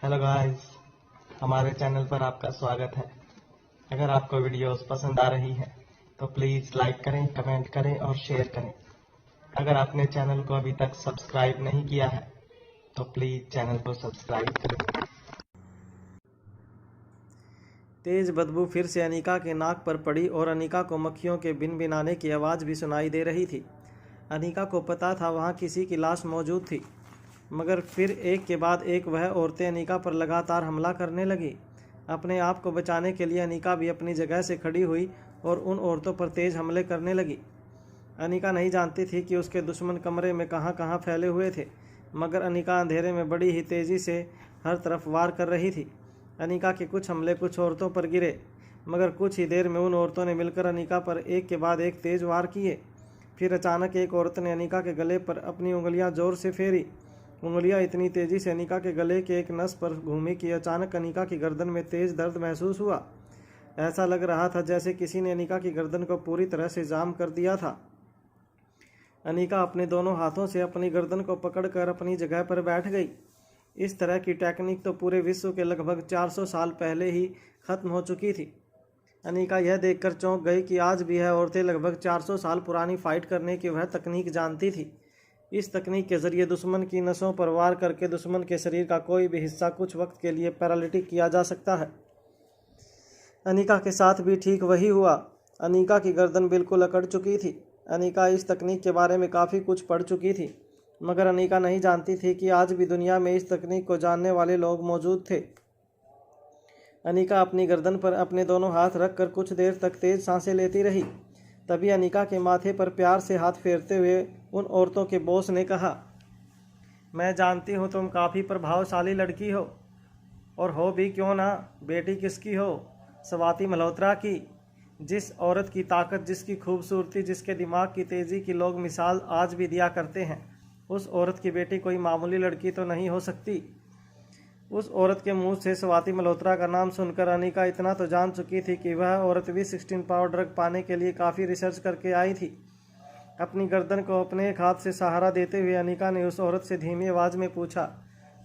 Hello guys, हमारे channel पर आपका स्वागत है। अगर आपको वीडियोस पसंद आ रही है तो प्लीज़ लाइक करें, कमेंट करें और शेयर करें। अगर आपने चैनल को अभी तक सब्सक्राइब नहीं किया है तो प्लीज़ चैनल को सब्सक्राइब करें। तेज बदबू फिर से अनीका के नाक पर पड़ी और अनीका को मक्खियों के भिनभिनाने की आवाज़ भी सुनाई दे रही थी। अनीका को पता था वहाँ किसी की लाश मौजूद थी, मगर फिर एक के बाद एक वह औरतें अनीका पर लगातार हमला करने लगी। अपने आप को बचाने के लिए अनीका भी अपनी जगह से खड़ी हुई और उन औरतों पर तेज हमले करने लगी। अनीका नहीं जानती थी कि उसके दुश्मन कमरे में कहाँ कहाँ फैले हुए थे, मगर अनीका अंधेरे में बड़ी ही तेज़ी से हर तरफ वार कर रही थी। अनीका के कुछ हमले कुछ औरतों पर गिरे, मगर कुछ ही देर में उन औरतों ने मिलकर अनीका पर एक के बाद एक तेज वार किए। फिर अचानक एक औरत ने अनीका के गले पर अपनी उंगलियां जोर से फेरी। उंगलियां इतनी तेजी से अनीका के गले के एक नस पर घूमी कि अचानक अनीका की गर्दन में तेज दर्द महसूस हुआ। ऐसा लग रहा था जैसे किसी ने अनीका की गर्दन को पूरी तरह से जाम कर दिया था। अनीका अपने दोनों हाथों से अपनी गर्दन को पकड़कर अपनी जगह पर बैठ गई। इस तरह की टेक्निक तो पूरे विश्व के लगभग 400 साल पहले ही खत्म हो चुकी थी। अनीका यह देखकर चौंक गई कि आज भी यह औरतें लगभग 400 साल पुरानी फाइट करने की वह तकनीक जानती थी। इस तकनीक के जरिए दुश्मन की नसों पर वार करके दुश्मन के शरीर का कोई भी हिस्सा कुछ वक्त के लिए पैरालिटिक किया जा सकता है। अनीका के साथ भी ठीक वही हुआ। अनीका की गर्दन बिल्कुल अकड़ चुकी थी। अनीका इस तकनीक के बारे में काफ़ी कुछ पढ़ चुकी थी, मगर अनीका नहीं जानती थी कि आज भी दुनिया में इस तकनीक को जानने वाले लोग मौजूद थे। अनीका अपनी गर्दन पर अपने दोनों हाथ रखकर कुछ देर तक तेज सांसें लेती रही। तभी अनीका के माथे पर प्यार से हाथ फेरते हुए उन औरतों के बॉस ने कहा, मैं जानती हूँ तुम काफ़ी प्रभावशाली लड़की हो, और हो भी क्यों ना। बेटी किसकी हो? स्वाति मल्होत्रा की। जिस औरत की ताकत, जिसकी खूबसूरती, जिसके दिमाग की तेज़ी की लोग मिसाल आज भी दिया करते हैं, उस औरत की बेटी कोई मामूली लड़की तो नहीं हो सकती। उस औरत के मुंह से स्वाति मल्होत्रा का नाम सुनकर अनीका इतना तो जान चुकी थी कि वह औरत V16 पावर ड्रग पाने के लिए काफ़ी रिसर्च करके आई थी। अपनी गर्दन को अपने एक हाथ से सहारा देते हुए अनीका ने उस औरत से धीमी आवाज़ में पूछा,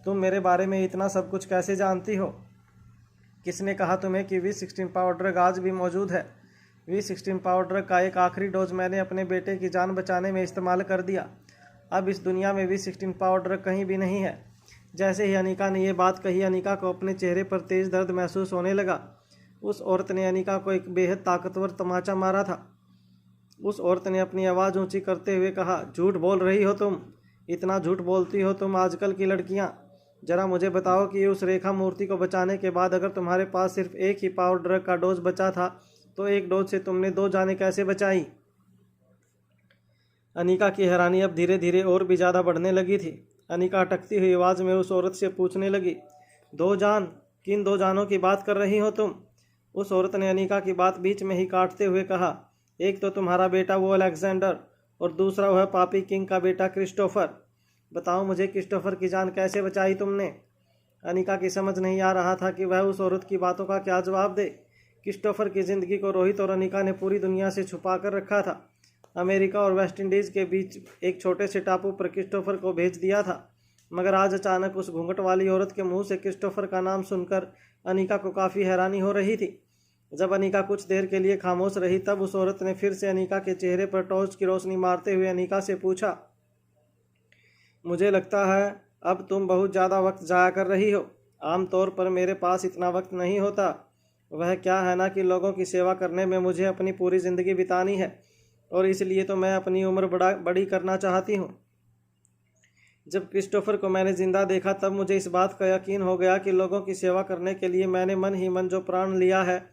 तुम मेरे बारे में इतना सब कुछ कैसे जानती हो? किसने कहा तुम्हें कि V16 पावर ड्रग आज भी मौजूद है? V16 पावर ड्रग का एक आखिरी डोज मैंने अपने बेटे की जान बचाने में इस्तेमाल कर दिया। अब इस दुनिया में V16 पावर ड्रग कहीं भी नहीं है। जैसे ही अनीका ने यह बात कही, अनीका को अपने चेहरे पर तेज दर्द महसूस होने लगा। उस औरत ने अनीका को एक बेहद ताकतवर तमाचा मारा था। उस औरत ने अपनी आवाज़ ऊंची करते हुए कहा, झूठ बोल रही हो तुम, इतना झूठ बोलती हो तुम आजकल की लड़कियां। जरा मुझे बताओ कि उस रेखा मूर्ति को बचाने के बाद अगर तुम्हारे पास सिर्फ एक ही पावर ड्रग का डोज बचा था तो एक डोज से तुमने 2 जानें कैसे बचाई? अनीका की हैरानी अब धीरे धीरे और भी ज़्यादा बढ़ने लगी थी। अनीका अटकती हुई आवाज़ में उस औरत से पूछने लगी, 2 जान? किन 2 जानों की बात कर रही हो तुम? उस औरत ने अनीका की बात बीच में ही काटते हुए कहा, एक तो तुम्हारा बेटा वो अलेक्जेंडर, और दूसरा वह पापी किंग का बेटा क्रिस्टोफर। बताओ मुझे, क्रिस्टोफर की जान कैसे बचाई तुमने? अनीका की समझ नहीं आ रहा था कि वह उस औरत की बातों का क्या जवाब दे। क्रिस्टोफर की ज़िंदगी को रोहित और अनीका ने पूरी दुनिया से छुपा कर रखा था। अमेरिका और वेस्ट इंडीज़ के बीच एक छोटे से टापू पर क्रिस्टोफर को भेज दिया था, मगर आज अचानक उस घूंघट वाली औरत के मुंह से क्रिस्टोफर का नाम सुनकर अनीका को काफ़ी हैरानी हो रही थी। जब अनीका कुछ देर के लिए खामोश रही, तब उस औरत ने फिर से अनीका के चेहरे पर टॉर्च की रोशनी मारते हुए अनीका से पूछा, मुझे लगता है अब तुम बहुत ज़्यादा वक्त ज़ाया कर रही हो। आमतौर पर मेरे पास इतना वक्त नहीं होता। वह क्या है ना कि लोगों की सेवा करने में मुझे अपनी पूरी ज़िंदगी बितानी है, और इसलिए तो मैं अपनी उम्र बड़ी करना चाहती हूँ। जब क्रिस्टोफर को मैंने ज़िंदा देखा तब मुझे इस बात का यकीन हो गया कि लोगों की सेवा करने के लिए मैंने मन ही मन जो प्राण लिया है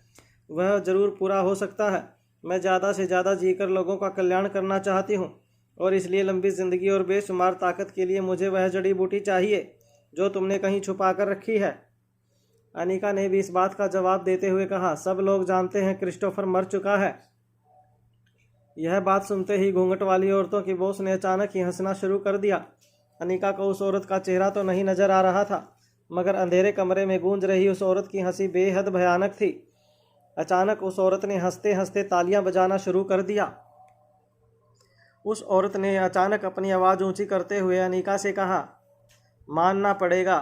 वह ज़रूर पूरा हो सकता है। मैं ज़्यादा से ज़्यादा जीकर लोगों का कल्याण करना चाहती हूँ, और इसलिए लंबी ज़िंदगी और बेशुमार ताकत के लिए मुझे वह जड़ी बूटी चाहिए जो तुमने कहीं छुपा कर रखी है। अनीका ने भी इस बात का जवाब देते हुए कहा, सब लोग जानते हैं क्रिस्टोफर मर चुका है। यह बात सुनते ही घूंघट वाली औरतों की बॉस ने अचानक ही हंसना शुरू कर दिया। अनीका को उस औरत का चेहरा तो नहीं नजर आ रहा था, मगर अंधेरे कमरे में गूंज रही उस औरत की हंसी बेहद भयानक थी। अचानक उस औरत ने हंसते हंसते तालियां बजाना शुरू कर दिया। उस औरत ने अचानक अपनी आवाज़ ऊंची करते हुए अनीका से कहा, मानना पड़ेगा,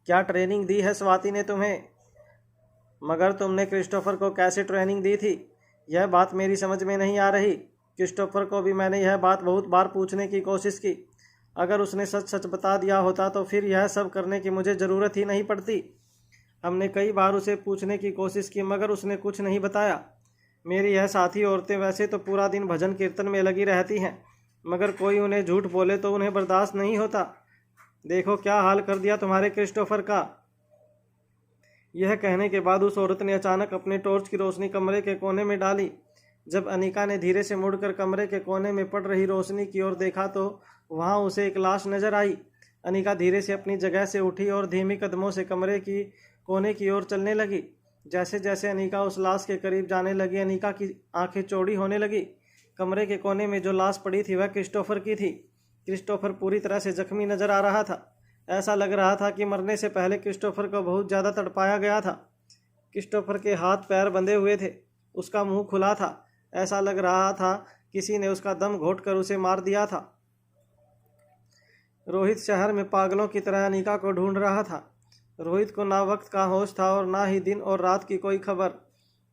क्या ट्रेनिंग दी है स्वाति ने तुम्हें? मगर तुमने क्रिस्टोफर को कैसे ट्रेनिंग दी थी? यह बात मेरी समझ में नहीं आ रही। क्रिस्टोफर को भी मैंने यह बात बहुत बार पूछने की कोशिश की। अगर उसने सच सच बता दिया होता तो फिर यह सब करने की मुझे ज़रूरत ही नहीं पड़ती। हमने कई बार उसे पूछने की कोशिश की मगर उसने कुछ नहीं बताया। मेरी यह साथी औरतें वैसे तो पूरा दिन भजन कीर्तन में लगी रहती हैं, मगर कोई उन्हें झूठ बोले तो उन्हें बर्दाश्त नहीं होता। देखो क्या हाल कर दिया तुम्हारे क्रिस्टोफर का। यह कहने के बाद उस औरत ने अचानक अपने टॉर्च की रोशनी कमरे के कोने में डाली। जब अनिका ने धीरे से मुड़कर कमरे के कोने में पड़ रही रोशनी की ओर देखा तो वहां उसे एक लाश नजर आई। अनिका धीरे से अपनी जगह से उठी और धीमी कदमों से कमरे की कोने की ओर चलने लगी। जैसे जैसे अनिका उस लाश के करीब जाने लगी, अनिका की आंखें चौड़ी होने लगी। कमरे के कोने में जो लाश पड़ी थी वह क्रिस्टोफर की थी। क्रिस्टोफर पूरी तरह से जख्मी नजर आ रहा था। ऐसा लग रहा था कि मरने से पहले क्रिस्टोफर को बहुत ज़्यादा तड़पाया गया था। क्रिस्टोफर के हाथ पैर बंधे हुए थे, उसका मुंह खुला था। ऐसा लग रहा था किसी ने उसका दम घोट कर उसे मार दिया था। रोहित शहर में पागलों की तरह अनिका को ढूंढ रहा था। रोहित को ना वक्त का होश था और ना ही दिन और रात की कोई खबर।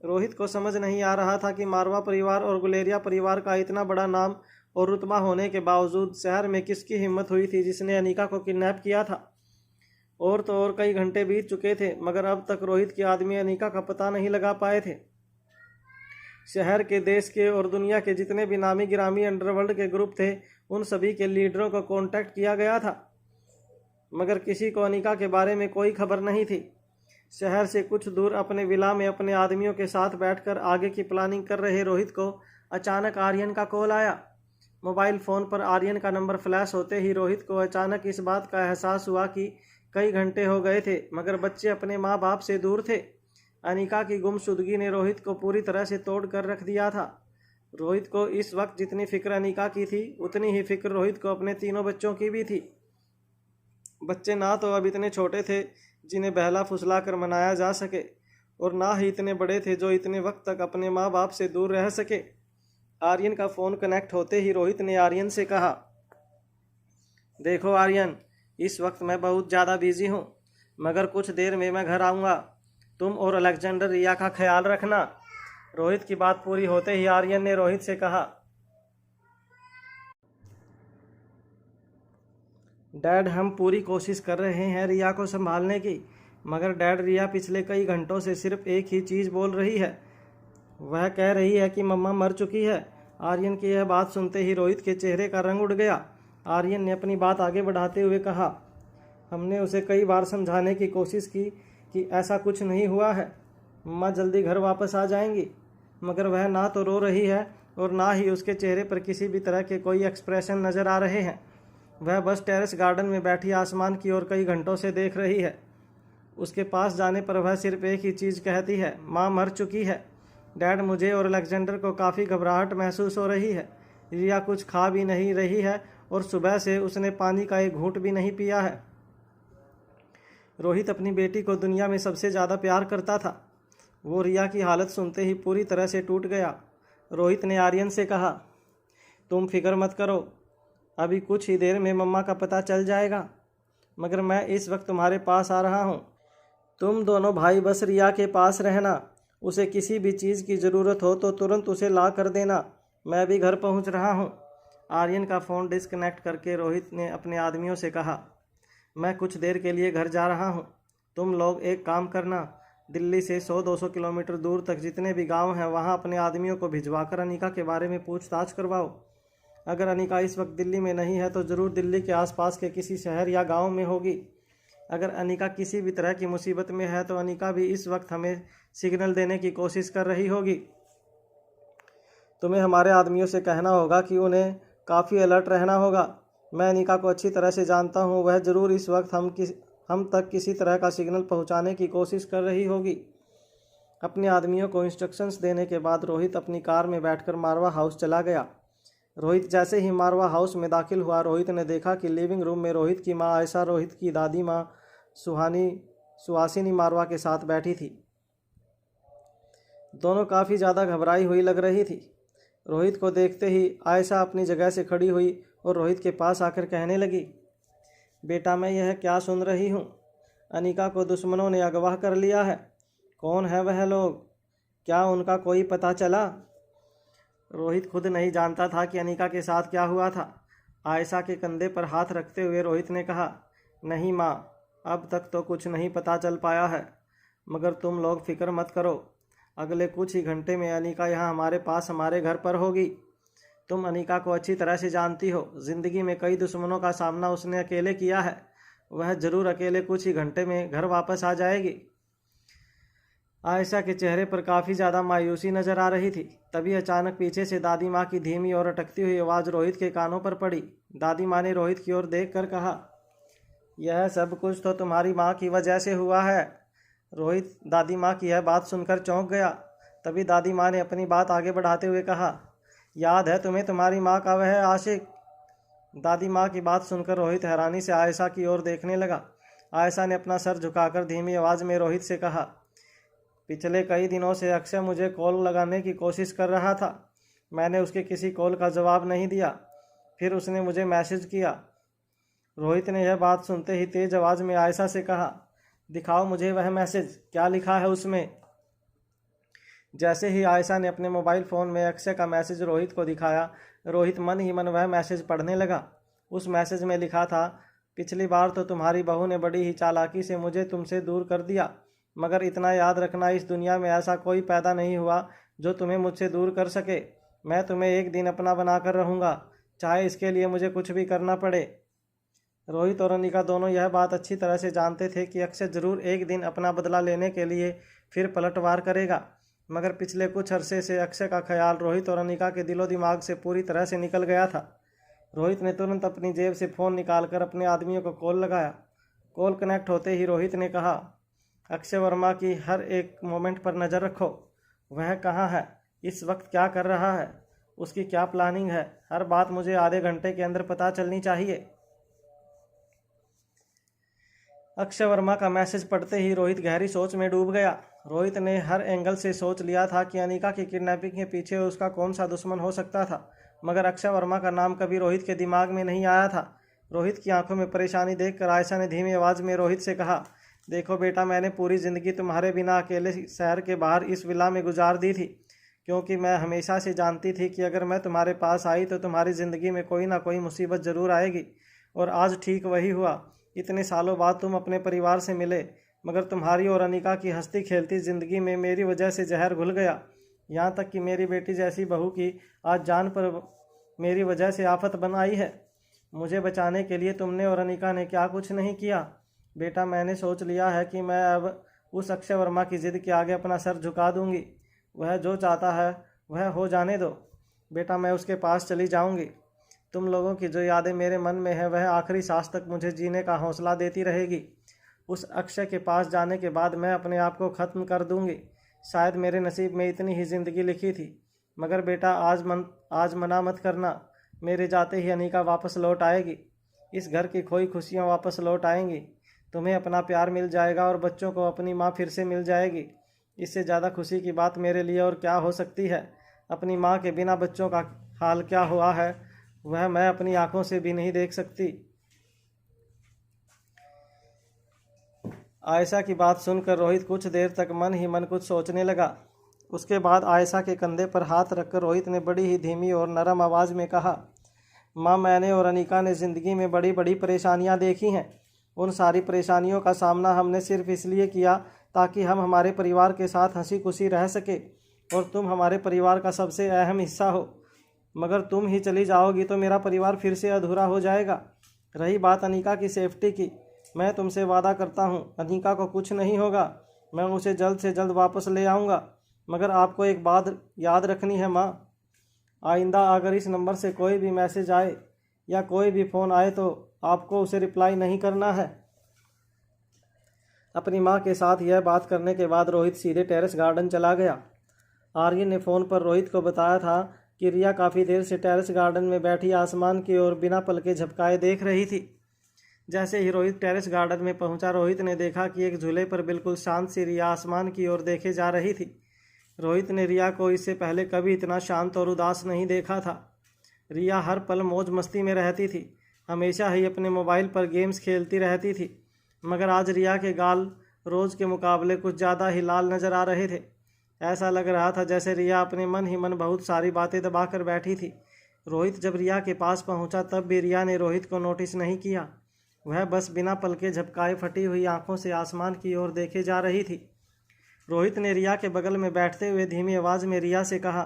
रोहित को समझ नहीं आ रहा था कि मारवा परिवार और गुलेरिया परिवार का इतना बड़ा नाम और रुतबा होने के बावजूद शहर में किसकी हिम्मत हुई थी जिसने अनिका को किडनैप किया था। और तो और कई घंटे बीत चुके थे मगर अब तक रोहित के आदमी अनिका का पता नहीं लगा पाए थे। शहर के, देश के और दुनिया के जितने भी नामी गिरामी अंडरवर्ल्ड के ग्रुप थे उन सभी के लीडरों को कांटेक्ट किया गया था, मगर किसी को अनिका के बारे में कोई खबर नहीं थी। शहर से कुछ दूर अपने विला में अपने आदमियों के साथ बैठकर आगे की प्लानिंग कर रहे रोहित को अचानक आर्यन का कॉल आया। मोबाइल फ़ोन पर आर्यन का नंबर फ्लैश होते ही रोहित को अचानक इस बात का एहसास हुआ कि कई घंटे हो गए थे मगर बच्चे अपने माँ बाप से दूर थे। अनिका की गुमशुदगी ने रोहित को पूरी तरह से तोड़ कर रख दिया था। रोहित को इस वक्त जितनी फिक्र अनिका की थी उतनी ही फिक्र रोहित को अपने तीनों बच्चों की भी थी। बच्चे ना तो अब इतने छोटे थे जिन्हें बहला फुसला कर मनाया जा सके और ना ही इतने बड़े थे जो इतने वक्त तक अपने माँ बाप से दूर रह सके। आर्यन का फ़ोन कनेक्ट होते ही रोहित ने आर्यन से कहा, देखो आर्यन, इस वक्त मैं बहुत ज़्यादा बिजी हूँ मगर कुछ देर में मैं घर आऊँगा। तुम और अलेक्जेंडर रिया का ख्याल रखना। रोहित की बात पूरी होते ही आर्यन ने रोहित से कहा, डैड, हम पूरी कोशिश कर रहे हैं रिया को संभालने की, मगर डैड रिया पिछले कई घंटों से सिर्फ एक ही चीज़ बोल रही है। वह कह रही है कि मम्मा मर चुकी है। आर्यन की यह बात सुनते ही रोहित के चेहरे का रंग उड़ गया। आर्यन ने अपनी बात आगे बढ़ाते हुए कहा, हमने उसे कई बार समझाने की कोशिश की कि ऐसा कुछ नहीं हुआ है, मम्मा जल्दी घर वापस आ जाएंगी, मगर वह ना तो रो रही है और ना ही उसके चेहरे पर किसी भी तरह के कोई एक्सप्रेशन नज़र आ रहे हैं। वह बस टेरेस गार्डन में बैठी आसमान की ओर कई घंटों से देख रही है। उसके पास जाने पर वह सिर्फ एक ही चीज़ कहती है, माँ मर चुकी है। डैड, मुझे और अलेक्जेंडर को काफ़ी घबराहट महसूस हो रही है। रिया कुछ खा भी नहीं रही है और सुबह से उसने पानी का एक घूंट भी नहीं पिया है। रोहित अपनी बेटी को दुनिया में सबसे ज़्यादा प्यार करता था। वो रिया की हालत सुनते ही पूरी तरह से टूट गया। रोहित ने आर्यन से कहा, तुम फिक्र मत करो, अभी कुछ ही देर में मम्मा का पता चल जाएगा, मगर मैं इस वक्त तुम्हारे पास आ रहा हूँ। तुम दोनों भाई बस रिया के पास रहना। उसे किसी भी चीज़ की ज़रूरत हो तो तुरंत उसे ला कर देना। मैं भी घर पहुँच रहा हूँ। आर्यन का फ़ोन डिस्कनेक्ट करके रोहित ने अपने आदमियों से कहा, मैं कुछ देर के लिए घर जा रहा हूँ। तुम लोग एक काम करना, दिल्ली से 100-200 किलोमीटर दूर तक जितने भी गांव हैं वहां अपने आदमियों को भिजवाकर अनिका के बारे में पूछताछ करवाओ। अगर अनिका इस वक्त दिल्ली में नहीं है तो ज़रूर दिल्ली के आसपास के किसी शहर या गांव में होगी। अगर अनिका किसी भी तरह की मुसीबत में है तो अनिका भी इस वक्त हमें सिग्नल देने की कोशिश कर रही होगी। तुम्हें हमारे आदमियों से कहना होगा कि उन्हें काफ़ी अलर्ट रहना होगा। मैं अनिका को अच्छी तरह से जानता हूँ, वह ज़रूर इस वक्त हम तक किसी तरह का सिग्नल पहुँचाने की कोशिश कर रही होगी। अपने आदमियों को इंस्ट्रक्शंस देने के बाद रोहित अपनी कार में बैठकर मारवा हाउस चला गया। रोहित जैसे ही मारवा हाउस में दाखिल हुआ, रोहित ने देखा कि लिविंग रूम में रोहित की माँ आयशा रोहित की दादी माँ सुहासिनी मारवा के साथ बैठी थी। दोनों काफ़ी ज़्यादा घबराई हुई लग रही थी। रोहित को देखते ही आयशा अपनी जगह से खड़ी हुई और रोहित के पास आकर कहने लगी, बेटा, मैं यह क्या सुन रही हूँ? अनिका को दुश्मनों ने अगवा कर लिया है। कौन है वह लोग? क्या उनका कोई पता चला? रोहित खुद नहीं जानता था कि अनिका के साथ क्या हुआ था। आयशा के कंधे पर हाथ रखते हुए रोहित ने कहा, नहीं माँ, अब तक तो कुछ नहीं पता चल पाया है, मगर तुम लोग फिक्र मत करो। अगले कुछ ही घंटे में अनिका यहाँ हमारे पास हमारे घर पर होगी। तुम अनिका को अच्छी तरह से जानती हो। ज़िंदगी में कई दुश्मनों का सामना उसने अकेले किया है। वह ज़रूर अकेले कुछ ही घंटे में घर वापस आ जाएगी। आयशा के चेहरे पर काफ़ी ज़्यादा मायूसी नज़र आ रही थी। तभी अचानक पीछे से दादी माँ की धीमी और अटकती हुई आवाज़ रोहित के कानों पर पड़ी। दादी माँ ने रोहित की ओर देख कर कहा, यह सब कुछ तो तुम्हारी माँ की वजह से हुआ है। रोहित दादी माँ की यह बात सुनकर चौंक गया। तभी दादी माँ ने अपनी बात आगे बढ़ाते हुए कहा, याद है तुम्हें तुम्हारी माँ का वह आशिक? दादी माँ की बात सुनकर रोहित हैरानी से आयशा की ओर देखने लगा। आयशा ने अपना सर झुकाकर धीमी आवाज़ में रोहित से कहा, पिछले कई दिनों से अक्षय मुझे कॉल लगाने की कोशिश कर रहा था। मैंने उसके किसी कॉल का जवाब नहीं दिया। फिर उसने मुझे मैसेज किया। रोहित ने यह बात सुनते ही तेज आवाज़ में आयशा से कहा, दिखाओ मुझे वह मैसेज, क्या लिखा है उसमें? जैसे ही आयशा ने अपने मोबाइल फ़ोन में अक्षय का मैसेज रोहित को दिखाया, रोहित मन ही मन वह मैसेज पढ़ने लगा। उस मैसेज में लिखा था, पिछली बार तो तुम्हारी बहू ने बड़ी ही चालाकी से मुझे तुमसे दूर कर दिया, मगर इतना याद रखना, इस दुनिया में ऐसा कोई पैदा नहीं हुआ जो तुम्हें मुझसे दूर कर सके। मैं तुम्हें एक दिन अपना बनाकर रहूँगा, चाहे इसके लिए मुझे कुछ भी करना पड़े। रोहित और अनिका दोनों यह बात अच्छी तरह से जानते थे कि अक्षय ज़रूर एक दिन अपना बदला लेने के लिए फिर पलटवार करेगा, मगर पिछले कुछ अरसे से अक्षय का ख्याल रोहित और अनिका के दिलो दिमाग से पूरी तरह से निकल गया था। रोहित ने तुरंत अपनी जेब से फ़ोन निकालकर अपने आदमियों को कॉल लगाया। कॉल कनेक्ट होते ही रोहित ने कहा, अक्षय वर्मा की हर एक मोमेंट पर नज़र रखो। वह कहाँ है, इस वक्त क्या कर रहा है, उसकी क्या प्लानिंग है, हर बात मुझे आधे घंटे के अंदर पता चलनी चाहिए। अक्षय वर्मा का मैसेज पढ़ते ही रोहित गहरी सोच में डूब गया। रोहित ने हर एंगल से सोच लिया था कि अनिका की किडनैपिंग के पीछे उसका कौन सा दुश्मन हो सकता था, मगर अक्षय वर्मा का नाम कभी रोहित के दिमाग में नहीं आया था। रोहित की आंखों में परेशानी देखकर आयशा ने धीमी आवाज़ में रोहित से कहा, देखो बेटा, मैंने पूरी ज़िंदगी तुम्हारे बिना अकेले शहर के बाहर इस विला में गुजार दी थी, क्योंकि मैं हमेशा से जानती थी कि अगर मैं तुम्हारे पास आई तो तुम्हारी ज़िंदगी में कोई ना कोई मुसीबत ज़रूर आएगी। और आज ठीक वही हुआ। इतने सालों बाद तुम अपने परिवार से मिले, मगर तुम्हारी और अनिका की हंसती खेलती ज़िंदगी में मेरी वजह से जहर घुल गया। यहाँ तक कि मेरी बेटी जैसी बहू की आज जान पर मेरी वजह से आफत बन आई है। मुझे बचाने के लिए तुमने और अनिका ने क्या कुछ नहीं किया। बेटा, मैंने सोच लिया है कि मैं अब उस अक्षय वर्मा की ज़िद के आगे अपना सर झुका दूंगी। वह जो चाहता है वह हो जाने दो। बेटा, मैं उसके पास चली जाऊंगी। तुम लोगों की जो यादें मेरे मन में है वह आखिरी सांस तक मुझे जीने का हौसला देती रहेगी। उस अक्षय के पास जाने के बाद मैं अपने आप को ख़त्म कर दूंगी। शायद मेरे नसीब में इतनी ही ज़िंदगी लिखी थी, मगर बेटा आज मना मत करना। मेरे जाते ही अनिका वापस लौट आएगी। इस घर की खोई खुशियाँ वापस लौट आएंगी। तुम्हें अपना प्यार मिल जाएगा और बच्चों को अपनी माँ फिर से मिल जाएगी। इससे ज़्यादा खुशी की बात मेरे लिए और क्या हो सकती है। अपनी माँ के बिना बच्चों का हाल क्या हुआ है वह मैं अपनी आंखों से भी नहीं देख सकती। आयशा की बात सुनकर रोहित कुछ देर तक मन ही मन कुछ सोचने लगा। उसके बाद आयशा के कंधे पर हाथ रखकर रोहित ने बड़ी ही धीमी और नरम आवाज़ में कहा, माँ, मैंने और अनिका ने ज़िंदगी में बड़ी बड़ी परेशानियाँ देखी हैं। उन सारी परेशानियों का सामना हमने सिर्फ इसलिए किया ताकि हम हमारे परिवार के साथ हंसी खुशी रह सके और तुम हमारे परिवार का सबसे अहम हिस्सा हो। मगर तुम ही चली जाओगी तो मेरा परिवार फिर से अधूरा हो जाएगा। रही बात अनिका की सेफ्टी की, मैं तुमसे वादा करता हूँ अनिका को कुछ नहीं होगा। मैं उसे जल्द से जल्द वापस ले आऊँगा। मगर आपको एक बात याद रखनी है माँ, आइंदा अगर इस नंबर से कोई भी मैसेज आए या कोई भी फ़ोन आए तो आपको उसे रिप्लाई नहीं करना है। अपनी माँ के साथ यह बात करने के बाद रोहित सीधे टेरेस गार्डन चला गया। आर्यन ने फ़ोन पर रोहित को बताया था कि रिया काफ़ी देर से टेरेस गार्डन में बैठी आसमान की ओर बिना पलके झपकाए देख रही थी। जैसे ही रोहित टेरेस गार्डन में पहुंचा, रोहित ने देखा कि एक झूले पर बिल्कुल शांत सी रिया आसमान की ओर देखे जा रही थी। रोहित ने रिया को इससे पहले कभी इतना शांत और उदास नहीं देखा था। रिया हर पल मौज मस्ती में रहती थी, हमेशा ही अपने मोबाइल पर गेम्स खेलती रहती थी। मगर आज रिया के गाल रोज़ के मुकाबले कुछ ज़्यादा ही लाल नज़र आ रहे थे। ऐसा लग रहा था जैसे रिया अपने मन ही मन बहुत सारी बातें दबा कर बैठी थी। रोहित जब रिया के पास पहुंचा तब भी रिया ने रोहित को नोटिस नहीं किया। वह बस बिना पलके झपकाए फटी हुई आंखों से आसमान की ओर देखे जा रही थी। रोहित ने रिया के बगल में बैठते हुए धीमी आवाज़ में रिया से कहा,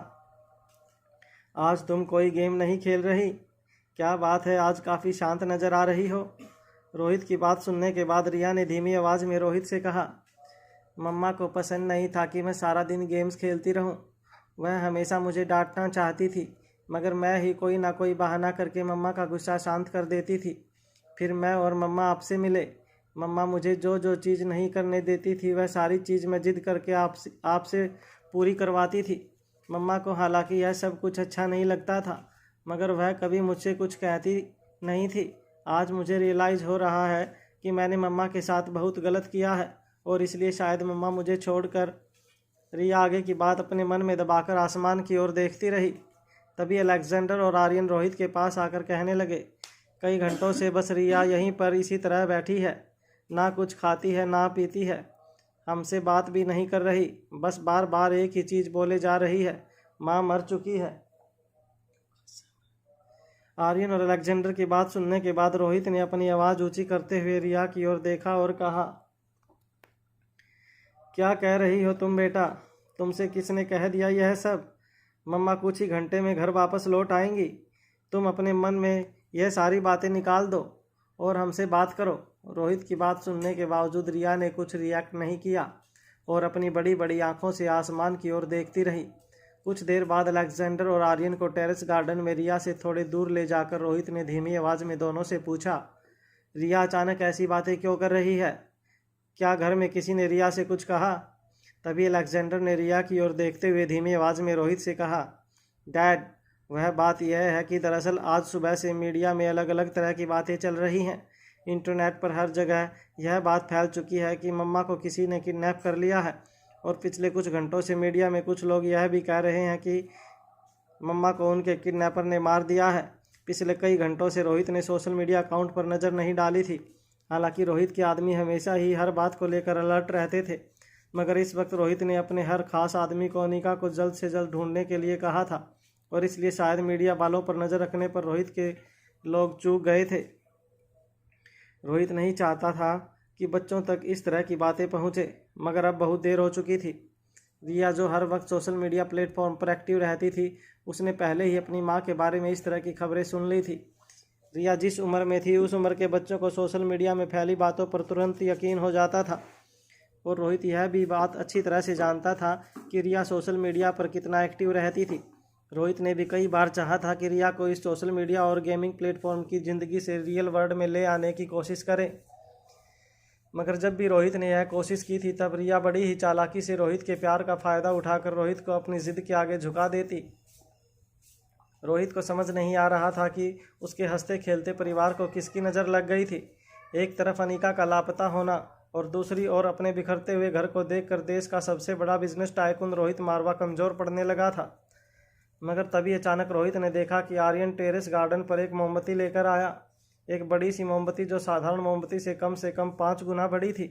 आज तुम कोई गेम नहीं खेल रही? क्या बात है, आज काफ़ी शांत नज़र आ रही हो। रोहित की बात सुनने के बाद रिया ने धीमी आवाज़ में रोहित से कहा, मम्मा को पसंद नहीं था कि मैं सारा दिन गेम्स खेलती रहूं। वह हमेशा मुझे डांटना चाहती थी, मगर मैं ही कोई ना कोई बहाना करके मम्मा का गुस्सा शांत कर देती थी। फिर मैं और मम्मा आपसे मिले। मम्मा मुझे जो जो चीज़ नहीं करने देती थी वह सारी चीज़ मैं जिद करके आपसे पूरी करवाती थी। मम्मा को हालांकि यह सब कुछ अच्छा नहीं लगता था, मगर वह कभी मुझसे कुछ कहती नहीं थी। आज मुझे रियलाइज़ हो रहा है कि मैंने मम्मा के साथ बहुत गलत किया है और इसलिए शायद मम्मा मुझे छोड़कर। रिया आगे की बात अपने मन में दबाकर आसमान की ओर देखती रही। तभी अलेक्जेंडर और आर्यन रोहित के पास आकर कहने लगे, कई घंटों से बस रिया यहीं पर इसी तरह बैठी है, ना कुछ खाती है ना पीती है, हमसे बात भी नहीं कर रही, बस बार बार एक ही चीज़ बोले जा रही है, माँ मर चुकी है। आर्यन और अलेक्जेंडर की बात सुनने के बाद रोहित ने अपनी आवाज़ ऊंची करते हुए रिया की ओर देखा और कहा, क्या कह रही हो तुम बेटा? तुमसे किसने कह दिया यह सब? मम्मा कुछ ही घंटे में घर वापस लौट आएंगी। तुम अपने मन में यह सारी बातें निकाल दो और हमसे बात करो। रोहित की बात सुनने के बावजूद रिया ने कुछ रिएक्ट नहीं किया और अपनी बड़ी बड़ी आंखों से आसमान की ओर देखती रही। कुछ देर बाद अलेक्जेंडर और आर्यन को टेरेस गार्डन में रिया से थोड़े दूर ले जाकर रोहित ने धीमी आवाज़ में दोनों से पूछा, रिया अचानक ऐसी बातें क्यों कर रही है? क्या घर में किसी ने रिया से कुछ कहा? तभी अलेक्जेंडर ने रिया की ओर देखते हुए धीमी आवाज़ में रोहित से कहा, डैड, वह बात यह है कि दरअसल आज सुबह से मीडिया में अलग अलग तरह की बातें चल रही हैं। इंटरनेट पर हर जगह यह बात फैल चुकी है कि मम्मा को किसी ने किडनैप कर लिया है और पिछले कुछ घंटों से मीडिया में कुछ लोग यह भी कह रहे हैं कि मम्मा को उनके किडनैपर ने मार दिया है। पिछले कई घंटों से रोहित ने सोशल मीडिया अकाउंट पर नज़र नहीं डाली थी। हालांकि रोहित के आदमी हमेशा ही हर बात को लेकर अलर्ट रहते थे, मगर इस वक्त रोहित ने अपने हर खास आदमी को अनिका को जल्द से जल्द ढूंढने के लिए कहा था और इसलिए शायद मीडिया वालों पर नज़र रखने पर रोहित के लोग चूक गए थे। रोहित नहीं चाहता था कि बच्चों तक इस तरह की बातें पहुँचे, मगर अब बहुत देर हो चुकी थी। रिया जो हर वक्त सोशल मीडिया प्लेटफॉर्म पर एक्टिव रहती थी, उसने पहले ही अपनी माँ के बारे में इस तरह की खबरें सुन ली थी। रिया जिस उम्र में थी उस उम्र के बच्चों को सोशल मीडिया में फैली बातों पर तुरंत यकीन हो जाता था और रोहित यह भी बात अच्छी तरह से जानता था कि रिया सोशल मीडिया पर कितना एक्टिव रहती थी। रोहित ने भी कई बार चाहा था कि रिया को इस सोशल मीडिया और गेमिंग प्लेटफॉर्म की ज़िंदगी से रियल वर्ल्ड में ले आने की कोशिश करे, मगर जब भी रोहित ने यह कोशिश की थी तब रिया बड़ी ही चालाकी से रोहित के प्यार का फ़ायदा उठाकर रोहित को अपनी ज़िद के आगे झुका देती। रोहित को समझ नहीं आ रहा था कि उसके हंसते खेलते परिवार को किसकी नज़र लग गई थी। एक तरफ अनिका का लापता होना और दूसरी ओर अपने बिखरते हुए घर को देखकर देश का सबसे बड़ा बिजनेस टाइकून रोहित मारवा कमज़ोर पड़ने लगा था। मगर तभी अचानक रोहित ने देखा कि आर्यन टेरेस गार्डन पर एक मोमबत्ती लेकर आया। एक बड़ी सी मोमबत्ती जो साधारण मोमबत्ती से कम 5 गुना बड़ी थी।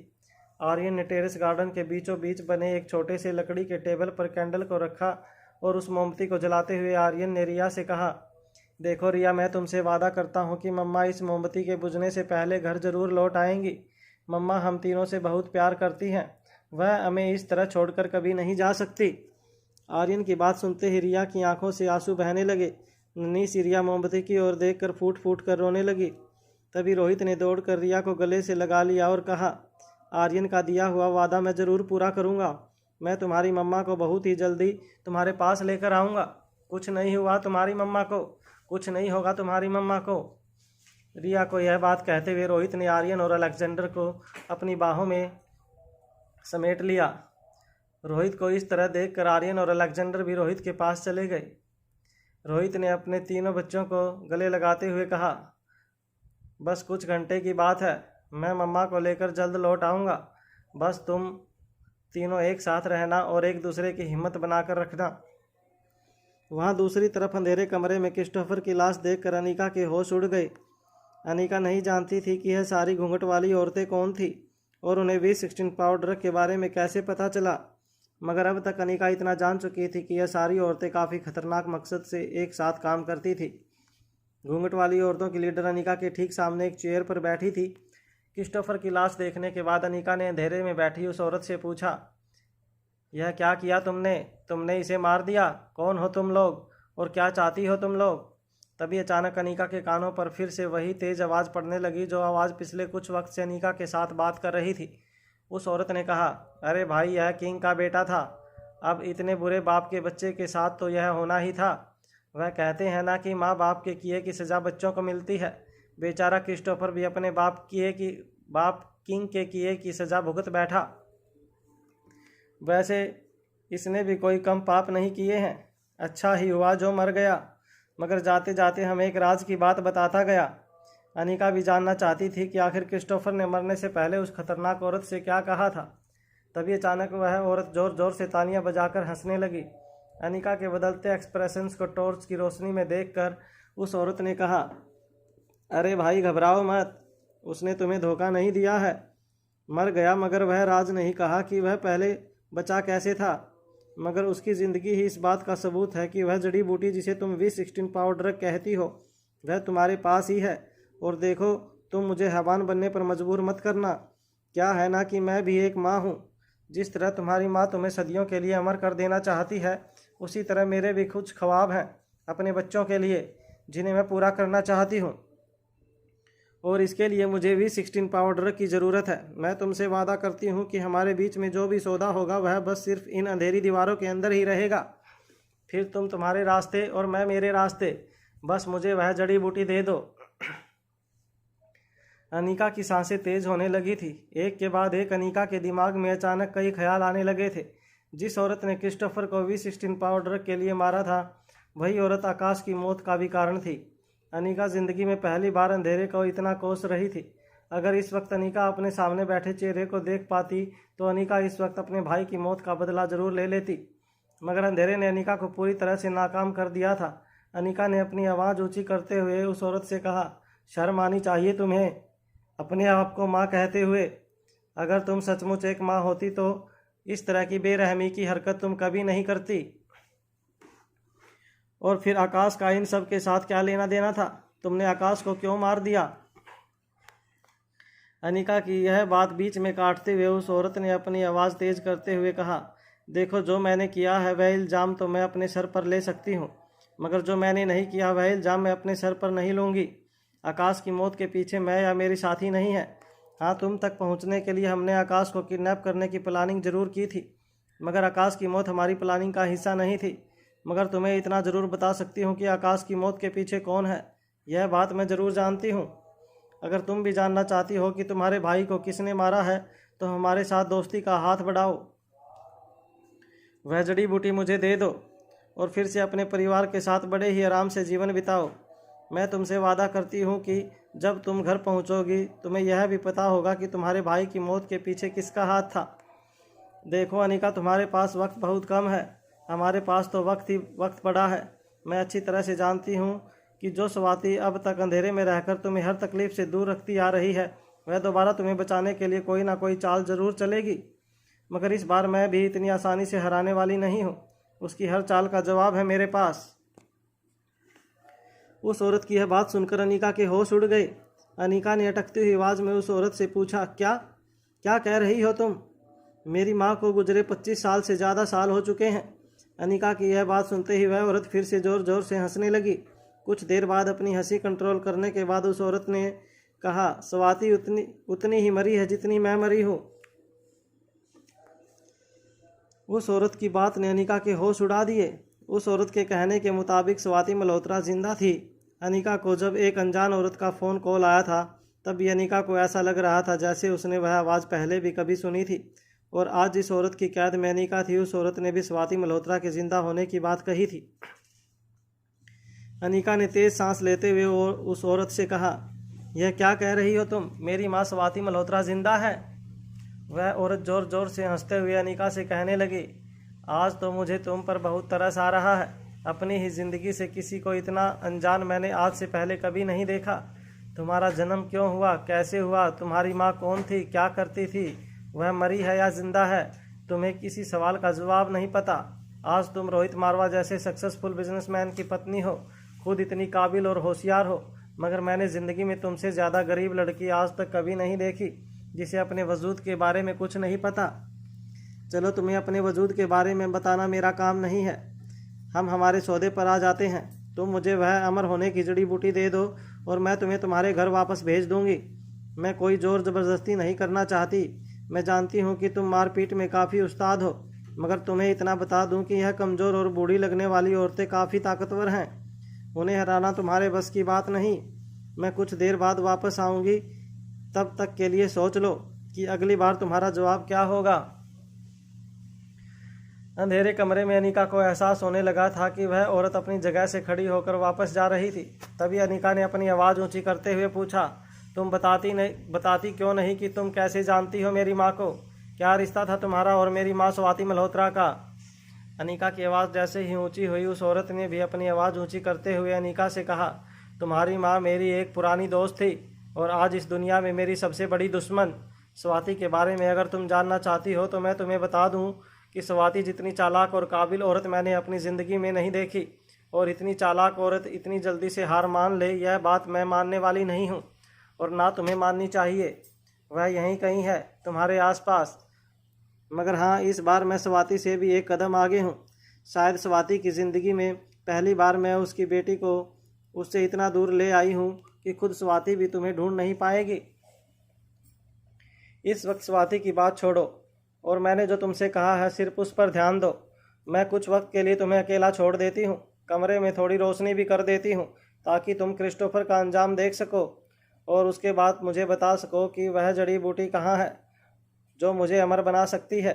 आर्यन ने टेरेस गार्डन के बीचों बीच बने एक छोटे से लकड़ी के टेबल पर कैंडल को रखा और उस मोमबत्ती को जलाते हुए आर्यन ने रिया से कहा, देखो रिया, मैं तुमसे वादा करता हूँ कि मम्मा इस मोमबत्ती के बुझने से पहले घर ज़रूर लौट आएंगी। मम्मा हम तीनों से बहुत प्यार करती हैं, वह हमें इस तरह छोड़कर कभी नहीं जा सकती। आर्यन की बात सुनते ही रिया की आंखों से आंसू बहने लगे। नन्ही सी रिया मोमबत्ती की ओर देखकर फूट फूट कर रोने लगी। तभी रोहित ने दौड़कर रिया को गले से लगा लिया और कहा, आर्यन का दिया हुआ वादा मैं ज़रूर पूरा करूँगा। मैं तुम्हारी मम्मा को बहुत ही जल्दी तुम्हारे पास लेकर आऊँगा। कुछ नहीं हुआ तुम्हारी मम्मा को, कुछ नहीं होगा तुम्हारी मम्मा को। रिया को यह बात कहते हुए रोहित ने आर्यन और अलेक्जेंडर को अपनी बाहों में समेट लिया। रोहित को इस तरह देखकर आर्यन और अलेक्जेंडर भी रोहित के पास चले गए। रोहित ने अपने तीनों बच्चों को गले लगाते हुए कहा, बस कुछ घंटे की बात है, मैं मम्मा को लेकर जल्द लौट आऊँगा। बस तुम तीनों एक साथ रहना और एक दूसरे की हिम्मत बनाकर रखना। वहाँ दूसरी तरफ अंधेरे कमरे में क्रिस्टोफर की लाश देखकर अनिका के होश उड़ गए। अनिका नहीं जानती थी कि यह सारी घूंघट वाली औरतें कौन थी और उन्हें V16 पाउडर के बारे में कैसे पता चला, मगर अब तक अनिका इतना जान चुकी थी कि यह सारी औरतें काफ़ी खतरनाक मकसद से एक साथ काम करती थी। घूंघट वाली औरतों की लीडर अनिका के ठीक सामने एक चेयर पर बैठी थी। क्रिस्टोफर की लाश देखने के बाद अनिका ने अंधेरे में बैठी उस औरत से पूछा, यह क्या किया तुमने? तुमने इसे मार दिया? कौन हो तुम लोग और क्या चाहती हो तुम लोग? तभी अचानक अनिका के कानों पर फिर से वही तेज आवाज़ पड़ने लगी जो आवाज़ पिछले कुछ वक्त से अनिका के साथ बात कर रही थी। उस औरत ने कहा, अरे भाई, यह किंग का बेटा था। अब इतने बुरे बाप के बच्चे के साथ तो यह होना ही था। वह कहते हैं ना कि माँ बाप के किए की सज़ा बच्चों को मिलती है। बेचारा क्रिस्टोफर भी अपने बाप किंग के किए की सज़ा भुगत बैठा। वैसे इसने भी कोई कम पाप नहीं किए हैं। अच्छा ही हुआ जो मर गया, मगर जाते जाते हमें एक राज की बात बताता गया। अनिका भी जानना चाहती थी कि आखिर क्रिस्टोफर ने मरने से पहले उस खतरनाक औरत से क्या कहा था। तभी अचानक वह औरत ज़ोर ज़ोर से तालियां बजाकर हंसने लगी। अनिका के बदलते एक्सप्रेशंस को टॉर्च की रोशनी में देखकर उस औरत ने कहा, अरे भाई, घबराओ मत, उसने तुम्हें धोखा नहीं दिया है। मर गया, मगर वह राज नहीं कहा कि वह पहले बचा कैसे था। मगर उसकी ज़िंदगी ही इस बात का सबूत है कि वह जड़ी बूटी जिसे तुम V16 पाउडर कहती हो वह तुम्हारे पास ही है। और देखो, तुम मुझे हैवान बनने पर मजबूर मत करना। क्या है ना कि मैं भी एक माँ हूँ। जिस तरह तुम्हारी माँ तुम्हें सदियों के लिए अमर कर देना चाहती है, उसी तरह मेरे भी कुछ ख्वाब हैं अपने बच्चों के लिए, जिन्हें मैं पूरा करना चाहती हूँ। और इसके लिए मुझे V16 पाउडर की ज़रूरत है। मैं तुमसे वादा करती हूँ कि हमारे बीच में जो भी सौदा होगा वह बस सिर्फ इन अंधेरी दीवारों के अंदर ही रहेगा। फिर तुम तुम्हारे रास्ते और मैं मेरे रास्ते। बस मुझे वह जड़ी बूटी दे दो। अनिका की सांसें तेज होने लगी थी। एक के बाद एक अनिका के दिमाग में अचानक कई ख्याल आने लगे थे। जिस औरत ने क्रिस्टोफर को V16 पाउडर के लिए मारा था, वही औरत आकाश की मौत का भी कारण थी। अनिका ज़िंदगी में पहली बार अंधेरे को इतना कोस रही थी। अगर इस वक्त अनिका अपने सामने बैठे चेहरे को देख पाती तो अनिका इस वक्त अपने भाई की मौत का बदला ज़रूर ले लेती, मगर अंधेरे ने अनिका को पूरी तरह से नाकाम कर दिया था। अनिका ने अपनी आवाज़ ऊंची करते हुए उस औरत से कहा, शर्म आनी चाहिए तुम्हें, अपने आप को माँ कहते हुए। अगर तुम सचमुच एक माँ होती तो इस तरह की बेरहमी की हरकत तुम कभी नहीं करती। और फिर आकाश का इन सब के साथ क्या लेना देना था? तुमने आकाश को क्यों मार दिया? अनिका की यह बात बीच में काटते हुए उस औरत ने अपनी आवाज़ तेज करते हुए कहा, देखो, जो मैंने किया है वह इल्ज़ाम तो मैं अपने सर पर ले सकती हूँ, मगर जो मैंने नहीं किया वह इल्ज़ाम मैं अपने सर पर नहीं लूँगी। आकाश की मौत के पीछे मैं या मेरी साथी नहीं है। हाँ, तुम तक पहुँचने के लिए हमने आकाश को किडनैप करने की प्लानिंग ज़रूर की थी, मगर आकाश की मौत हमारी प्लानिंग का हिस्सा नहीं थी। मगर तुम्हें इतना ज़रूर बता सकती हूँ कि आकाश की मौत के पीछे कौन है। यह बात मैं ज़रूर जानती हूँ। अगर तुम भी जानना चाहती हो कि तुम्हारे भाई को किसने मारा है तो हमारे साथ दोस्ती का हाथ बढ़ाओ। वह जड़ी बूटी मुझे दे दो और फिर से अपने परिवार के साथ बड़े ही आराम से जीवन बिताओ। मैं तुमसे वादा करती हूँ कि जब तुम घर पहुँचोगी तुम्हें यह भी पता होगा कि तुम्हारे भाई की मौत के पीछे किसका हाथ था। देखो अनिका, तुम्हारे पास वक्त बहुत कम है, हमारे पास तो वक्त ही वक्त पड़ा है। मैं अच्छी तरह से जानती हूँ कि जो स्वाति अब तक अंधेरे में रहकर तुम्हें हर तकलीफ़ से दूर रखती आ रही है, वह दोबारा तुम्हें बचाने के लिए कोई ना कोई चाल ज़रूर चलेगी। मगर इस बार मैं भी इतनी आसानी से हराने वाली नहीं हूँ। उसकी हर चाल का जवाब है मेरे पास। उस औरत की यह बात सुनकर अनिका के होश उड़ गए। अनिका ने अटकती हुई आवाज़ में उस औरत से पूछा, क्या क्या कह रही हो तुम? मेरी माँ को गुजरे 25 साल से ज़्यादा साल हो चुके हैं। अनिका की यह बात सुनते ही वह औरत फिर से ज़ोर ज़ोर से हंसने लगी। कुछ देर बाद अपनी हंसी कंट्रोल करने के बाद उस औरत ने कहा, स्वाति उतनी ही मरी है जितनी मैं मरी हूँ। उस औरत की बात ने अनिका के होश उड़ा दिए। उस औरत के कहने के मुताबिक स्वाति मल्होत्रा जिंदा थी। अनिका को जब एक अनजान औरत का फ़ोन कॉल आया था तब भी अनिका को ऐसा लग रहा था जैसे उसने वह आवाज़ पहले भी कभी सुनी थी। और आज जिस औरत की कैद में अनिका थी उस औरत ने भी स्वाति मल्होत्रा के जिंदा होने की बात कही थी। अनिका ने तेज़ सांस लेते हुए उस औरत से कहा, यह क्या कह रही हो तुम? मेरी माँ स्वाति मल्होत्रा जिंदा है? वह औरत ज़ोर ज़ोर से हंसते हुए अनिका से कहने लगी, आज तो मुझे तुम पर बहुत तरस आ रहा है। अपनी ही ज़िंदगी से किसी को इतना अनजान मैंने आज से पहले कभी नहीं देखा। तुम्हारा जन्म क्यों हुआ, कैसे हुआ, तुम्हारी माँ कौन थी, क्या करती थी, वह मरी है या जिंदा है? तुम्हें किसी सवाल का जवाब नहीं पता। आज तुम रोहित मारवा जैसे सक्सेसफुल बिजनेसमैन की पत्नी हो, खुद इतनी काबिल और होशियार हो, मगर मैंने ज़िंदगी में तुमसे ज़्यादा गरीब लड़की आज तक कभी नहीं देखी जिसे अपने वजूद के बारे में कुछ नहीं पता। चलो, तुम्हें अपने वजूद के बारे में बताना मेरा काम नहीं है। हम हमारे सौदे पर आ जाते हैं। तुम मुझे वह अमर होने की जड़ी बूटी दे दो और मैं तुम्हें तुम्हारे घर वापस भेज दूंगी। मैं कोई जोर ज़बरदस्ती नहीं करना चाहती। मैं जानती हूँ कि तुम मारपीट में काफ़ी उस्ताद हो, मगर तुम्हें इतना बता दूँ कि यह कमज़ोर और बूढ़ी लगने वाली औरतें काफ़ी ताकतवर हैं। उन्हें हराना तुम्हारे बस की बात नहीं। मैं कुछ देर बाद वापस आऊँगी, तब तक के लिए सोच लो कि अगली बार तुम्हारा जवाब क्या होगा। अंधेरे कमरे में अनिका को एहसास होने लगा था कि वह औरत अपनी जगह से खड़ी होकर वापस जा रही थी। तभी अनिका ने अपनी आवाज़ ऊंची करते हुए पूछा, तुम बताती क्यों नहीं कि तुम कैसे जानती हो मेरी माँ को? क्या रिश्ता था तुम्हारा और मेरी माँ स्वाति मल्होत्रा का? अनिका की आवाज़ जैसे ही ऊंची हुई, उस औरत ने भी अपनी आवाज़ ऊंची करते हुए अनिका से कहा, तुम्हारी माँ मेरी एक पुरानी दोस्त थी और आज इस दुनिया में मेरी सबसे बड़ी दुश्मन। स्वाति के बारे में अगर तुम जानना चाहती हो तो मैं तुम्हें बता दूं कि स्वाति जितनी चालाक और काबिल औरत मैंने अपनी ज़िंदगी में नहीं देखी, और इतनी चालाक औरत इतनी जल्दी से हार मान ले, यह बात मैं मानने वाली नहीं हूँ और ना तुम्हें माननी चाहिए। वह यहीं कहीं है, तुम्हारे आसपास। मगर हाँ, इस बार मैं स्वाति से भी एक कदम आगे हूँ। शायद स्वाति की ज़िंदगी में पहली बार मैं उसकी बेटी को उससे इतना दूर ले आई हूँ कि खुद स्वाति भी तुम्हें ढूंढ नहीं पाएगी। इस वक्त स्वाति की बात छोड़ो और मैंने जो तुमसे कहा है सिर्फ उस पर ध्यान दो। मैं कुछ वक्त के लिए तुम्हें अकेला छोड़ देती हूँ, कमरे में थोड़ी रोशनी भी कर देती हूँ ताकि तुम क्रिस्टोफर का अंजाम देख सको और उसके बाद मुझे बता सको कि वह जड़ी बूटी कहाँ है जो मुझे अमर बना सकती है।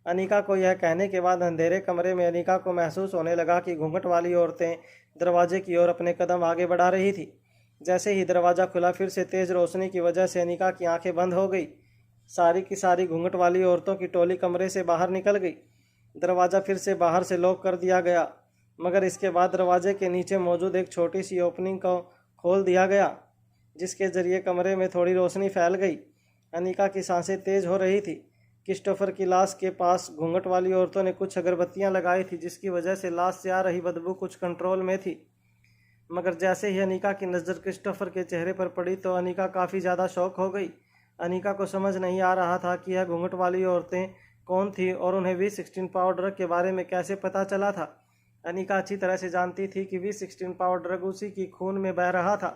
अनिका को यह कहने के बाद अंधेरे कमरे में अनिका को महसूस होने लगा कि घूंघट वाली औरतें दरवाजे की ओर अपने कदम आगे बढ़ा रही थी। जैसे ही दरवाज़ा खुला, फिर से तेज़ रोशनी की वजह से अनिका की आंखें बंद हो गई। सारी की सारी घूंघट वाली औरतों की टोली कमरे से बाहर निकल गई। दरवाज़ा फिर से बाहर से लॉक कर दिया गया, मगर इसके बाद दरवाजे के नीचे मौजूद एक छोटी सी ओपनिंग को खोल दिया गया, जिसके ज़रिए कमरे में थोड़ी रोशनी फैल गई। अनिका की सांसें तेज़ हो रही थी। क्रिस्टोफर की लाश के पास घूंघट वाली औरतों ने कुछ अगरबत्तियां लगाई थी, जिसकी वजह से लाश से आ रही बदबू कुछ कंट्रोल में थी। मगर जैसे ही अनिका की नज़र क्रिस्टोफर के चेहरे पर पड़ी तो अनिका काफ़ी ज़्यादा शॉक हो गई। अनिका को समझ नहीं आ रहा था कि यह घूंघट वाली औरतें कौन थी और उन्हें V16 पावर ड्रग के बारे में कैसे पता चला था। अनिका अच्छी तरह से जानती थी कि V16 पावर ड्रग उसी की खून में बह रहा था।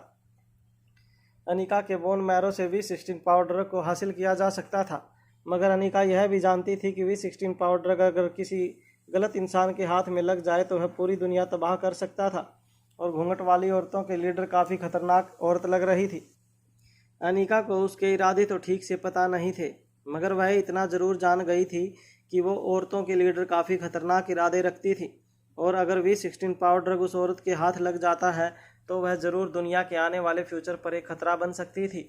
अनिका के बोन मैरो से V16 पावर ड्रग को हासिल किया जा सकता था, मगर अनिका यह भी जानती थी कि V16 पावर ड्रग अगर किसी गलत इंसान के हाथ में लग जाए तो वह पूरी दुनिया तबाह कर सकता था। और घूंघट वाली औरतों के लीडर काफ़ी खतरनाक औरत लग रही थी। अनिका को उसके इरादे तो ठीक से पता नहीं थे, मगर वह इतना ज़रूर जान गई थी कि वो औरतों के लीडर काफ़ी खतरनाक इरादे रखती थी, और अगर V16 पावर ड्रग उस औरत के हाथ लग जाता है तो वह ज़रूर दुनिया के आने वाले फ्यूचर पर एक खतरा बन सकती थी।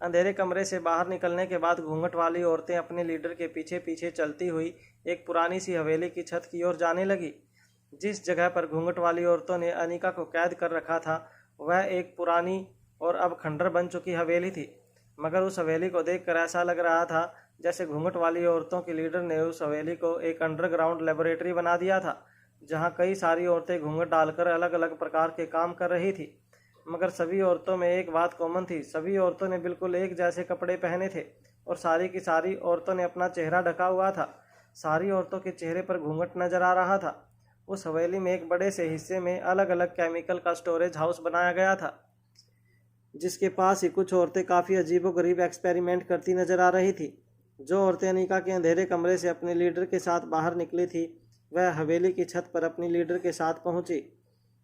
अंधेरे कमरे से बाहर निकलने के बाद घूंघट वाली औरतें अपने लीडर के पीछे पीछे चलती हुई एक पुरानी सी हवेली की छत की ओर जाने लगी। जिस जगह पर घूंघट वाली औरतों ने अनिका को कैद कर रखा था वह एक पुरानी और अब खंडर बन चुकी हवेली थी, मगर उस हवेली को देखकर ऐसा लग रहा था जैसे घूंघट वाली औरतों के लीडर ने उस हवेली को एक अंडरग्राउंड लेबोरेटरी बना दिया था, जहां कई सारी औरतें घूंघट डालकर अलग अलग प्रकार के काम कर रही थी। मगर सभी औरतों में एक बात कॉमन थी, सभी औरतों ने बिल्कुल एक जैसे कपड़े पहने थे और सारी की सारी औरतों ने अपना चेहरा ढका हुआ था। सारी औरतों के चेहरे पर घूंघट नजर आ रहा था। उस हवेली में एक बड़े से हिस्से में अलग अलग केमिकल का स्टोरेज हाउस बनाया गया था, जिसके पास ही कुछ औरतें काफ़ी अजीबोगरीब एक्सपेरिमेंट करती नजर आ रही थी। जो औरतें अनिका के अंधेरे कमरे से अपने लीडर के साथ बाहर निकली थी वह हवेली की छत पर अपनी लीडर के साथ पहुंची।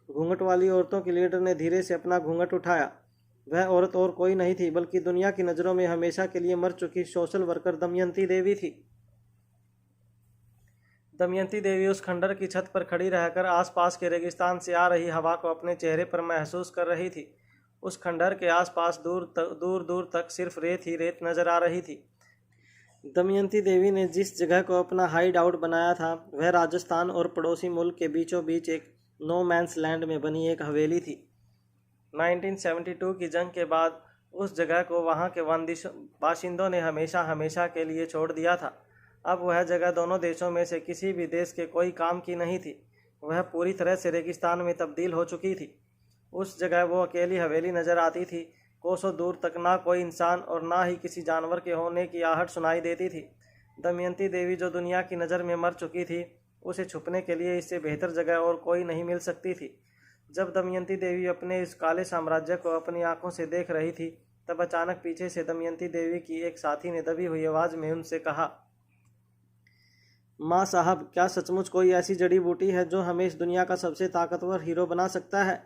घूंघट वाली औरतों के लीडर ने धीरे से अपना घूंघट उठाया। वह औरत और कोई नहीं थी बल्कि दुनिया की नज़रों में हमेशा के लिए मर चुकी सोशल वर्कर दमयंती देवी थी। दमयंती देवी उस खंडर की छत पर खड़ी रहकर आसपास के रेगिस्तान से आ रही हवा को अपने चेहरे पर महसूस कर रही थी। उस खंडर के आसपास दूर दूर तक सिर्फ रेत ही रेत नजर आ रही थी। दमयंती देवी ने जिस जगह को अपना हाइड आउट बनाया था वह राजस्थान और पड़ोसी मुल्क के बीचों बीच एक नो मैंस लैंड में बनी एक हवेली थी। 1972 की जंग के बाद उस जगह को वहां के बाशिंदों ने हमेशा हमेशा के लिए छोड़ दिया था। अब वह जगह दोनों देशों में से किसी भी देश के कोई काम की नहीं थी। वह पूरी तरह से रेगिस्तान में तब्दील हो चुकी थी। उस जगह वो अकेली हवेली नजर आती थी। कोसों दूर तक ना कोई इंसान और ना ही किसी जानवर के होने की आहट सुनाई देती थी। दमयंती देवी जो दुनिया की नज़र में मर चुकी थी, उसे छुपने के लिए इससे बेहतर जगह और कोई नहीं मिल सकती थी। जब दमयंती देवी अपने इस काले साम्राज्य को अपनी आंखों से देख रही थी, तब अचानक पीछे से दमयंती देवी की एक साथी ने दबी हुई आवाज़ में उनसे कहा, माँ साहब, क्या सचमुच कोई ऐसी जड़ी बूटी है जो हमें इस दुनिया का सबसे ताकतवर हीरो बना सकता है?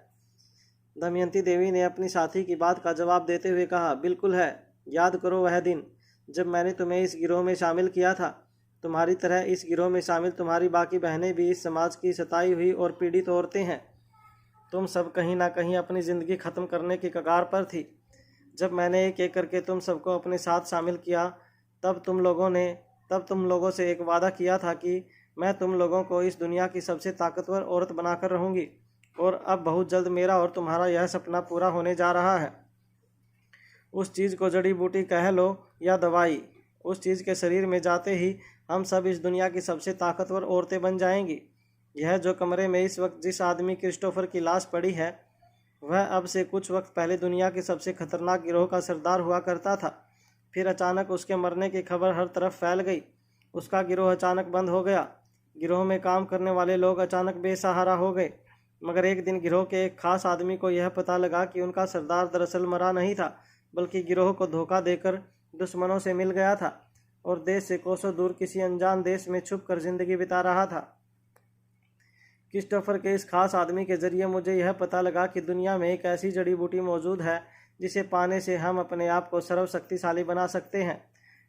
दमयंती देवी ने अपनी साथी की बात का जवाब देते हुए कहा, बिल्कुल है। याद करो वह दिन जब मैंने तुम्हें इस गिरोह में शामिल किया था। तुम्हारी तरह इस गिरोह में शामिल तुम्हारी बाकी बहनें भी इस समाज की सताई हुई और पीड़ित औरतें हैं। तुम सब कहीं ना कहीं अपनी ज़िंदगी ख़त्म करने की कगार पर थी। जब मैंने एक एक करके तुम सबको अपने साथ शामिल किया, तब तुम लोगों से एक वादा किया था कि मैं तुम लोगों को इस दुनिया की सबसे ताकतवर औरत बनाकर रहूँगी। और अब बहुत जल्द मेरा और तुम्हारा यह सपना पूरा होने जा रहा है। उस चीज़ को जड़ी बूटी कह लो या दवाई, उस चीज़ के शरीर में जाते ही हम सब इस दुनिया की सबसे ताकतवर औरतें बन जाएंगी। यह जो कमरे में इस वक्त जिस आदमी क्रिस्टोफर की लाश पड़ी है, वह अब से कुछ वक्त पहले दुनिया के सबसे खतरनाक गिरोह का सरदार हुआ करता था। फिर अचानक उसके मरने की खबर हर तरफ फैल गई। उसका गिरोह अचानक बंद हो गया। गिरोह में काम करने वाले लोग अचानक बेसहारा हो गए। मगर एक दिन गिरोह के एक खास आदमी को यह पता लगा कि उनका सरदार दरअसल मरा नहीं था, बल्कि गिरोह को धोखा देकर दुश्मनों से मिल गया था और देश से कोसों दूर किसी अनजान देश में छुपकर जिंदगी बिता रहा था। क्रिस्टोफर के इस खास आदमी के जरिए मुझे यह पता लगा कि दुनिया में एक ऐसी जड़ी बूटी मौजूद है जिसे पाने से हम अपने आप को सर्वशक्तिशाली बना सकते हैं।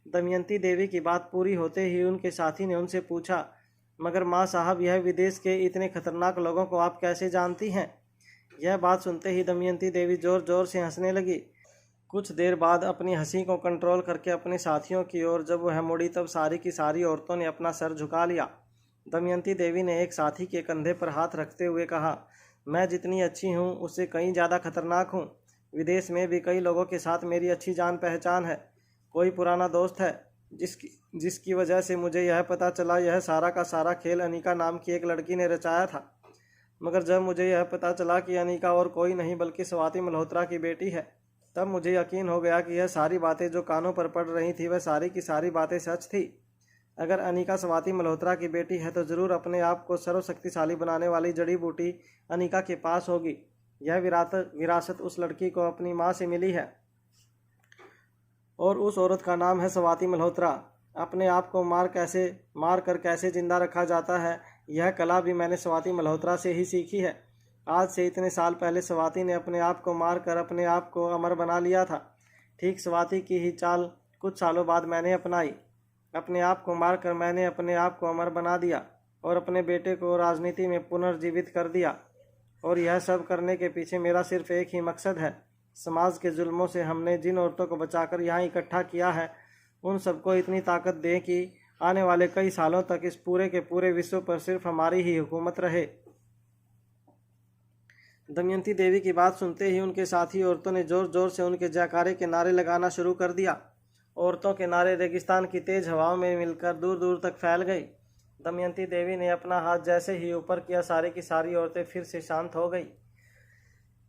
दमयंती देवी की बात पूरी होते ही उनके साथी ने उनसे पूछा, मगर माँ साहब, यह विदेश के इतने खतरनाक लोगों को आप कैसे जानती हैं? यह बात सुनते ही दमयंती देवी जोर जोर से हंसने लगी। कुछ देर बाद अपनी हंसी को कंट्रोल करके अपने साथियों की ओर जब वह मुड़ी, तब सारी की सारी औरतों ने अपना सर झुका लिया। दमयंती देवी ने एक साथी के कंधे पर हाथ रखते हुए कहा, मैं जितनी अच्छी हूँ उससे कहीं ज़्यादा खतरनाक हूँ। विदेश में भी कई लोगों के साथ मेरी अच्छी जान पहचान है। कोई पुराना दोस्त है जिसकी वजह से मुझे यह पता चला यह सारा का सारा खेल अनीका नाम की एक लड़की ने रचाया था। मगर जब मुझे यह पता चला कि अनीका और कोई नहीं बल्कि स्वाति मल्होत्रा की बेटी है, तब मुझे यकीन हो गया कि यह सारी बातें जो कानों पर पड़ रही थी वह सारी की सारी बातें सच थी। अगर अनीका स्वाति मल्होत्रा की बेटी है तो ज़रूर अपने आप को सर्वशक्तिशाली बनाने वाली जड़ी बूटी अनीका के पास होगी। यह विरासत उस लड़की को अपनी माँ से मिली है और उस औरत का नाम है स्वाति मल्होत्रा। अपने आप को मार कर कैसे जिंदा रखा जाता है, यह कला भी मैंने स्वाति मल्होत्रा से ही सीखी है। आज से इतने साल पहले स्वाति ने अपने आप को मार कर अपने आप को अमर बना लिया था। ठीक स्वाति की ही चाल कुछ सालों बाद मैंने अपनाई। अपने आप को मार कर मैंने अपने आप को अमर बना दिया और अपने बेटे को राजनीति में पुनर्जीवित कर दिया। और यह सब करने के पीछे मेरा सिर्फ एक ही मकसद है, समाज के जुल्मों से हमने जिन औरतों को बचाकर यहाँ इकट्ठा किया है, उन सबको इतनी ताकत दें कि आने वाले कई सालों तक इस पूरे के पूरे विश्व पर सिर्फ हमारी ही हुकूमत रहे। दमयंती देवी की बात सुनते ही उनके साथी औरतों ने जोर जोर से उनके जयकारे के नारे लगाना शुरू कर दिया। औरतों के नारे रेगिस्तान की तेज हवाओं में मिलकर दूर दूर तक फैल गई। दमयंती देवी ने अपना हाथ जैसे ही ऊपर किया, सारी की सारी औरतें फिर से शांत हो गई।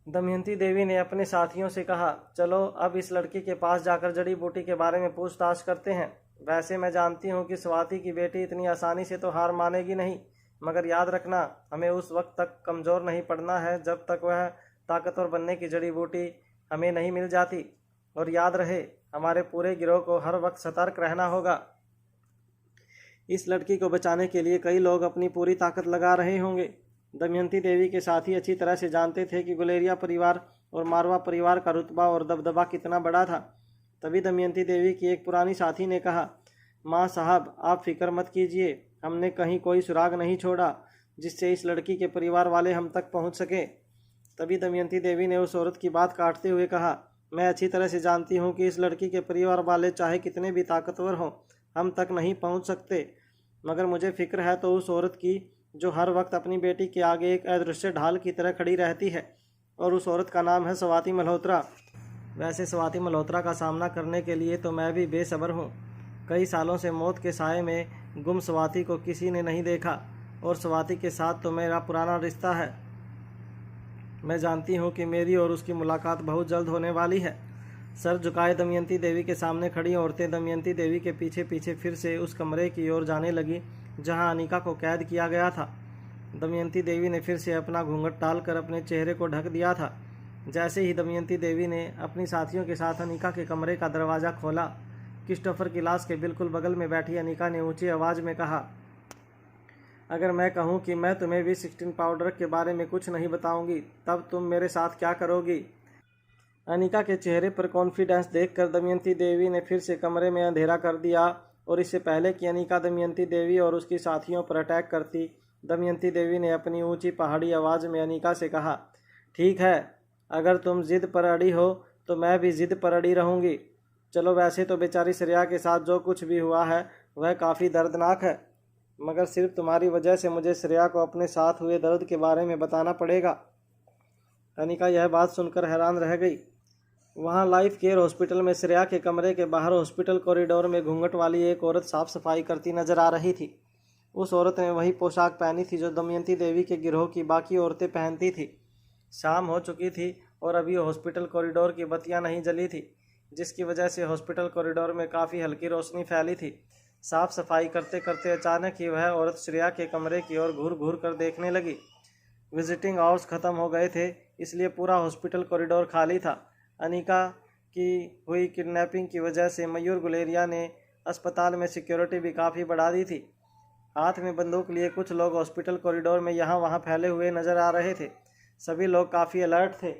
दमयंती देवी ने अपने साथियों से कहा, चलो अब इस लड़की के पास जाकर जड़ी बूटी के बारे में पूछताछ करते हैं। वैसे मैं जानती हूँ कि स्वाति की बेटी इतनी आसानी से तो हार मानेगी नहीं, मगर याद रखना, हमें उस वक्त तक कमज़ोर नहीं पड़ना है जब तक वह ताकतवर बनने की जड़ी बूटी हमें नहीं मिल जाती। और याद रहे, हमारे पूरे गिरोह को हर वक्त सतर्क रहना होगा। इस लड़की को बचाने के लिए कई लोग अपनी पूरी ताकत लगा रहे होंगे। दमयंती देवी के साथी अच्छी तरह से जानते थे कि गुलेरिया परिवार और मारवा परिवार का रुतबा और दबदबा कितना बड़ा था। तभी दमयंती देवी की एक पुरानी साथी ने कहा, माँ साहब, आप फिक्र मत कीजिए, हमने कहीं कोई सुराग नहीं छोड़ा जिससे इस लड़की के परिवार वाले हम तक पहुँच सके। तभी दमयंती देवी ने उस औरत की बात काटते हुए कहा, मैं अच्छी तरह से जानती हूँ कि इस लड़की के परिवार वाले चाहे कितने भी ताकतवर हों, हम तक नहीं पहुँच सकते। मगर मुझे फिक्र है तो उस औरत की जो हर वक्त अपनी बेटी के आगे एक अदृश्य ढाल की तरह खड़ी रहती है और उस औरत का नाम है स्वाति मल्होत्रा। वैसे स्वाति मल्होत्रा का सामना करने के लिए तो मैं भी बेसब्र हूँ। कई सालों से मौत के साए में गुम स्वाति को किसी ने नहीं देखा और स्वाति के साथ तो मेरा पुराना रिश्ता है। मैं जानती हूँ कि मेरी और उसकी मुलाकात बहुत जल्द होने वाली है। सर झुकाए दमयंती देवी के सामने खड़ी औरतें दमयंती देवी के पीछे पीछे फिर से उस कमरे की ओर जाने लगी जहाँ अनिका को कैद किया गया था। दमयंती देवी ने फिर से अपना घूंघट डालकर अपने चेहरे को ढक दिया था। जैसे ही दमयंती देवी ने अपनी साथियों के साथ अनिका के कमरे का दरवाज़ा खोला, क्रिस्टोफर की लाश के बिल्कुल बगल में बैठी अनिका ने ऊंची आवाज़ में कहा, अगर मैं कहूं कि मैं तुम्हें V16 पाउडर के बारे में कुछ नहीं बताऊंगी, तब तुम मेरे साथ क्या करोगी? अनिका के चेहरे पर कॉन्फिडेंस देखकर दमयंती देवी ने फिर से कमरे में अंधेरा कर दिया और इससे पहले कि अनिका दमयंती देवी और उसकी साथियों पर अटैक करती, दमयंती देवी ने अपनी ऊंची पहाड़ी आवाज़ में अनिका से कहा, ठीक है, अगर तुम जिद पर अड़ी हो तो मैं भी जिद पर अड़ी रहूँगी। चलो, वैसे तो बेचारी श्रेया के साथ जो कुछ भी हुआ है वह काफ़ी दर्दनाक है, मगर सिर्फ तुम्हारी वजह से मुझे श्रेया को अपने साथ हुए दर्द के बारे में बताना पड़ेगा। अनिका यह बात सुनकर हैरान रह गई। वहाँ लाइफ केयर हॉस्पिटल में श्रेया के कमरे के बाहर हॉस्पिटल कॉरिडोर में घूंघट वाली एक औरत साफ सफाई करती नजर आ रही थी। उस औरत ने वही पोशाक पहनी थी जो दमयंती देवी के गिरोह की बाकी औरतें पहनती थी। शाम हो चुकी थी और अभी हॉस्पिटल कॉरिडोर की बत्तियां नहीं जली थी, जिसकी वजह से हॉस्पिटल कॉरिडोर में काफ़ी हल्की रोशनी फैली थी। साफ सफाई करते करते अचानक ही वह औरत श्रेया के कमरे की ओर घूर घूर कर देखने लगी। विजिटिंग आवर्स ख़त्म हो गए थे, इसलिए पूरा हॉस्पिटल कॉरिडोर खाली था। अनिका की हुई किडनैपिंग की वजह से मयूर गुलेरिया ने अस्पताल में सिक्योरिटी भी काफ़ी बढ़ा दी थी। हाथ में बंदूक लिए कुछ लोग हॉस्पिटल कॉरिडोर में यहाँ वहाँ फैले हुए नजर आ रहे थे। सभी लोग काफ़ी अलर्ट थे।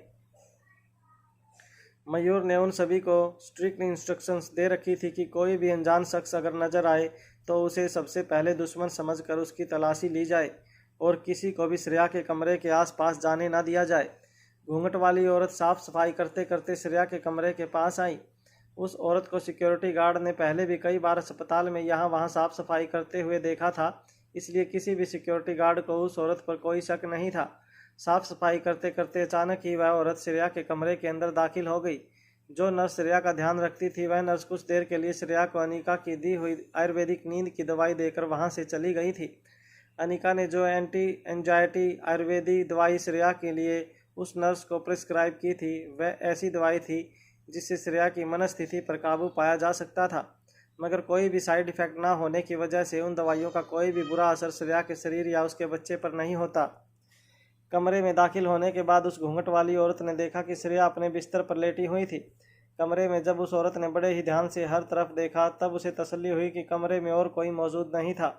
मयूर ने उन सभी को स्ट्रिक्ट इंस्ट्रक्शंस दे रखी थी कि कोई भी अनजान शख्स अगर नज़र आए तो उसे सबसे पहले दुश्मन समझकर उसकी तलाशी ली जाए और किसी को भी श्रेया के कमरे के आसपास जाने ना दिया जाए। घूंघट वाली औरत साफ सफाई करते करते श्रेया के कमरे के पास आई। उस औरत को सिक्योरिटी गार्ड ने पहले भी कई बार अस्पताल में यहाँ वहाँ साफ सफाई करते हुए देखा था, इसलिए किसी भी सिक्योरिटी गार्ड को उस औरत पर कोई शक नहीं था। साफ सफाई करते करते अचानक ही वह औरत श्रेया के कमरे के अंदर दाखिल हो गई। जो नर्स श्रेया का ध्यान रखती थी, वह नर्स कुछ देर के लिए श्रेया को अनिका की दी हुई आयुर्वेदिक नींद की दवाई देकर वहां से चली गई थी। अनिका ने जो एंटी एंजाइटी आयुर्वेदिक दवाई श्रेया के लिए उस नर्स को प्रिस्क्राइब की थी, वह ऐसी दवाई थी जिससे श्रेया की मनस्थिति पर काबू पाया जा सकता था, मगर कोई भी साइड इफ़ेक्ट ना होने की वजह से उन दवाइयों का कोई भी बुरा असर श्रेया के शरीर या उसके बच्चे पर नहीं होता। कमरे में दाखिल होने के बाद उस घूंघट वाली औरत ने देखा कि श्रेया अपने बिस्तर पर लेटी हुई थी। कमरे में जब उस औरत ने बड़े ही ध्यान से हर तरफ देखा, तब उसे तसल्ली हुई कि कमरे में और कोई मौजूद नहीं था।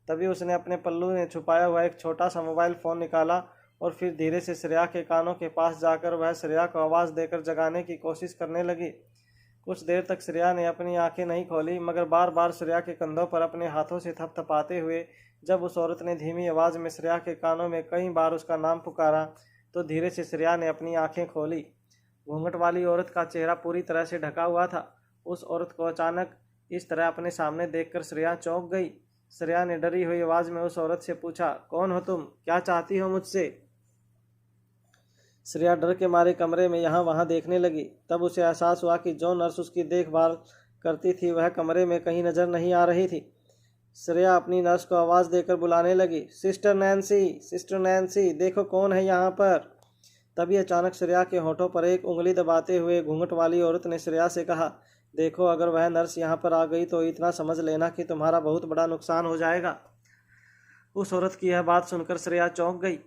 तभी उसने अपने पल्लू में छुपाया हुआ एक छोटा सा मोबाइल फ़ोन निकाला और फिर धीरे से श्रेया के कानों के पास जाकर वह श्रेया को आवाज़ देकर जगाने की कोशिश करने लगी। कुछ देर तक श्रेया ने अपनी आंखें नहीं खोली, मगर बार बार श्रेया के कंधों पर अपने हाथों से थपथपाते हुए जब उस औरत ने धीमी आवाज़ में श्रेया के कानों में कई बार उसका नाम पुकारा, तो धीरे से श्रेया ने अपनी आंखें खोली। घूंघट वाली औरत का चेहरा पूरी तरह से ढका हुआ था। उस औरत को अचानक इस तरह अपने सामने देखकर श्रेया चौंक गई। श्रेया ने डरी हुई आवाज़ में उस औरत से पूछा, कौन हो तुम? क्या चाहती हो मुझसे? श्रेया डर के मारे कमरे में यहाँ वहाँ देखने लगी। तब उसे एहसास हुआ कि जो नर्स उसकी देखभाल करती थी वह कमरे में कहीं नज़र नहीं आ रही थी। श्रेया अपनी नर्स को आवाज़ देकर बुलाने लगी, सिस्टर नैन्सी, सिस्टर नैन्सी, देखो कौन है यहाँ पर। तभी अचानक श्रेया के होठों पर एक उंगली दबाते हुए घूंघट वाली औरत ने श्रेया से कहा, देखो, अगर वह नर्स यहाँ पर आ गई तो इतना समझ लेना कि तुम्हारा बहुत बड़ा नुकसान हो जाएगा। उस औरत की यह बात सुनकर श्रेया चौंक गई।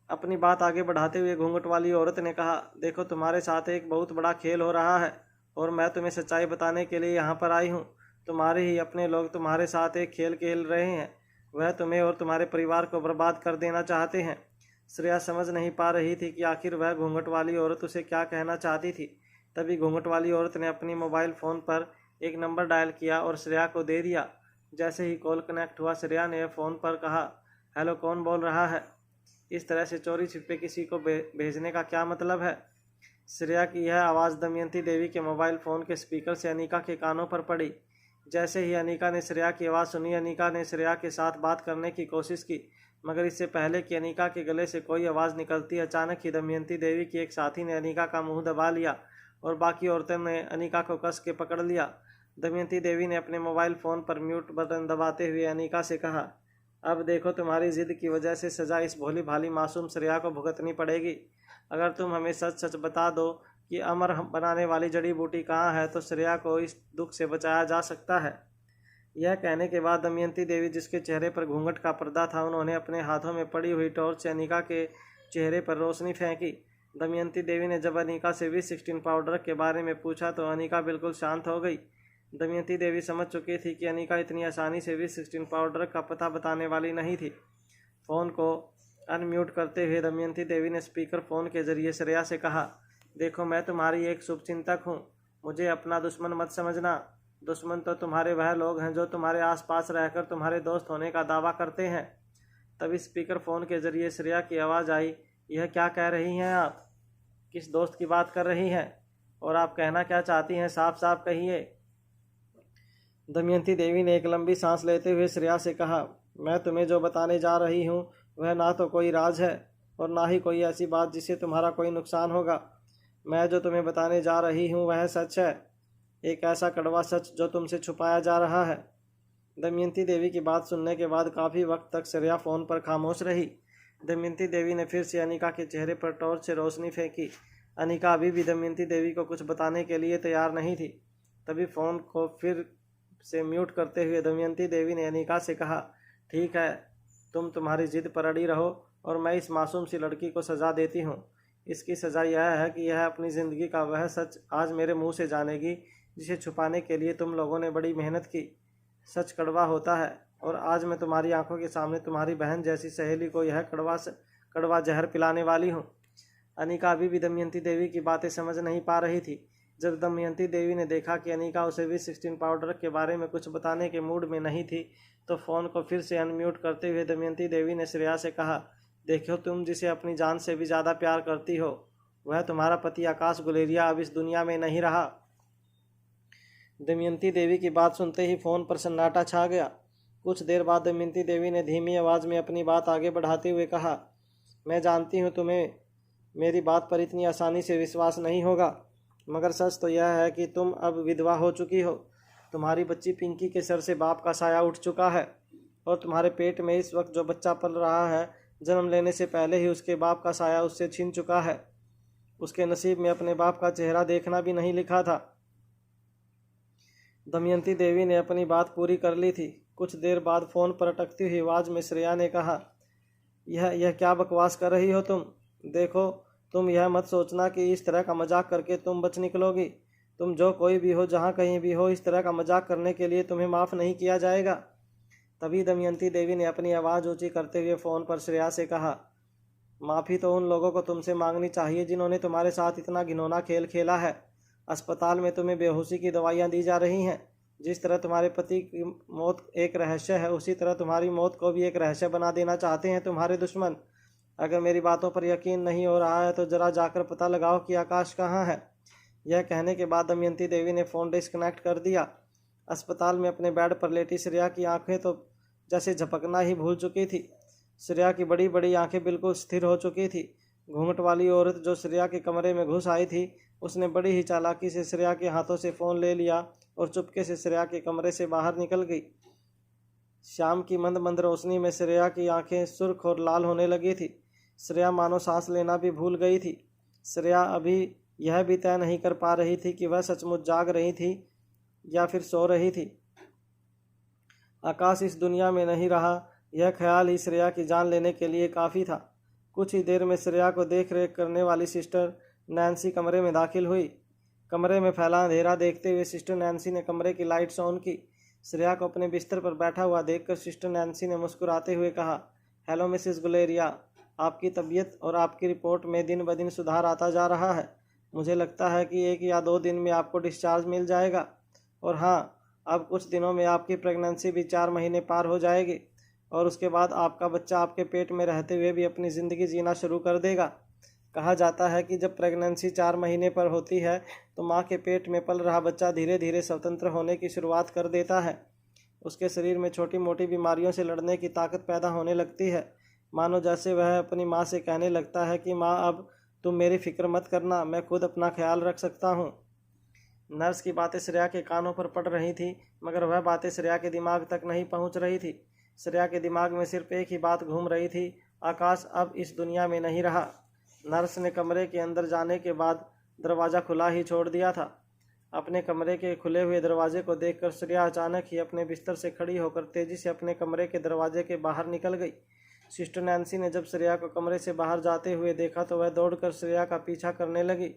अपनी बात आगे बढ़ाते हुए घूंघट वाली औरत ने कहा, देखो, तुम्हारे साथ एक बहुत बड़ा खेल हो रहा है और मैं तुम्हें सच्चाई बताने के लिए यहाँ पर आई हूँ। तुम्हारे ही अपने लोग तुम्हारे साथ एक खेल खेल रहे हैं। वह तुम्हें और तुम्हारे परिवार को बर्बाद कर देना चाहते हैं। श्रेया समझ नहीं पा रही थी कि आखिर वह घूंघट वाली औरत उसे क्या कहना चाहती थी। तभी घूंघट वाली औरत ने अपनी मोबाइल फ़ोन पर एक नंबर डायल किया और श्रेया को दे दिया। जैसे ही कॉल कनेक्ट हुआ, श्रेया ने फ़ोन पर कहा, हेलो, कौन बोल रहा है? इस तरह से चोरी छिपे किसी को भेजने का क्या मतलब है? श्रेया की यह आवाज़ दमयंती देवी के मोबाइल फ़ोन के स्पीकर से अनिका के कानों पर पड़ी। जैसे ही अनिका ने श्रेया की आवाज़ सुनी, अनिका ने श्रेया के साथ बात करने की कोशिश की, मगर इससे पहले कि अनिका के गले से कोई आवाज़ निकलती, अचानक ही दमयंती देवी की एक साथी ने अनिका का मुंह दबा लिया और बाकी औरतों ने अनिका को कस के पकड़ लिया। दमयंती देवी ने अपने मोबाइल फ़ोन पर म्यूट बटन दबाते हुए अनिका से कहा, अब देखो तुम्हारी जिद की वजह से सज़ा इस भोली भाली मासूम श्रेया को भुगतनी पड़ेगी। अगर तुम हमें सच सच बता दो कि अमर बनाने वाली जड़ी बूटी कहाँ है तो श्रेया को इस दुख से बचाया जा सकता है। यह कहने के बाद दमयंती देवी, जिसके चेहरे पर घूंघट का पर्दा था, उन्होंने अपने हाथों में पड़ी हुई टॉर्च से अनिका के चेहरे पर रोशनी फेंकी। दमयंती देवी ने जब अनिका से V16 पाउडर के बारे में पूछा तो अनिका बिल्कुल शांत हो गई। दमयंती देवी समझ चुकी थी कि अनिका इतनी आसानी से V16 पाउडर का पता बताने वाली नहीं थी। फ़ोन को अनम्यूट करते हुए दमयंती देवी ने स्पीकर फ़ोन के जरिए श्रेया से कहा, देखो मैं तुम्हारी एक शुभचिंतक हूँ, मुझे अपना दुश्मन मत समझना। दुश्मन तो तुम्हारे वह लोग हैं जो तुम्हारे आसपास रहकर तुम्हारे दोस्त होने का दावा करते हैं। तभी स्पीकर फ़ोन के जरिए श्रेया की आवाज़ आई, यह क्या कह रही हैं आप? किस दोस्त की बात कर रही हैं? और आप कहना क्या चाहती हैं, साफ साफ कहिए। दमयंती देवी ने एक लंबी सांस लेते हुए श्रेया से कहा, मैं तुम्हें जो बताने जा रही हूँ वह ना तो कोई राज है और ना ही कोई ऐसी बात जिससे तुम्हारा कोई नुकसान होगा। मैं जो तुम्हें बताने जा रही हूँ वह सच है, एक ऐसा कड़वा सच जो तुमसे छुपाया जा रहा है। दमयंती देवी की बात सुनने के बाद काफ़ी वक्त तक श्रेया फ़ोन पर खामोश रही। दमयंती देवी ने फिर से अनिका के चेहरे पर टॉर्च से रोशनी फेंकी। अनिका अभी भी दमयंती देवी को कुछ बताने के लिए तैयार नहीं थी। तभी फ़ोन को फिर से म्यूट करते हुए दमयंती देवी ने अनिका से कहा, ठीक है, तुम तुम्हारी जिद पर अड़ी रहो और मैं इस मासूम सी लड़की को सज़ा देती हूँ। इसकी सज़ा यह है कि यह अपनी ज़िंदगी का वह सच आज मेरे मुंह से जानेगी जिसे छुपाने के लिए तुम लोगों ने बड़ी मेहनत की। सच कड़वा होता है और आज मैं तुम्हारी आंखों के सामने तुम्हारी बहन जैसी सहेली को यह कड़वा जहर पिलाने वाली हूँ। अनिका अभी भी दमयंती देवी की बातें समझ नहीं पा रही थी। जब दमयंती देवी ने देखा कि अनिका उसे V16 पाउडर के बारे में कुछ बताने के मूड में नहीं थी तो फ़ोन को फिर से अनम्यूट करते हुए दमयंती देवी ने श्रेया से कहा, देखो तुम जिसे अपनी जान से भी ज़्यादा प्यार करती हो वह तुम्हारा पति आकाश गुलेरिया अब इस दुनिया में नहीं रहा। दमयंती देवी की बात सुनते ही फ़ोन पर सन्नाटा छा गया। कुछ देर बाद दमयंती देवी ने धीमी आवाज़ में अपनी बात आगे बढ़ाते हुए कहा, मैं जानती हूँ तुम्हें मेरी बात पर इतनी आसानी से विश्वास नहीं होगा, मगर सच तो यह है कि तुम अब विधवा हो चुकी हो। तुम्हारी बच्ची पिंकी के सर से बाप का साया उठ चुका है और तुम्हारे पेट में इस वक्त जो बच्चा पल रहा है जन्म लेने से पहले ही उसके बाप का साया उससे छीन चुका है। उसके नसीब में अपने बाप का चेहरा देखना भी नहीं लिखा था। दमयंती देवी ने अपनी बात पूरी कर ली थी। कुछ देर बाद फ़ोन पर अटकती हुई आवाज़ में श्रेया ने कहा, यह क्या बकवास कर रही हो तुम? देखो तुम यह मत सोचना कि इस तरह का मजाक करके तुम बच निकलोगी। तुम जो कोई भी हो, जहाँ कहीं भी हो, इस तरह का मजाक करने के लिए तुम्हें माफ़ नहीं किया जाएगा। तभी दमयंती देवी ने अपनी आवाज़ ऊंची करते हुए फ़ोन पर श्रेया से कहा, माफ़ी तो उन लोगों को तुमसे मांगनी चाहिए जिन्होंने तुम्हारे साथ इतना घिनौना खेल खेला है। अस्पताल में तुम्हें बेहोशी की दवाइयाँ दी जा रही हैं। जिस तरह तुम्हारे पति की मौत एक रहस्य है उसी तरह तुम्हारी मौत को भी एक रहस्य बना देना चाहते हैं तुम्हारे दुश्मन। अगर मेरी बातों पर यकीन नहीं हो रहा है तो ज़रा जाकर पता लगाओ कि आकाश कहाँ है। यह कहने के बाद दमयंती देवी ने फ़ोन डिस्कनेक्ट कर दिया। अस्पताल में अपने बेड पर लेटी श्रेया की आंखें तो जैसे झपकना ही भूल चुकी थी। श्रेया की बड़ी बड़ी आंखें बिल्कुल स्थिर हो चुकी थी। घूंघट वाली औरत जो श्रेया के कमरे में घुस आई थी उसने बड़ी ही चालाकी से श्रेया के हाथों से फ़ोन ले लिया और चुपके से श्रेया के कमरे से बाहर निकल गई। शाम की मंद मंद रोशनी में श्रेया की आंखें सुर्ख और लाल होने लगी थी। श्रेया मानो सांस लेना भी भूल गई थी। श्रेया अभी यह भी तय नहीं कर पा रही थी कि वह सचमुच जाग रही थी या फिर सो रही थी। आकाश इस दुनिया में नहीं रहा, यह ख्याल ही श्रेया की जान लेने के लिए काफ़ी था। कुछ ही देर में श्रेया को देख रेख करने वाली सिस्टर नैन्सी कमरे में दाखिल हुई। कमरे में फैला अंधेरा देखते हुए सिस्टर नैन्सी ने कमरे की लाइट्स ऑन की। श्रेया को अपने बिस्तर पर बैठा हुआ देखकर सिस्टर नैन्सी ने मुस्कुराते हुए कहा, हेलो मिसेस गुलेरिया, आपकी तबीयत और आपकी रिपोर्ट में दिन ब दिन सुधार आता जा रहा है। मुझे लगता है कि 1 या 2 दिन में आपको डिस्चार्ज मिल जाएगा। और हाँ, अब कुछ दिनों में आपकी प्रेगनेंसी भी 4 महीने पार हो जाएगी और उसके बाद आपका बच्चा आपके पेट में रहते हुए भी अपनी ज़िंदगी जीना शुरू कर देगा। कहा जाता है कि जब प्रेगनेंसी 4 महीने पर होती है तो माँ के पेट में पल रहा बच्चा धीरे धीरे स्वतंत्र होने की शुरुआत कर देता है। उसके शरीर में छोटी मोटी बीमारियों से लड़ने की ताकत पैदा होने लगती है। मानो जैसे वह अपनी माँ से कहने लगता है कि माँ, अब तुम मेरी फिक्र मत करना, मैं खुद अपना ख्याल रख सकता हूँ। नर्स की बातें श्रेया के कानों पर पड़ रही थी, मगर वह बातें श्रेया के दिमाग तक नहीं पहुँच रही थी। श्रेया के दिमाग में सिर्फ एक ही बात घूम रही थी, आकाश अब इस दुनिया में नहीं रहा। नर्स ने कमरे के अंदर जाने के बाद दरवाज़ा खुला ही छोड़ दिया था। अपने कमरे के खुले हुए दरवाजे को देखकर श्रेया अचानक ही अपने बिस्तर से खड़ी होकर तेजी से अपने कमरे के दरवाजे के बाहर निकल गई। सिस्टर नैन्सी ने जब श्रेया को कमरे से बाहर जाते हुए देखा तो वह दौड़कर श्रेया का पीछा करने लगी।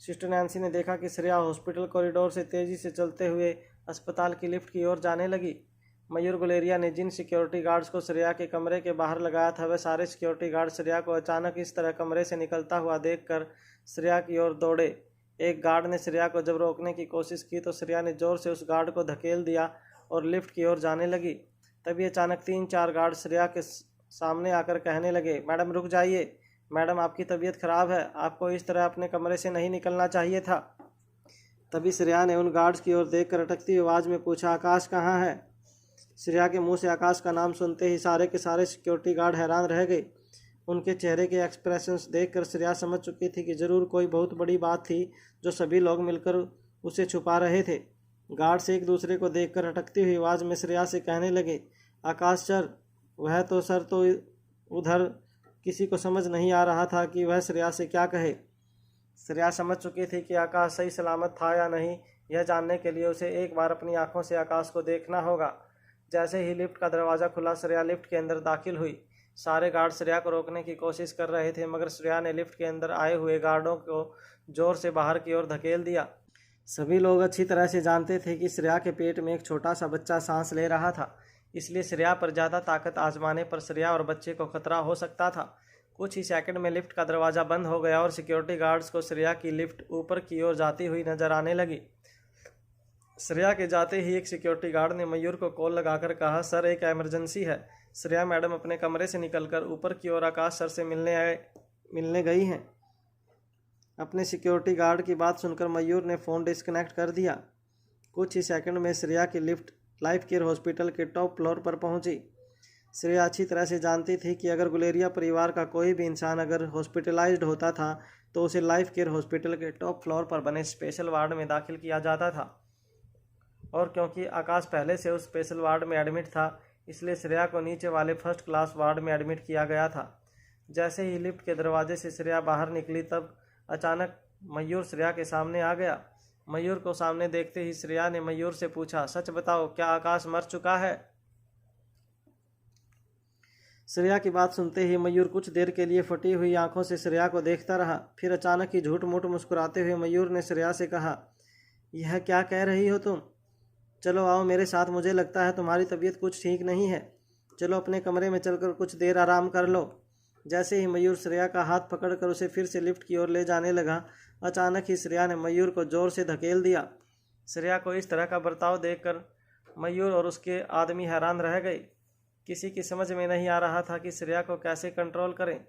सिस्टर नैन्सी ने देखा कि श्रेया हॉस्पिटल कॉरिडोर से तेजी से चलते हुए अस्पताल की लिफ्ट की ओर जाने लगी। मयूर गुलेरिया ने जिन सिक्योरिटी गार्ड्स को श्रेया के कमरे के बाहर लगाया था, वह सारे सिक्योरिटी गार्ड श्रेया को अचानक इस तरह कमरे से निकलता हुआ देखकर श्रेया की ओर दौड़े। एक गार्ड ने श्रेया को जब रोकने की कोशिश की तो श्रेया ने जोर से उस गार्ड को धकेल दिया और लिफ्ट की ओर जाने लगी। तभी अचानक 3-4 गार्ड श्रेया के सामने आकर कहने लगे, मैडम रुक जाइए, मैडम आपकी तबीयत खराब है, आपको इस तरह अपने कमरे से नहीं निकलना चाहिए था। तभी श्रेया ने उन गार्ड्स की ओर देखकर अटकती आवाज़ में पूछा, आकाश कहाँ है? श्रेया के मुंह से आकाश का नाम सुनते ही सारे के सारे सिक्योरिटी गार्ड हैरान रह गए। उनके चेहरे के एक्सप्रेशंस देखकर श्रेया समझ चुकी थी कि जरूर कोई बहुत बड़ी बात थी जो सभी लोग मिलकर उसे छुपा रहे थे। गार्ड्स एक दूसरे को देखकर अटकती हुई आवाज़ में श्रेया से कहने लगे, आकाश सर, वह तो सर तो उधर। किसी को समझ नहीं आ रहा था कि वह श्रेया से क्या कहे। श्रेया समझ चुकी थी कि आकाश सही सलामत था या नहीं। यह जानने के लिए उसे एक बार अपनी आंखों से आकाश को देखना होगा। जैसे ही लिफ्ट का दरवाज़ा खुला, श्रेया लिफ्ट के अंदर दाखिल हुई। सारे गार्ड श्रेया को रोकने की कोशिश कर रहे थे, मगर श्रेया ने लिफ्ट के अंदर आए हुए गार्डों को जोर से बाहर की ओर धकेल दिया। सभी लोग अच्छी तरह से जानते थे कि श्रेया के पेट में एक छोटा सा बच्चा सांस ले रहा था, इसलिए श्रेया पर ज़्यादा ताकत आजमाने पर श्रेया और बच्चे को खतरा हो सकता था। कुछ ही सेकंड में लिफ्ट का दरवाज़ा बंद हो गया और सिक्योरिटी गार्ड्स को श्रेया की लिफ्ट ऊपर की ओर जाती हुई नजर आने लगी। श्रेया के जाते ही एक सिक्योरिटी गार्ड ने मयूर को कॉल लगाकर कहा, सर एक इमरजेंसी है। श्रेया मैडम अपने कमरे से निकलकर ऊपर की ओर आकाश सर से मिलने गई हैं। अपने सिक्योरिटी गार्ड की बात सुनकर मयूर ने फ़ोन डिस्कनेक्ट कर दिया। कुछ ही सेकंड में श्रेया की लिफ्ट लाइफ केयर हॉस्पिटल के टॉप फ्लोर पर पहुंची। श्रेया अच्छी तरह से जानती थी कि अगर गुलेरिया परिवार का कोई भी इंसान अगर हॉस्पिटलाइज्ड होता था तो उसे लाइफ केयर हॉस्पिटल के टॉप फ्लोर पर बने स्पेशल वार्ड में दाखिल किया जाता था। और क्योंकि आकाश पहले से उस स्पेशल वार्ड में एडमिट था, इसलिए श्रेया को नीचे वाले फर्स्ट क्लास वार्ड में एडमिट किया गया था। जैसे ही लिफ्ट के दरवाजे से श्रेया बाहर निकली, तब अचानक मयूर श्रेया के सामने आ गया। मयूर को सामने देखते ही श्रेया ने मयूर से पूछा, सच बताओ, क्या आकाश मर चुका है? श्रेया की बात सुनते ही मयूर कुछ देर के लिए फटी हुई आंखों से श्रेया को देखता रहा। फिर अचानक ही झूठ मूठ मुस्कुराते हुए मयूर ने श्रेया से कहा, यह क्या कह रही हो तुम? चलो आओ मेरे साथ, मुझे लगता है तुम्हारी तबीयत कुछ ठीक नहीं है। चलो अपने कमरे में चलकर कुछ देर आराम कर लो। जैसे ही मयूर श्रेया का हाथ पकड़कर उसे फिर से लिफ्ट की ओर ले जाने लगा, अचानक ही श्रेया ने मयूर को जोर से धकेल दिया। श्रेया को इस तरह का बर्ताव देखकर मयूर और उसके आदमी हैरान रह गए। किसी की समझ में नहीं आ रहा था कि श्रेया को कैसे कंट्रोल करें।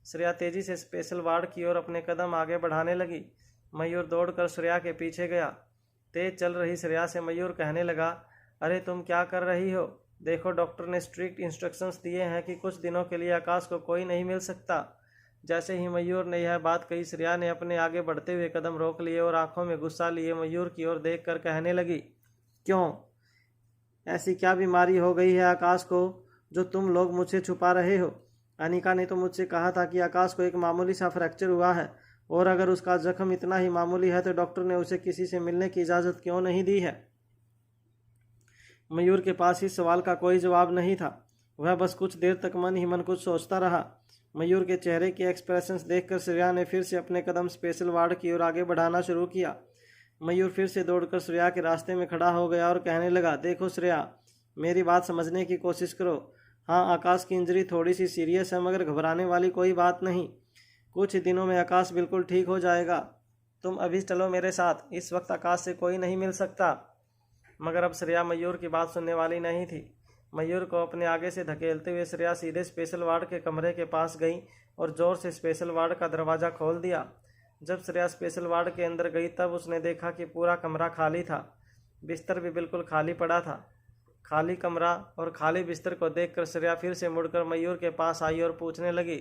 श्रेया तेजी से स्पेशल वार्ड की ओर अपने कदम आगे बढ़ाने लगी। मयूर दौड़कर श्रेया के पीछे गया। तेज चल रही श्रेया से मयूर कहने लगा, अरे तुम क्या कर रही हो? देखो, डॉक्टर ने स्ट्रिक्ट इंस्ट्रक्शंस दिए हैं कि कुछ दिनों के लिए आकाश को कोई नहीं मिल सकता। जैसे ही मयूर ने यह बात कही, श्रेया ने अपने आगे बढ़ते हुए कदम रोक लिए और आंखों में गुस्सा लिए मयूर की ओर देखकर कहने लगी, क्यों? ऐसी क्या बीमारी हो गई है आकाश को जो तुम लोग मुझसे छुपा रहे हो? अनिका ने तो मुझसे कहा था कि आकाश को एक मामूली सा फ्रैक्चर हुआ है, और अगर उसका जख्म इतना ही मामूली है तो डॉक्टर ने उसे किसी से मिलने की इजाज़त क्यों नहीं दी है? मयूर के पास इस सवाल का कोई जवाब नहीं था। वह बस कुछ देर तक मन ही मन कुछ सोचता रहा। मयूर के चेहरे के एक्सप्रेशंस देखकर श्रेया ने फिर से अपने कदम स्पेशल वार्ड की ओर आगे बढ़ाना शुरू किया। मयूर फिर से दौड़कर श्रेया के रास्ते में खड़ा हो गया और कहने लगा, देखो श्रेया, मेरी बात समझने की कोशिश करो। हाँ, आकाश की इंजरी थोड़ी सी सीरियस है, मगर घबराने वाली कोई बात नहीं। कुछ ही दिनों में आकाश बिल्कुल ठीक हो जाएगा। तुम अभी चलो मेरे साथ। इस वक्त आकाश से कोई नहीं मिल सकता। मगर अब श्रेया मयूर की बात सुनने वाली नहीं थी। मयूर को अपने आगे से धकेलते हुए श्रेया सीधे स्पेशल वार्ड के कमरे के पास गई और ज़ोर से स्पेशल वार्ड का दरवाज़ा खोल दिया। जब श्रेया स्पेशल वार्ड के अंदर गई, तब उसने देखा कि पूरा कमरा खाली था। बिस्तर भी बिल्कुल खाली पड़ा था। खाली कमरा और खाली बिस्तर को देखकर श्रेया फिर से मुड़कर मयूर के पास आई और पूछने लगी,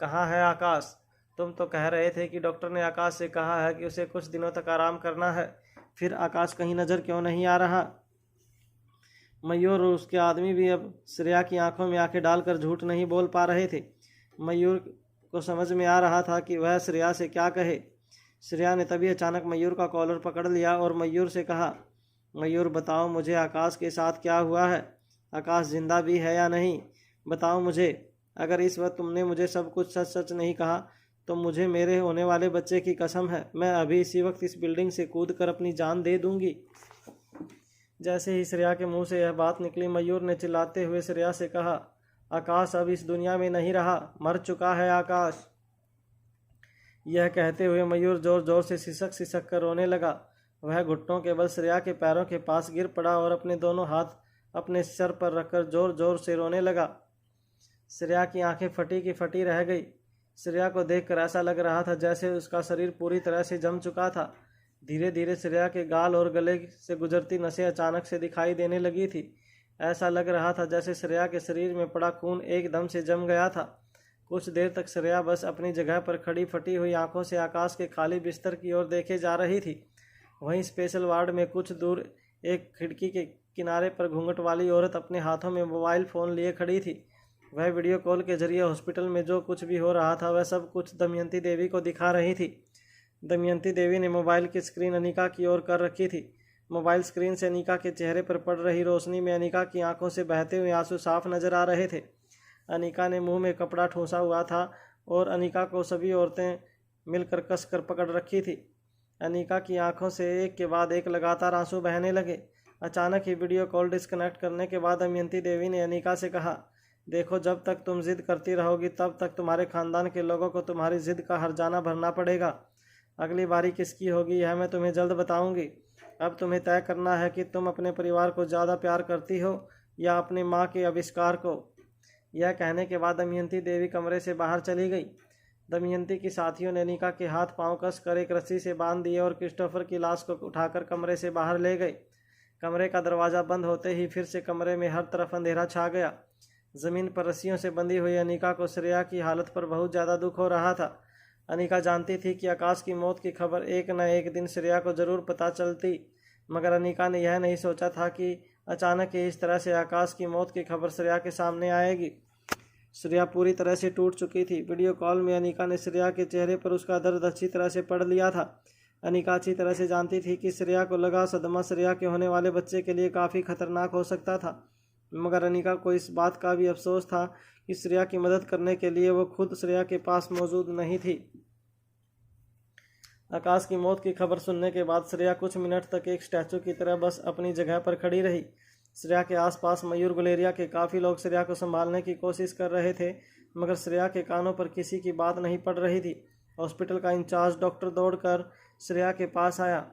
कहाँ है आकाश? तुम तो कह रहे थे कि डॉक्टर ने आकाश से कहा है कि उसे कुछ दिनों तक आराम करना है, फिर आकाश कहीं नज़र क्यों नहीं आ रहा? मयूर और उसके आदमी भी अब श्रेया की आंखों में आंखें डालकर झूठ नहीं बोल पा रहे थे। मयूर को समझ में आ रहा था कि वह श्रेया से क्या कहे। श्रेया ने तभी अचानक मयूर का कॉलर पकड़ लिया और मयूर से कहा, मयूर बताओ मुझे आकाश के साथ क्या हुआ है? आकाश जिंदा भी है या नहीं? बताओ मुझे। अगर इस वक्त तुमने मुझे सब कुछ सच सच नहीं कहा तो मुझे मेरे होने वाले बच्चे की कसम है, मैं अभी इसी वक्त इस बिल्डिंग से कूद कर अपनी जान दे दूंगी। जैसे ही श्रेया के मुंह से यह बात निकली, मयूर ने चिल्लाते हुए श्रेया से कहा, आकाश अब इस दुनिया में नहीं रहा, मर चुका है आकाश। यह कहते हुए मयूर जोर जोर से सिसक सिसक कर रोने लगा। वह घुटनों के बल श्रेया के पैरों के पास गिर पड़ा और अपने दोनों हाथ अपने सर पर रखकर जोर जोर से रोने लगा। श्रेया की आंखें फटी की फटी रह गई। श्रेया को देखकर ऐसा लग रहा था जैसे उसका शरीर पूरी तरह से जम चुका था। धीरे धीरे श्रेया के गाल और गले से गुजरती नसें अचानक से दिखाई देने लगी थी। ऐसा लग रहा था जैसे श्रेया के शरीर में पड़ा खून एकदम से जम गया था। कुछ देर तक श्रेया बस अपनी जगह पर खड़ी फटी हुई आंखों से आकाश के खाली बिस्तर की ओर देखे जा रही थी। वहीं स्पेशल वार्ड में कुछ दूर एक खिड़की के किनारे पर घूंघट वाली औरत अपने हाथों में मोबाइल फ़ोन लिए खड़ी थी। वह वीडियो कॉल के जरिए हॉस्पिटल में जो कुछ भी हो रहा था वह सब कुछ दमयंती देवी को दिखा रही थी। दमयंती देवी ने मोबाइल की स्क्रीन अनिका की ओर कर रखी थी। मोबाइल स्क्रीन से अनिका के चेहरे पर पड़ रही रोशनी में अनिका की आंखों से बहते हुए आंसू साफ नजर आ रहे थे। अनिका ने मुंह में कपड़ा ठूंसा हुआ था और अनिका को सभी औरतें मिलकर कसकर पकड़ रखी थी। अनिका की आंखों से एक के बाद एक लगातार आंसू बहने लगे। अचानक ही वीडियो कॉल डिस्कनेक्ट करने के बाद दमयंती देवी ने अनिका से कहा, देखो जब तक तुम जिद करती रहोगी तब तक तुम्हारे खानदान के लोगों को तुम्हारी जिद का हर्जाना भरना पड़ेगा। अगली बारी किसकी होगी यह मैं तुम्हें जल्द बताऊंगी। अब तुम्हें तय करना है कि तुम अपने परिवार को ज़्यादा प्यार करती हो या अपनी माँ के आविष्कार को। यह कहने के बाद दमयंती देवी कमरे से बाहर चली गई। दमयंती की साथियों ने अनिका के हाथ पांव कस कर एक रस्सी से बांध दिए और क्रिस्टोफर की लाश को उठाकर कमरे से बाहर ले गए। कमरे का दरवाज़ा बंद होते ही फिर से कमरे में हर तरफ अंधेरा छा गया। ज़मीन पर रस्सियों से बंधी हुई अनिका को श्रेया की हालत पर बहुत ज़्यादा दुख हो रहा था। अनिका जानती थी कि आकाश की मौत की खबर एक न एक दिन श्रेया को ज़रूर पता चलती, मगर अनिका ने यह नहीं सोचा था कि अचानक ही इस तरह से आकाश की मौत की खबर श्रेया के सामने आएगी। श्रेया पूरी तरह से टूट चुकी थी। वीडियो कॉल में अनिका ने श्रेया के चेहरे पर उसका दर्द अच्छी तरह से पढ़ लिया था। अनिका अच्छी तरह से जानती थी कि श्रेया को लगा सदमा श्रेया के होने वाले बच्चे के लिए काफ़ी खतरनाक हो सकता था, मगर अनिका को इस बात का भी अफसोस था कि श्रेया की मदद करने के लिए वो खुद श्रेया के पास मौजूद नहीं थी। आकाश की मौत की खबर सुनने के बाद श्रेया कुछ मिनट तक एक स्टैचू की तरह बस अपनी जगह पर खड़ी रही। श्रेया के आसपास मयूर गुलेरिया के काफ़ी लोग श्रेया को संभालने की कोशिश कर रहे थे, मगर श्रेया के कानों पर किसी की बात नहीं पड़ रही थी। हॉस्पिटल का इंचार्ज डॉक्टर दौड़कर श्रेया के पास आया।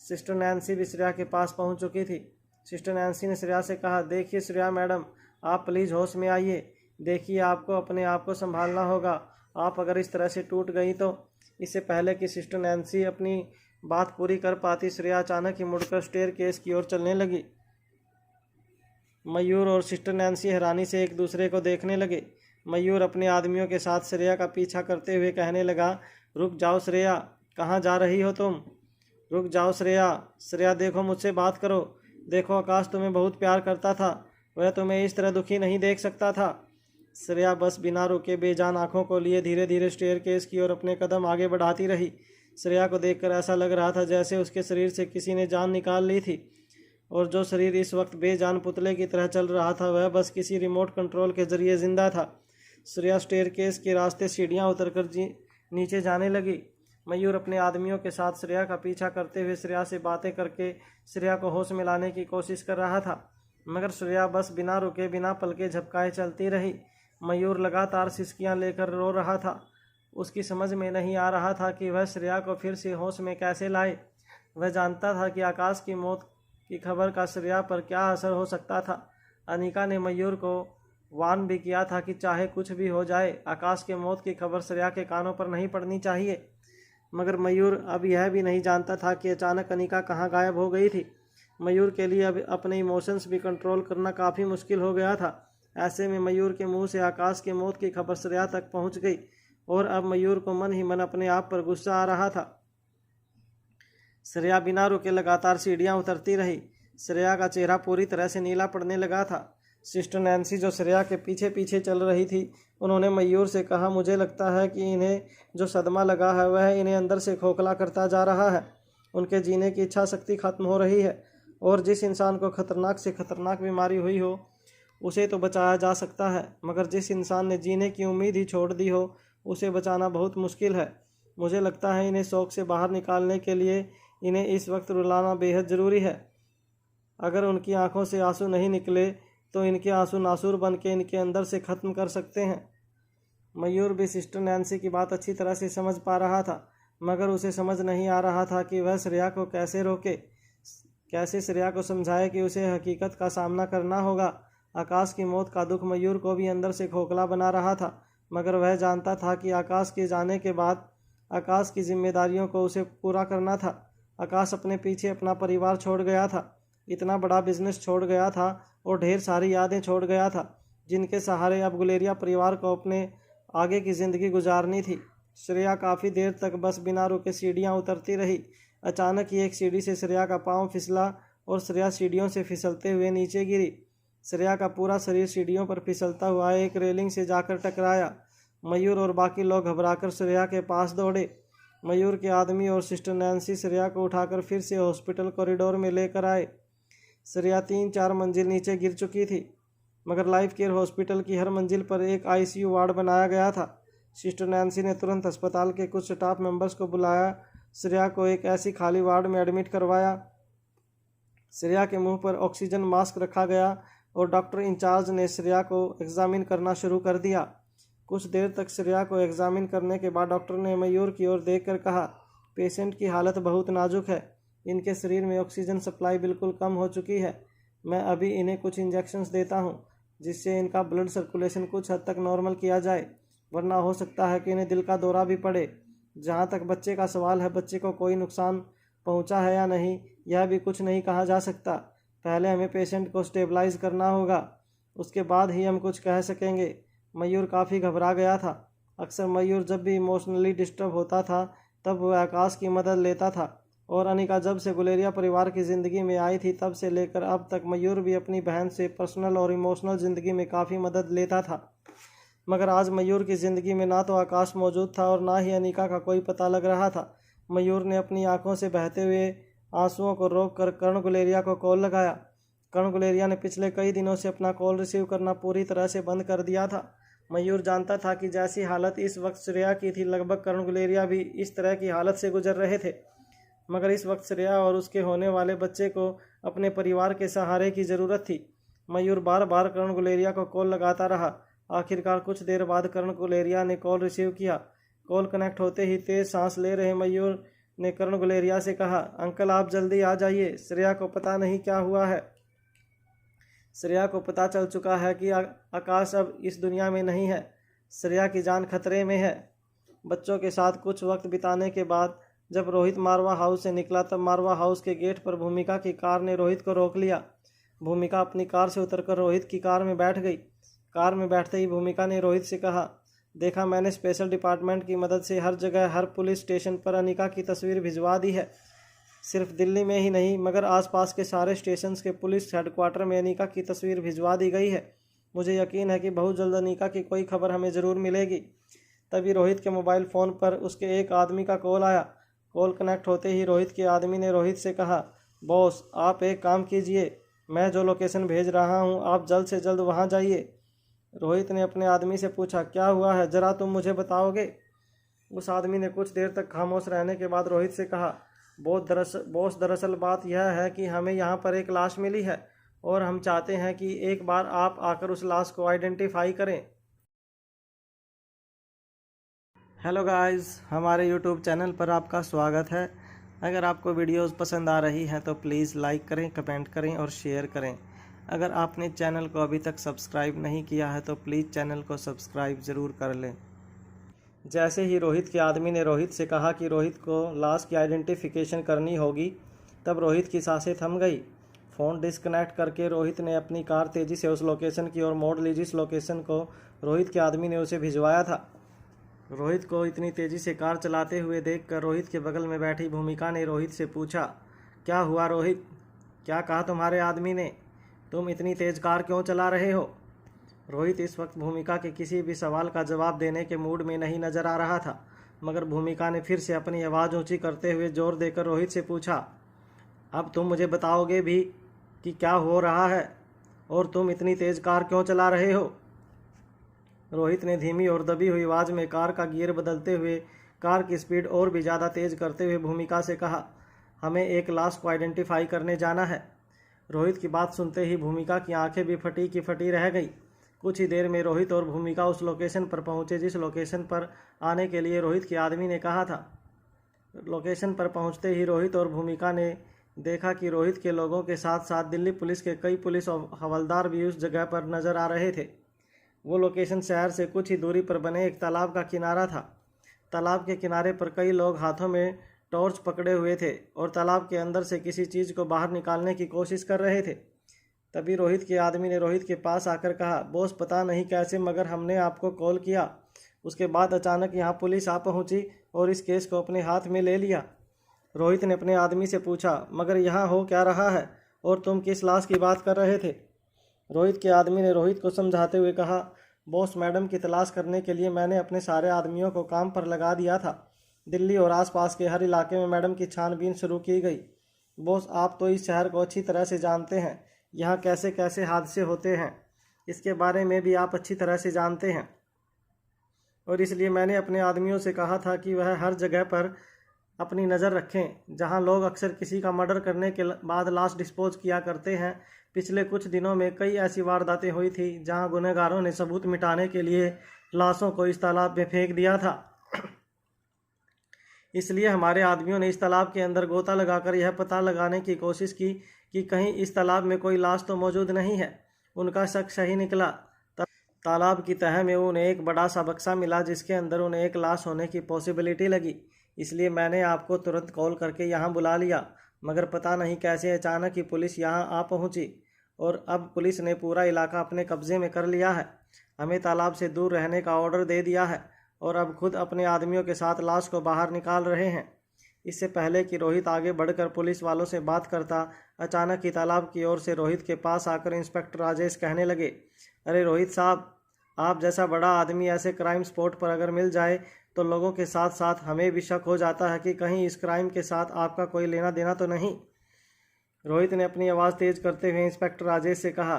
सिस्टर नैन्सी भी श्रेया के पास पहुंच चुकी थी। सिस्टर नैन्सी ने श्रेया से कहा, देखिए श्रेया मैडम, आप प्लीज़ होश में आइए। देखिए आपको अपने आप को संभालना होगा। आप अगर इस तरह से टूट गई तो। इससे पहले कि सिस्टर नैन्सी अपनी बात पूरी कर पाती, श्रेया अचानक ही मुड़कर स्टेयरकेस की ओर चलने लगी। मयूर और सिस्टर नैन्सी हैरानी से एक दूसरे को देखने लगे। मयूर अपने आदमियों के साथ श्रेया का पीछा करते हुए कहने लगा, रुक जाओ श्रेया, कहाँ जा रही हो तुम? रुक जाओ श्रेया। श्रेया देखो, मुझसे बात करो। देखो आकाश तुम्हें बहुत प्यार करता था, वह तुम्हें इस तरह दुखी नहीं देख सकता था। श्रेया बस बिना रुके बेजान आंखों को लिए धीरे धीरे स्टेयरकेस की ओर अपने कदम आगे बढ़ाती रही। श्रेया को देखकर ऐसा लग रहा था जैसे उसके शरीर से किसी ने जान निकाल ली थी, और जो शरीर इस वक्त बेजान पुतले की तरह चल रहा था वह बस किसी रिमोट कंट्रोल के जरिए जिंदा था। श्रेया स्टेयरकेस के रास्ते सीढ़ियाँ उतरकर नीचे जाने लगी। मयूर अपने आदमियों के साथ श्रेया का पीछा करते हुए श्रेया से बातें करके श्रेया को होश में लाने की कोशिश कर रहा था, मगर श्रेया बस बिना रुके बिना पलके झपकाए चलती रही। मयूर लगातार सिसकियां लेकर रो रहा था। उसकी समझ में नहीं आ रहा था कि वह श्रेया को फिर से होश में कैसे लाए। वह जानता था कि आकाश की मौत की खबर का श्रेया पर क्या असर हो सकता था। अनिका ने मयूर को वार्न भी किया था कि चाहे कुछ भी हो जाए, आकाश के मौत की खबर श्रेया के कानों पर नहीं पड़नी चाहिए। मगर मयूर अब यह भी नहीं जानता था कि अचानक अनिका कहाँ गायब हो गई थी। मयूर के लिए अब अपने इमोशंस भी कंट्रोल करना काफ़ी मुश्किल हो गया था। ऐसे में मयूर के मुंह से आकाश की मौत की खबर श्रेया तक पहुंच गई और अब मयूर को मन ही मन अपने आप पर गुस्सा आ रहा था। श्रेया बिना रुके लगातार सीढ़ियां उतरती रही। श्रेया का चेहरा पूरी तरह से नीला पड़ने लगा था। सिस्टर नैन्सी जो श्रेया के पीछे पीछे चल रही थी, उन्होंने मयूर से कहा, मुझे लगता है कि इन्हें जो सदमा लगा है वह इन्हें अंदर से खोखला करता जा रहा है। उनके जीने की इच्छा शक्ति खत्म हो रही है और जिस इंसान को खतरनाक से खतरनाक बीमारी हुई हो उसे तो बचाया जा सकता है, मगर जिस इंसान ने जीने की उम्मीद ही छोड़ दी हो उसे बचाना बहुत मुश्किल है। मुझे लगता है इन्हें शौक से बाहर निकालने के लिए इन्हें इस वक्त रुलाना बेहद ज़रूरी है। अगर उनकी आंखों से आंसू नहीं निकले तो इनके आंसू नासूर बन के इनके अंदर से ख़त्म कर सकते हैं। मयूर भी सिस्टर नैन्सी की बात अच्छी तरह से समझ पा रहा था, मगर उसे समझ नहीं आ रहा था कि वह श्रेया को कैसे रोके, कैसे श्रेया को समझाए कि उसे हकीकत का सामना करना होगा। आकाश की मौत का दुख मयूर को भी अंदर से खोखला बना रहा था, मगर वह जानता था कि आकाश के जाने के बाद आकाश की जिम्मेदारियों को उसे पूरा करना था। आकाश अपने पीछे अपना परिवार छोड़ गया था, इतना बड़ा बिजनेस छोड़ गया था और ढेर सारी यादें छोड़ गया था, जिनके सहारे अब गुलेरिया परिवार को अपने आगे की ज़िंदगी गुजारनी थी। श्रेया काफ़ी देर तक बस बिना रुके सीढ़ियाँ उतरती रही। अचानक ही एक सीढ़ी से श्रेया का पाँव फिसला और श्रेया सीढ़ियों से फिसलते हुए नीचे गिरी। श्रेया का पूरा शरीर सीढ़ियों पर फिसलता हुआ एक रेलिंग से जाकर टकराया। मयूर और बाकी लोग घबराकर श्रेया के पास दौड़े। मयूर के आदमी और सिस्टर नैन्सी श्रेया को उठाकर फिर से हॉस्पिटल कॉरिडोर में लेकर आए। श्रेया 3-4 मंजिल नीचे गिर चुकी थी, मगर लाइफ केयर हॉस्पिटल की हर मंजिल पर एक आईसीयू वार्ड बनाया गया था। सिस्टर नैन्सी ने तुरंत अस्पताल के कुछ स्टाफ मेंबर्स को बुलाया, श्रेया को एक ऐसी खाली वार्ड में एडमिट करवाया। श्रेया के मुंह पर ऑक्सीजन मास्क रखा गया और डॉक्टर इंचार्ज ने श्रेया को एग्जामिन करना शुरू कर दिया। कुछ देर तक श्रेया को एग्जामिन करने के बाद डॉक्टर ने मयूर की ओर देखकर कहा, पेशेंट की हालत बहुत नाजुक है, इनके शरीर में ऑक्सीजन सप्लाई बिल्कुल कम हो चुकी है। मैं अभी इन्हें कुछ इंजेक्शंस देता हूं, जिससे इनका ब्लड सर्कुलेशन कुछ हद तक नॉर्मल किया जाए, वरना हो सकता है कि इन्हें दिल का दौरा भी पड़े। जहां तक बच्चे का सवाल है, बच्चे को कोई नुकसान पहुंचा है या नहीं, यह भी कुछ नहीं कहा जा सकता। पहले हमें पेशेंट को स्टेबलाइज करना होगा, उसके बाद ही हम कुछ कह सकेंगे। मयूर काफ़ी घबरा गया था। अक्सर मयूर जब भी इमोशनली डिस्टर्ब होता था तब वह आकाश की मदद लेता था, और अनिका जब से गुलेरिया परिवार की ज़िंदगी में आई थी तब से लेकर अब तक मयूर भी अपनी बहन से पर्सनल और इमोशनल ज़िंदगी में काफ़ी मदद लेता था। मगर आज मयूर की ज़िंदगी में ना तो आकाश मौजूद था और ना ही अनिका का कोई पता लग रहा था। मयूर ने अपनी आंखों से बहते हुए आंसुओं को रोक कर कर्ण गुलेरिया को कॉल लगाया। कर्ण गुलेरिया ने पिछले कई दिनों से अपना कॉल रिसीव करना पूरी तरह से बंद कर दिया था। मयूर जानता था कि जैसी हालत इस वक्त श्रेया की थी, लगभग कर्ण गुलेरिया भी इस तरह की हालत से गुजर रहे थे। मगर इस वक्त श्रेया और उसके होने वाले बच्चे को अपने परिवार के सहारे की ज़रूरत थी। मयूर बार बार कर्ण गुलेरिया को कॉल लगाता रहा। आखिरकार कुछ देर बाद कर्ण गुलेरिया ने कॉल रिसीव किया। कॉल कनेक्ट होते ही तेज़ सांस ले रहे मयूर ने कर्ण गुलेरिया से कहा, अंकल आप जल्दी आ जाइए, श्रेया को पता नहीं क्या हुआ है। श्रेया को पता चल चुका है कि आकाश अब इस दुनिया में नहीं है। श्रेया की जान खतरे में है। बच्चों के साथ कुछ वक्त बिताने के बाद जब रोहित मारवा हाउस से निकला तब मारवा हाउस के गेट पर भूमिका की कार ने रोहित को रोक लिया। भूमिका अपनी कार से उतरकर रोहित की कार में बैठ गई। कार में बैठते ही भूमिका ने रोहित से कहा, देखा मैंने स्पेशल डिपार्टमेंट की मदद से हर जगह हर पुलिस स्टेशन पर अनिका की तस्वीर भिजवा दी है। सिर्फ दिल्ली में ही नहीं मगर आसपास के सारे स्टेशन के पुलिस हेडक्वार्टर में अनिका की तस्वीर भिजवा दी गई है। मुझे यकीन है कि बहुत जल्द अनिका की कोई खबर हमें ज़रूर मिलेगी। तभी रोहित के मोबाइल फ़ोन पर उसके एक आदमी का कॉल आया। कॉल कनेक्ट होते ही रोहित के आदमी ने रोहित से कहा, बॉस आप एक काम कीजिए, मैं जो लोकेशन भेज रहा हूँ आप जल्द से जल्द वहाँ जाइए। रोहित ने अपने आदमी से पूछा, क्या हुआ है, ज़रा तुम मुझे बताओगे? उस आदमी ने कुछ देर तक खामोश रहने के बाद रोहित से कहा, बॉस दरअसल बात यह है कि हमें यहाँ पर एक लाश मिली है और हम चाहते हैं कि एक बार आप आकर उस लाश को आइडेंटिफाई करें। हेलो गाइस, हमारे यूट्यूब चैनल पर आपका स्वागत है। अगर आपको वीडियोस पसंद आ रही हैं तो प्लीज़ लाइक करें, कमेंट करें और शेयर करें। अगर आपने चैनल को अभी तक सब्सक्राइब नहीं किया है तो प्लीज़ चैनल को सब्सक्राइब ज़रूर कर लें। जैसे ही रोहित के आदमी ने रोहित से कहा कि रोहित को लाश की आइडेंटिफिकेशन करनी होगी, तब रोहित की सांसें थम गई। फ़ोन डिस्कनेक्ट करके रोहित ने अपनी कार तेज़ी से उस लोकेशन की ओर मोड़ ली जिस लोकेशन को रोहित के आदमी ने उसे भिजवाया था। रोहित को इतनी तेज़ी से कार चलाते हुए देखकर रोहित के बगल में बैठी भूमिका ने रोहित से पूछा, क्या हुआ रोहित, क्या कहा तुम्हारे आदमी ने? तुम इतनी तेज़ कार क्यों चला रहे हो? रोहित इस वक्त भूमिका के किसी भी सवाल का जवाब देने के मूड में नहीं नजर आ रहा था, मगर भूमिका ने फिर से अपनी आवाज़ ऊंची करते हुए जोर देकर रोहित से पूछा, अब तुम मुझे बताओगे भी कि क्या हो रहा है और तुम इतनी तेज़ कार क्यों चला रहे हो? रोहित ने धीमी और दबी हुई आवाज़ में कार का गियर बदलते हुए कार की स्पीड और भी ज़्यादा तेज़ करते हुए भूमिका से कहा, हमें एक लाश को आइडेंटिफाई करने जाना है। रोहित की बात सुनते ही भूमिका की आंखें भी फटी की फटी रह गई। कुछ ही देर में रोहित और भूमिका उस लोकेशन पर पहुंचे जिस लोकेशन पर आने के लिए रोहित के आदमी ने कहा था। लोकेशन पर पहुंचते ही रोहित और भूमिका ने देखा कि रोहित के लोगों के साथ साथ दिल्ली पुलिस के कई पुलिस हवलदार भी उस जगह पर नजर आ रहे थे। वो लोकेशन शहर से कुछ ही दूरी पर बने एक तालाब का किनारा था। तालाब के किनारे पर कई लोग हाथों में टॉर्च पकड़े हुए थे और तालाब के अंदर से किसी चीज़ को बाहर निकालने की कोशिश कर रहे थे। तभी रोहित के आदमी ने रोहित के पास आकर कहा, बॉस पता नहीं कैसे मगर हमने आपको कॉल किया, उसके बाद अचानक यहाँ पुलिस आ पहुँची और इस केस को अपने हाथ में ले लिया। रोहित ने अपने आदमी से पूछा, मगर यहाँ हो क्या रहा है और तुम किस लाश की बात कर रहे थे? रोहित के आदमी ने रोहित को समझाते हुए कहा, बॉस मैडम की तलाश करने के लिए मैंने अपने सारे आदमियों को काम पर लगा दिया था। दिल्ली और आसपास के हर इलाके में मैडम की छानबीन शुरू की गई। बॉस आप तो इस शहर को अच्छी तरह से जानते हैं, यहाँ कैसे कैसे हादसे होते हैं इसके बारे में भी आप अच्छी तरह से जानते हैं, और इसलिए मैंने अपने आदमियों से कहा था कि वह हर जगह पर अपनी नज़र रखें जहां लोग अक्सर किसी का मर्डर करने के बाद लाश डिस्पोज किया करते हैं। पिछले कुछ दिनों में कई ऐसी वारदातें हुई थी जहां गुनहगारों ने सबूत मिटाने के लिए लाशों को इस तालाब में फेंक दिया था। इसलिए हमारे आदमियों ने इस तालाब के अंदर गोता लगाकर यह पता लगाने की कोशिश की कि कहीं इस तालाब में कोई लाश तो मौजूद नहीं है। उनका शक सही निकला। तालाब की तह में उन्हें एक बड़ा सा बक्सा मिला जिसके अंदर उन्हें एक लाश होने की पॉसिबिलिटी लगी। इसलिए मैंने आपको तुरंत कॉल करके यहाँ बुला लिया, मगर पता नहीं कैसे अचानक ही पुलिस यहाँ आ पहुँची और अब पुलिस ने पूरा इलाका अपने कब्जे में कर लिया है। हमें तालाब से दूर रहने का ऑर्डर दे दिया है और अब खुद अपने आदमियों के साथ लाश को बाहर निकाल रहे हैं। इससे पहले कि रोहित आगे बढ़कर पुलिस वालों से बात करता, अचानक ही तालाब की ओर से रोहित के पास आकर इंस्पेक्टर राजेश कहने लगे, अरे रोहित साहब, आप जैसा बड़ा आदमी ऐसे क्राइम स्पॉट पर अगर मिल जाए तो लोगों के साथ साथ हमें भी शक हो जाता है कि कहीं इस क्राइम के साथ आपका कोई लेना देना तो नहीं। रोहित ने अपनी आवाज़ तेज़ करते हुए इंस्पेक्टर राजेश से कहा,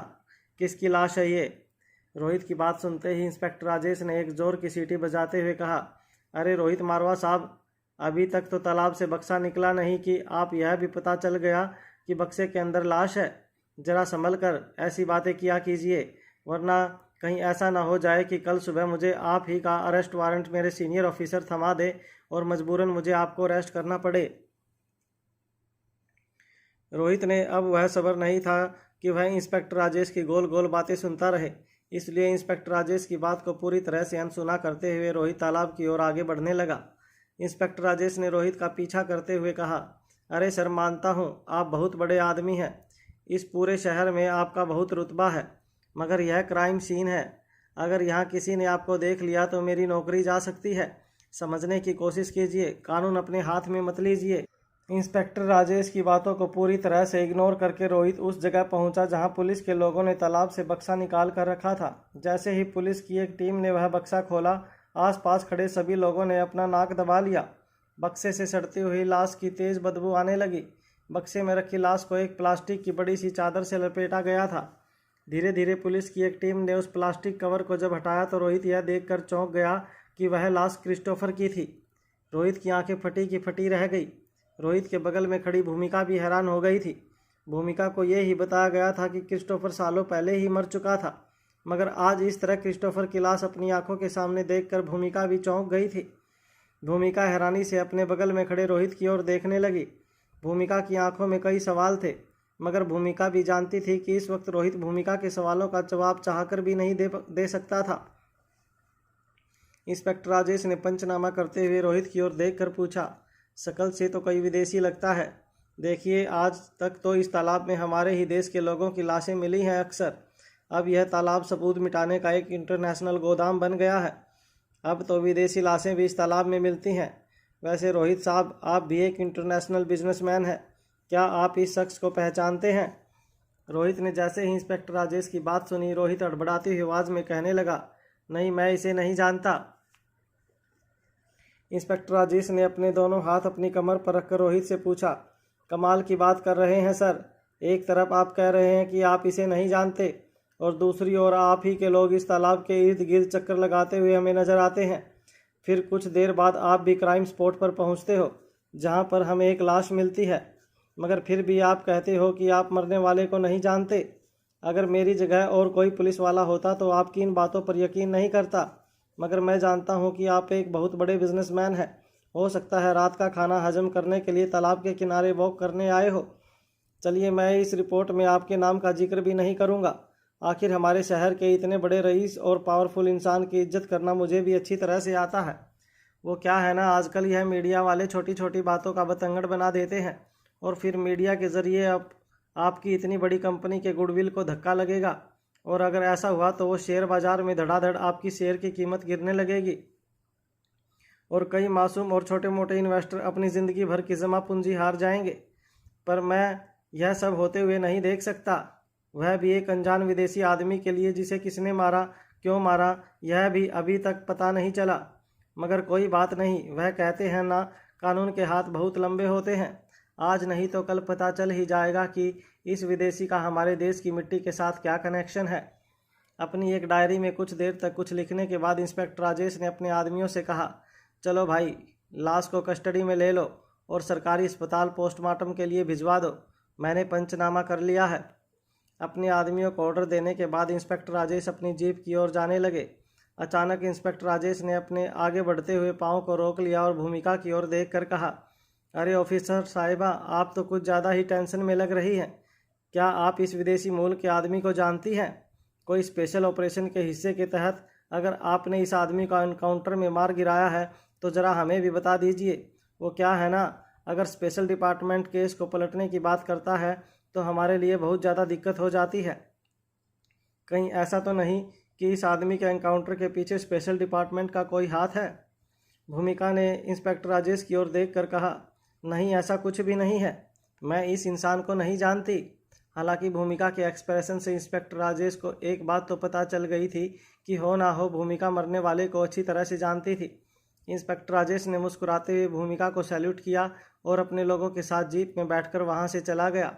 किसकी लाश है ये? रोहित की बात सुनते ही इंस्पेक्टर राजेश ने एक जोर की सीटी बजाते हुए कहा, अरे रोहित मारवा साहब, अभी तक तो तालाब से बक्सा निकला नहीं कि आप यह भी पता चल गया कि बक्से के अंदर लाश है। जरा संभल कर ऐसी बातें किया कीजिए, वरना कहीं ऐसा ना हो जाए कि कल सुबह मुझे आप ही का अरेस्ट वारंट मेरे सीनियर ऑफिसर थमा दे और मजबूरन मुझे आपको अरेस्ट करना पड़े। रोहित ने अब वह सब्र नहीं था कि वह इंस्पेक्टर राजेश की गोल गोल बातें सुनता रहे, इसलिए इंस्पेक्टर राजेश की बात को पूरी तरह से अनसुना करते हुए रोहित तालाब की ओर आगे बढ़ने लगा। इंस्पेक्टर राजेश ने रोहित का पीछा करते हुए कहा, अरे सर, मानता हूँ आप बहुत बड़े आदमी हैं, इस पूरे शहर में आपका बहुत रुतबा है, मगर यह क्राइम सीन है। अगर यहाँ किसी ने आपको देख लिया तो मेरी नौकरी जा सकती है। समझने की कोशिश कीजिए, कानून अपने हाथ में मत लीजिए। इंस्पेक्टर राजेश की बातों को पूरी तरह से इग्नोर करके रोहित उस जगह पहुंचा जहां पुलिस के लोगों ने तालाब से बक्सा निकाल कर रखा था। जैसे ही पुलिस की एक टीम ने वह बक्सा खोला, आसपास खड़े सभी लोगों ने अपना नाक दबा लिया। बक्से से सड़ती हुई लाश की तेज़ बदबू आने लगी। बक्से में रखी लाश को एक प्लास्टिक की बड़ी सी चादर से लपेटा गया था। धीरे धीरे पुलिस की एक टीम ने उस प्लास्टिक कवर को जब हटाया तो रोहित यह देखकर चौंक गया कि वह लाश क्रिस्टोफर की थी। रोहित की आंखें फटी की फटी रह गई। रोहित के बगल में खड़ी भूमिका भी हैरान हो गई थी। भूमिका को यह ही बताया गया था कि क्रिस्टोफर सालों पहले ही मर चुका था, मगर आज इस तरह क्रिस्टोफर की लाश अपनी आंखों के सामने देखकर भूमिका भी चौंक गई थी। भूमिका हैरानी से अपने बगल में खड़े रोहित की ओर देखने लगी। भूमिका की आंखों में कई सवाल थे, मगर भूमिका भी जानती थी कि इस वक्त रोहित भूमिका के सवालों का जवाब चाहकर भी नहीं दे सकता था। इंस्पेक्टर राजेश ने पंचनामा करते हुए रोहित की ओर देखकर पूछा, शकल से तो कोई विदेशी लगता है, देखिए, आज तक तो इस तालाब में हमारे ही देश के लोगों की लाशें मिली हैं अक्सर। अब यह तालाब सबूत मिटाने का एक इंटरनेशनल गोदाम बन गया है। अब तो विदेशी लाशें भी इस तालाब में मिलती हैं। वैसे रोहित साहब, आप भी एक इंटरनेशनल बिजनेसमैन हैं। क्या आप इस शख्स को पहचानते हैं? रोहित ने जैसे ही इंस्पेक्टर राजेश की बात सुनी, रोहित अड़बड़ाती हुई आवाज़ में कहने लगा, नहीं, मैं इसे नहीं जानता। इंस्पेक्टर राजेश ने अपने दोनों हाथ अपनी कमर पर रखकर रोहित से पूछा, कमाल की बात कर रहे हैं सर। एक तरफ आप कह रहे हैं कि आप इसे नहीं जानते और दूसरी ओर आप ही के लोग इस तालाब के इर्द गिर्द चक्कर लगाते हुए हमें नजर आते हैं। फिर कुछ देर बाद आप भी क्राइम स्पॉट पर पहुंचते हो, जहां पर हमें एक लाश मिलती है, मगर फिर भी आप कहते हो कि आप मरने वाले को नहीं जानते। अगर मेरी जगह और कोई पुलिस वाला होता तो आपकी इन बातों पर यकीन नहीं करता, मगर मैं जानता हूं कि आप एक बहुत बड़े बिजनेसमैन हैं। हो सकता है रात का खाना हजम करने के लिए तालाब के किनारे वॉक करने आए हो। चलिए, मैं इस रिपोर्ट में आपके नाम का जिक्र भी नहीं करूंगा। आखिर हमारे शहर के इतने बड़े रईस और पावरफुल इंसान की इज्जत करना मुझे भी अच्छी तरह से आता है। वो क्या है ना, आजकल यह मीडिया वाले छोटी छोटी बातों का बतंगड़ बना देते हैं और फिर मीडिया के ज़रिए आपकी इतनी बड़ी कंपनी के गुडविल को धक्का लगेगा, और अगर ऐसा हुआ तो वो शेयर बाजार में धड़ाधड़ आपकी शेयर की कीमत गिरने लगेगी और कई मासूम और छोटे मोटे इन्वेस्टर अपनी ज़िंदगी भर की जमा पूंजी हार जाएंगे। पर मैं यह सब होते हुए नहीं देख सकता, वह भी एक अनजान विदेशी आदमी के लिए जिसे किसने मारा, क्यों मारा, यह भी अभी तक पता नहीं चला। मगर कोई बात नहीं, वह कहते हैं ना, कानून के हाथ बहुत लंबे होते हैं। आज नहीं तो कल पता चल ही जाएगा कि इस विदेशी का हमारे देश की मिट्टी के साथ क्या कनेक्शन है। अपनी एक डायरी में कुछ देर तक कुछ लिखने के बाद इंस्पेक्टर राजेश ने अपने आदमियों से कहा, चलो भाई, लाश को कस्टडी में ले लो और सरकारी अस्पताल पोस्टमार्टम के लिए भिजवा दो। मैंने पंचनामा कर लिया है। अपने आदमियों को ऑर्डर देने के बाद इंस्पेक्टर राजेश अपनी जीप की ओर जाने लगे। अचानक इंस्पेक्टर राजेश ने अपने आगे बढ़ते हुए पाँव को रोक लिया और भूमिका की ओर देखकर कहा, अरे ऑफिसर साहिबा, आप तो कुछ ज़्यादा ही टेंशन में लग रही हैं। क्या आप इस विदेशी मूल के आदमी को जानती हैं? कोई स्पेशल ऑपरेशन के हिस्से के तहत अगर आपने इस आदमी को एनकाउंटर में मार गिराया है तो ज़रा हमें भी बता दीजिए। वो क्या है ना, अगर स्पेशल डिपार्टमेंट केस को पलटने की बात करता है तो हमारे लिए बहुत ज़्यादा दिक्कत हो जाती है। कहीं ऐसा तो नहीं कि इस आदमी के एनकाउंटर के पीछे स्पेशल डिपार्टमेंट का कोई हाथ है? भूमिका ने इंस्पेक्टर राजेश की ओर देखकर कहा, नहीं, ऐसा कुछ भी नहीं है। मैं इस इंसान को नहीं जानती। हालांकि भूमिका के एक्सप्रेशन से इंस्पेक्टर राजेश को एक बात तो पता चल गई थी कि हो ना हो भूमिका मरने वाले को अच्छी तरह से जानती थी। इंस्पेक्टर राजेश ने मुस्कुराते हुए भूमिका को सैल्यूट किया और अपने लोगों के साथ जीप में बैठकर वहां से चला गया।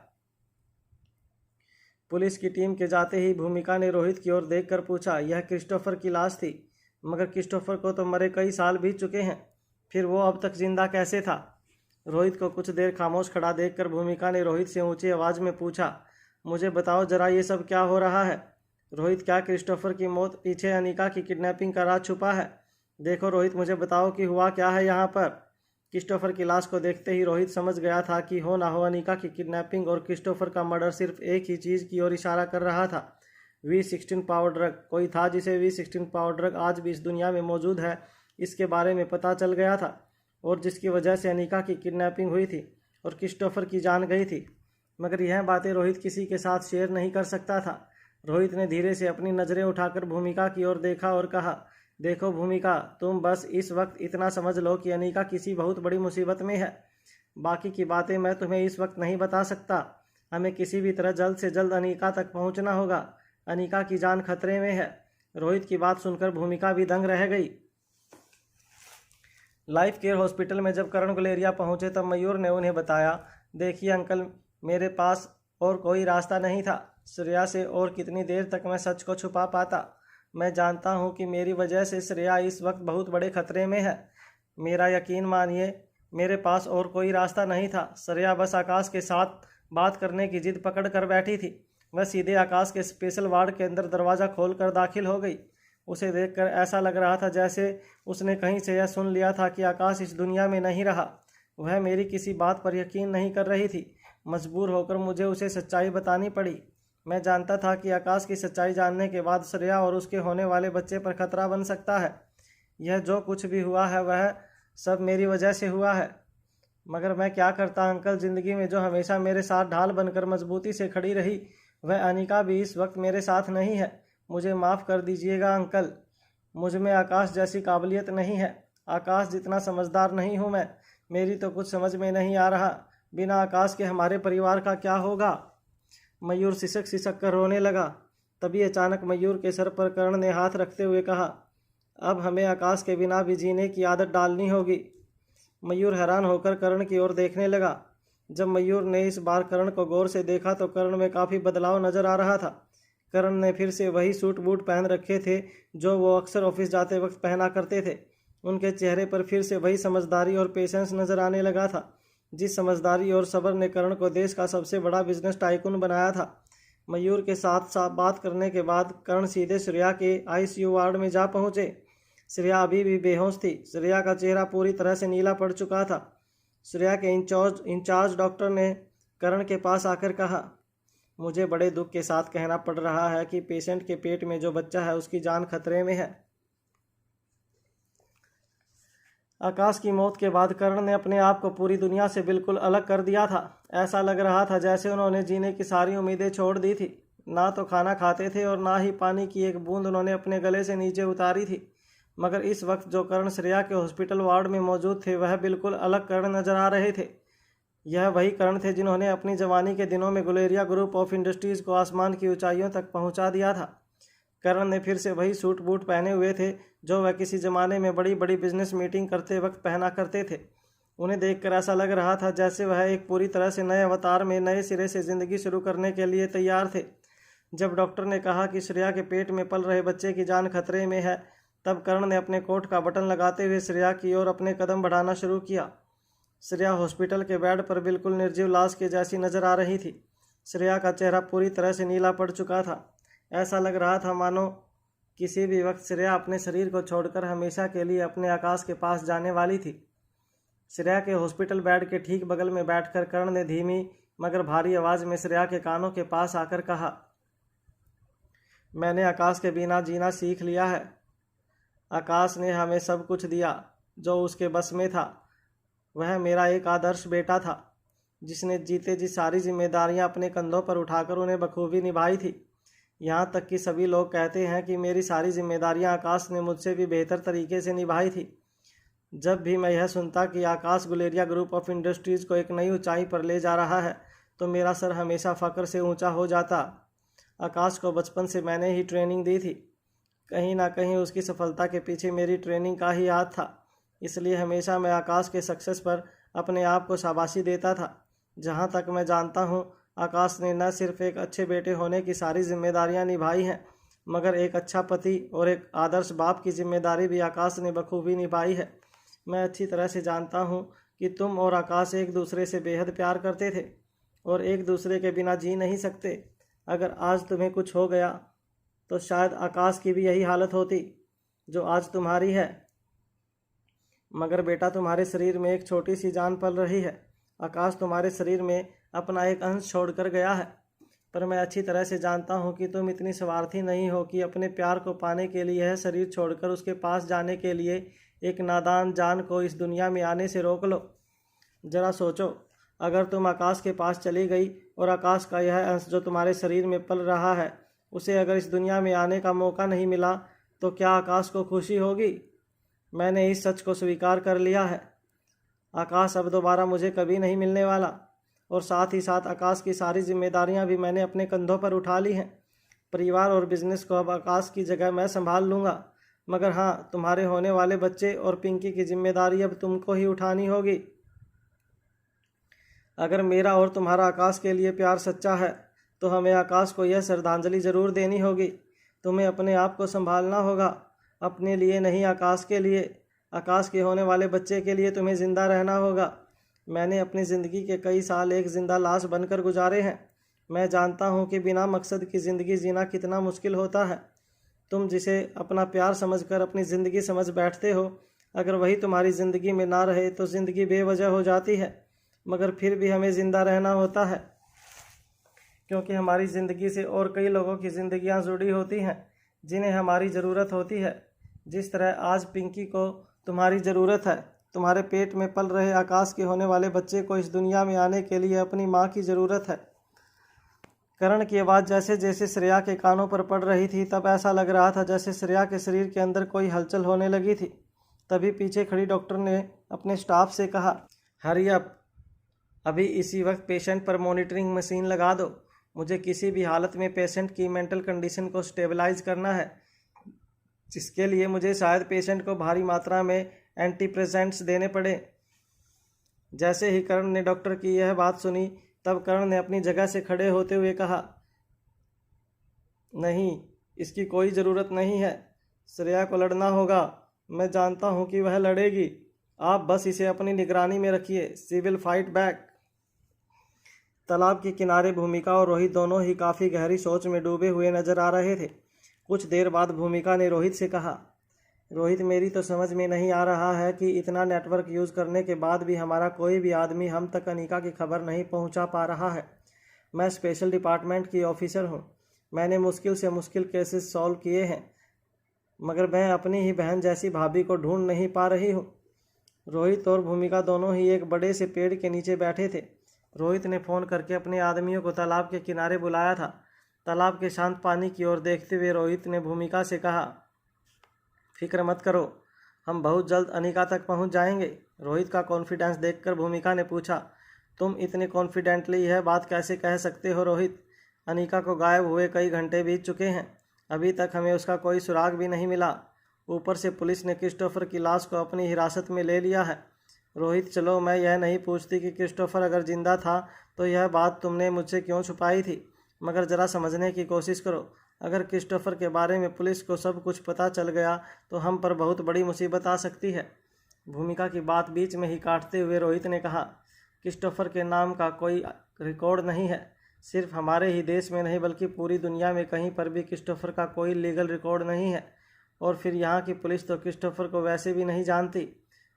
पुलिस की टीम के जाते ही भूमिका ने रोहित की ओर देखकर पूछा, यह क्रिस्टोफर की लाश थी, मगर क्रिस्टोफर को तो मरे कई साल बीत चुके हैं, फिर वो अब तक जिंदा कैसे था? रोहित को कुछ देर खामोश खड़ा देखकर भूमिका ने रोहित से ऊंची आवाज़ में पूछा, मुझे बताओ जरा, ये सब क्या हो रहा है? रोहित, क्या क्रिस्टोफर की मौत पीछे अनीका की किडनैपिंग का राज छुपा है? देखो रोहित, मुझे बताओ कि हुआ क्या है यहाँ पर। क्रिस्टोफर की लाश को देखते ही रोहित समझ गया था कि हो ना हो अनीका की किडनैपिंग और क्रिस्टोफर का मर्डर सिर्फ एक ही चीज़ की ओर इशारा कर रहा था, V16 पावर ड्रग। कोई था जिसे V16 पावर ड्रग आज भी इस दुनिया में मौजूद है, इसके बारे में पता चल गया था, और जिसकी वजह से अनीका की किडनैपिंग हुई थी और क्रिस्टोफर की जान गई थी। मगर यह बातें रोहित किसी के साथ शेयर नहीं कर सकता था। रोहित ने धीरे से अपनी नज़रें उठाकर भूमिका की ओर देखा और कहा, देखो भूमिका, तुम बस इस वक्त इतना समझ लो कि अनीका किसी बहुत बड़ी मुसीबत में है। बाकी की बातें मैं तुम्हें इस वक्त नहीं बता सकता। हमें किसी भी तरह जल्द से जल्द अनीका तक पहुंचना होगा। अनीका की जान खतरे में है। रोहित की बात सुनकर भूमिका भी दंग रह गई। लाइफ केयर हॉस्पिटल में जब करण गुलेरिया पहुंचे तब मयूर ने उन्हें बताया, देखिए अंकल, मेरे पास और कोई रास्ता नहीं था। श्रेया से और कितनी देर तक मैं सच को छुपा पाता? मैं जानता हूं कि मेरी वजह से श्रेया इस वक्त बहुत बड़े खतरे में है। मेरा यकीन मानिए, मेरे पास और कोई रास्ता नहीं था। श्रेया बस आकाश के साथ बात करने की जिद पकड़ कर बैठी थी। वह सीधे आकाश के स्पेशल वार्ड के अंदर दरवाज़ा खोलकर दाखिल हो गई। उसे देखकर ऐसा लग रहा था जैसे उसने कहीं से यह सुन लिया था कि आकाश इस दुनिया में नहीं रहा। वह मेरी किसी बात पर यकीन नहीं कर रही थी। मजबूर होकर मुझे उसे सच्चाई बतानी पड़ी। मैं जानता था कि आकाश की सच्चाई जानने के बाद श्रेया और उसके होने वाले बच्चे पर खतरा बन सकता है। यह जो कुछ भी हुआ है वह सब मेरी वजह से हुआ है। मगर मैं क्या करता अंकल, ज़िंदगी में जो हमेशा मेरे साथ ढाल बनकर मजबूती से खड़ी रही वह अनिका भी इस वक्त मेरे साथ नहीं है। मुझे माफ़ कर दीजिएगा अंकल, मुझ में आकाश जैसी काबिलियत नहीं है। आकाश जितना समझदार नहीं हूँ मैं। मेरी तो कुछ समझ में नहीं आ रहा, बिना आकाश के हमारे परिवार का क्या होगा। मयूर सिसक सिसक कर रोने लगा। तभी अचानक मयूर के सर पर कर्ण ने हाथ रखते हुए कहा, अब हमें आकाश के बिना भी जीने की आदत डालनी होगी। मयूर हैरान होकर कर्ण की ओर देखने लगा। जब मयूर ने इस बार कर्ण को गौर से देखा तो कर्ण में काफ़ी बदलाव नजर आ रहा था। कर्ण ने फिर से वही सूट बूट पहन रखे थे जो वो अक्सर ऑफिस जाते वक्त पहना करते थे। उनके चेहरे पर फिर से वही समझदारी और पेशेंस नजर आने लगा था, जिस समझदारी और सब्र ने कर्ण को देश का सबसे बड़ा बिजनेस टाइकून बनाया था। मयूर के साथ साथ बात करने के बाद कर्ण सीधे श्रेया के आईसीयू वार्ड में जा पहुंचे। श्रेया अभी भी बेहोश थी। श्रेया का चेहरा पूरी तरह से नीला पड़ चुका था। श्रेया के इंचार्ज डॉक्टर ने कर्ण के पास आकर कहा, मुझे बड़े दुख के साथ कहना पड़ रहा है कि पेशेंट के पेट में जो बच्चा है उसकी जान खतरे में है। आकाश की मौत के बाद कर्ण ने अपने आप को पूरी दुनिया से बिल्कुल अलग कर दिया था। ऐसा लग रहा था जैसे उन्होंने जीने की सारी उम्मीदें छोड़ दी थी। ना तो खाना खाते थे और ना ही पानी की एक बूंद उन्होंने अपने गले से नीचे उतारी थी। मगर इस वक्त जो कर्ण श्रेया के हॉस्पिटल वार्ड में मौजूद थे वह बिल्कुल अलग कर्ण नजर आ रहे थे। यह वही कर्ण थे जिन्होंने अपनी जवानी के दिनों में गुलेरिया ग्रुप ऑफ इंडस्ट्रीज़ को आसमान की ऊंचाइयों तक पहुंचा दिया था। कर्ण ने फिर से वही सूट बूट पहने हुए थे जो वह किसी ज़माने में बड़ी बड़ी बिजनेस मीटिंग करते वक्त पहना करते थे। उन्हें देखकर ऐसा लग रहा था जैसे वह एक पूरी तरह से नए अवतार में नए सिरे से ज़िंदगी शुरू करने के लिए तैयार थे। जब डॉक्टर ने कहा कि श्रेया के पेट में पल रहे बच्चे की जान खतरे में है, तब कर्ण ने अपने कोट का बटन लगाते हुए श्रेया की ओर अपने कदम बढ़ाना शुरू किया। श्रेया हॉस्पिटल के बेड पर बिल्कुल निर्जीव लाश के जैसी नजर आ रही थी। श्रेया का चेहरा पूरी तरह से नीला पड़ चुका था। ऐसा लग रहा था मानो किसी भी वक्त श्रेया अपने शरीर को छोड़कर हमेशा के लिए अपने आकाश के पास जाने वाली थी। श्रेया के हॉस्पिटल बेड के ठीक बगल में बैठकर कर्ण ने धीमी मगर भारी आवाज़ में श्रेया के कानों के पास आकर कहा, मैंने आकाश के बिना जीना सीख लिया है। आकाश ने हमें सब कुछ दिया जो उसके बस में था। वह मेरा एक आदर्श बेटा था जिसने जीते जी सारी जिम्मेदारियां अपने कंधों पर उठाकर उन्हें बखूबी निभाई थी। यहाँ तक कि सभी लोग कहते हैं कि मेरी सारी जिम्मेदारियां आकाश ने मुझसे भी बेहतर तरीके से निभाई थी। जब भी मैं यह सुनता कि आकाश गुलेरिया ग्रुप ऑफ इंडस्ट्रीज़ को एक नई ऊंचाई पर ले जा रहा है तो मेरा सर हमेशा फ़ख्र से ऊंचा हो जाता। आकाश को बचपन से मैंने ही ट्रेनिंग दी थी। कहीं ना कहीं उसकी सफलता के पीछे मेरी ट्रेनिंग का ही हाथ था। इसलिए हमेशा मैं आकाश के सक्सेस पर अपने आप को शाबाशी देता था। जहाँ तक मैं जानता हूँ आकाश ने न सिर्फ एक अच्छे बेटे होने की सारी जिम्मेदारियाँ निभाई हैं, मगर एक अच्छा पति और एक आदर्श बाप की जिम्मेदारी भी आकाश ने बखूबी निभाई है। मैं अच्छी तरह से जानता हूँ कि तुम और आकाश एक दूसरे से बेहद प्यार करते थे और एक दूसरे के बिना जी नहीं सकते। अगर आज तुम्हें कुछ हो गया तो शायद आकाश की भी यही हालत होती जो आज तुम्हारी है। मगर बेटा, तुम्हारे शरीर में एक छोटी सी जान पल रही है। आकाश तुम्हारे शरीर में अपना एक अंश छोड़कर गया है, पर मैं अच्छी तरह से जानता हूँ कि तुम इतनी स्वार्थी नहीं हो कि अपने प्यार को पाने के लिए यह शरीर छोड़कर उसके पास जाने के लिए एक नादान जान को इस दुनिया में आने से रोक लो। ज़रा सोचो, अगर तुम आकाश के पास चली गई और आकाश का यह अंश जो तुम्हारे शरीर में पल रहा है उसे अगर इस दुनिया में आने का मौका नहीं मिला तो क्या आकाश को खुशी होगी? मैंने इस सच को स्वीकार कर लिया है। आकाश अब दोबारा मुझे कभी नहीं मिलने वाला और साथ ही साथ आकाश की सारी जिम्मेदारियां भी मैंने अपने कंधों पर उठा ली हैं। परिवार और बिजनेस को अब आकाश की जगह मैं संभाल लूँगा, मगर हाँ, तुम्हारे होने वाले बच्चे और पिंकी की जिम्मेदारी अब तुमको ही उठानी होगी। अगर मेरा और तुम्हारा आकाश के लिए प्यार सच्चा है तो हमें आकाश को यह श्रद्धांजलि ज़रूर देनी होगी। तुम्हें अपने आप को संभालना होगा, अपने लिए नहीं, आकाश के लिए। आकाश के होने वाले बच्चे के लिए तुम्हें ज़िंदा रहना होगा। मैंने अपनी ज़िंदगी के कई साल एक ज़िंदा लाश बनकर गुजारे हैं। मैं जानता हूँ कि बिना मकसद की ज़िंदगी जीना कितना मुश्किल होता है। तुम जिसे अपना प्यार समझकर अपनी ज़िंदगी समझ बैठते हो, अगर वही तुम्हारी ज़िंदगी में ना रहे तो ज़िंदगी बेवजह हो जाती है। मगर फिर भी हमें ज़िंदा रहना होता है क्योंकि हमारी ज़िंदगी से और कई लोगों की ज़िंदगियाँ जुड़ी होती हैं जिन्हें हमारी ज़रूरत होती है। जिस तरह आज पिंकी को तुम्हारी ज़रूरत है, तुम्हारे पेट में पल रहे आकाश के होने वाले बच्चे को इस दुनिया में आने के लिए अपनी माँ की ज़रूरत है। करण की आवाज़ जैसे जैसे श्रेया के कानों पर पड़ रही थी तब ऐसा लग रहा था जैसे श्रेया के शरीर के अंदर कोई हलचल होने लगी थी। तभी पीछे खड़ी डॉक्टर ने अपने स्टाफ से कहा, हरी अप, अभी इसी वक्त पेशेंट पर मॉनिटरिंग मशीन लगा दो। मुझे किसी भी हालत में पेशेंट की मेंटल कंडीशन को स्टेबलाइज करना है, जिसके लिए मुझे शायद पेशेंट को भारी मात्रा में एंटीप्रेसेंट्स देने पड़े। जैसे ही करण ने डॉक्टर की यह बात सुनी तब करण ने अपनी जगह से खड़े होते हुए कहा, नहीं, इसकी कोई ज़रूरत नहीं है। श्रेया को लड़ना होगा। मैं जानता हूँ कि वह लड़ेगी। आप बस इसे अपनी निगरानी में रखिए। She will fight back. तालाब के किनारे भूमिका और रोहित दोनों ही काफ़ी गहरी सोच में डूबे हुए नजर आ रहे थे। कुछ देर बाद भूमिका ने रोहित से कहा, रोहित, मेरी तो समझ में नहीं आ रहा है कि इतना नेटवर्क यूज़ करने के बाद भी हमारा कोई भी आदमी हम तक अनीका की खबर नहीं पहुंचा पा रहा है। मैं स्पेशल डिपार्टमेंट की ऑफिसर हूं। मैंने मुश्किल से मुश्किल केसेस सॉल्व किए हैं, मगर मैं अपनी ही बहन जैसी भाभी को ढूंढ नहीं पा रही हूँ। रोहित और भूमिका दोनों ही एक बड़े से पेड़ के नीचे बैठे थे। रोहित ने फ़ोन करके अपने आदमियों को तालाब के किनारे बुलाया था। तालाब के शांत पानी की ओर देखते हुए रोहित ने भूमिका से कहा, फिक्र मत करो, हम बहुत जल्द अनीका तक पहुंच जाएंगे। रोहित का कॉन्फिडेंस देखकर भूमिका ने पूछा, तुम इतने कॉन्फिडेंटली यह बात कैसे कह सकते हो रोहित? अनीका को गायब हुए कई घंटे बीत चुके हैं, अभी तक हमें उसका कोई सुराग भी नहीं मिला। ऊपर से पुलिस ने क्रिस्टोफर की लाश को अपनी हिरासत में ले लिया है। रोहित, चलो, मैं यह नहीं पूछती कि क्रिस्टोफर अगर जिंदा था तो यह बात तुमने मुझसे क्यों छुपाई थी, मगर ज़रा समझने की कोशिश करो। अगर क्रिस्टोफर के बारे में पुलिस को सब कुछ पता चल गया तो हम पर बहुत बड़ी मुसीबत आ सकती है। भूमिका की बात बीच में ही काटते हुए रोहित ने कहा, क्रिस्टोफर के नाम का कोई रिकॉर्ड नहीं है। सिर्फ हमारे ही देश में नहीं बल्कि पूरी दुनिया में कहीं पर भी क्रिस्टोफर का कोई लीगल रिकॉर्ड नहीं है। और फिर यहाँ की पुलिस तो क्रिस्टोफर को वैसे भी नहीं जानती।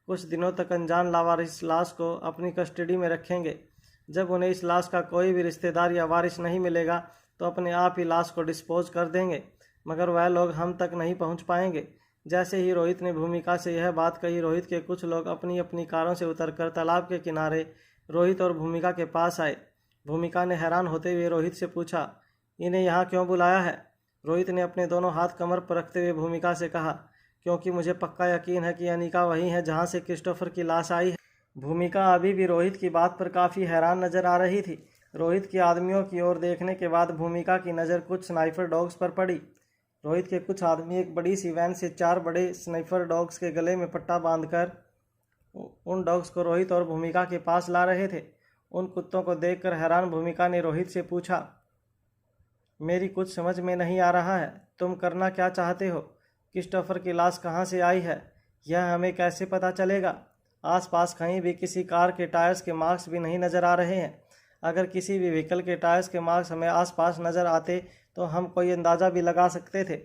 कुछ दिनों तक अनजान लावारिस लाश को अपनी कस्टडी में रखेंगे। जब उन्हें इस लाश का कोई भी रिश्तेदार या वारिस नहीं मिलेगा तो अपने आप ही लाश को डिस्पोज कर देंगे, मगर वह लोग हम तक नहीं पहुंच पाएंगे। जैसे ही रोहित ने भूमिका से यह बात कही, रोहित के कुछ लोग अपनी अपनी कारों से उतरकर तालाब के किनारे रोहित और भूमिका के पास आए। भूमिका ने हैरान होते हुए रोहित से पूछा, इन्हें यहाँ क्यों बुलाया है? रोहित ने अपने दोनों हाथ कमर पर रखते हुए भूमिका से कहा, क्योंकि मुझे पक्का यकीन है कि अनीका वही है जहाँ से क्रिस्टोफर की लाश आई है। भूमिका अभी भी रोहित की बात पर काफ़ी हैरान नजर आ रही थी। रोहित के आदमियों की ओर देखने के बाद भूमिका की नज़र कुछ स्नाइपर डॉग्स पर पड़ी। रोहित के कुछ आदमी एक बड़ी सी वैन से 4 बड़े स्नाइपर डॉग्स के गले में पट्टा बांधकर उन डॉग्स को रोहित और भूमिका के पास ला रहे थे। उन कुत्तों को देखकर हैरान भूमिका ने रोहित से पूछा, मेरी कुछ समझ में नहीं आ रहा है, तुम करना क्या चाहते हो? क्रिस्टोफर की लाश कहाँ से आई है, यह हमें कैसे पता चलेगा? आसपास कहीं भी किसी कार के टायर्स के मार्क्स भी नहीं नज़र आ रहे हैं। अगर किसी भी व्हीकल के टायर्स के मार्क्स हमें आसपास नज़र आते तो हम कोई अंदाज़ा भी लगा सकते थे,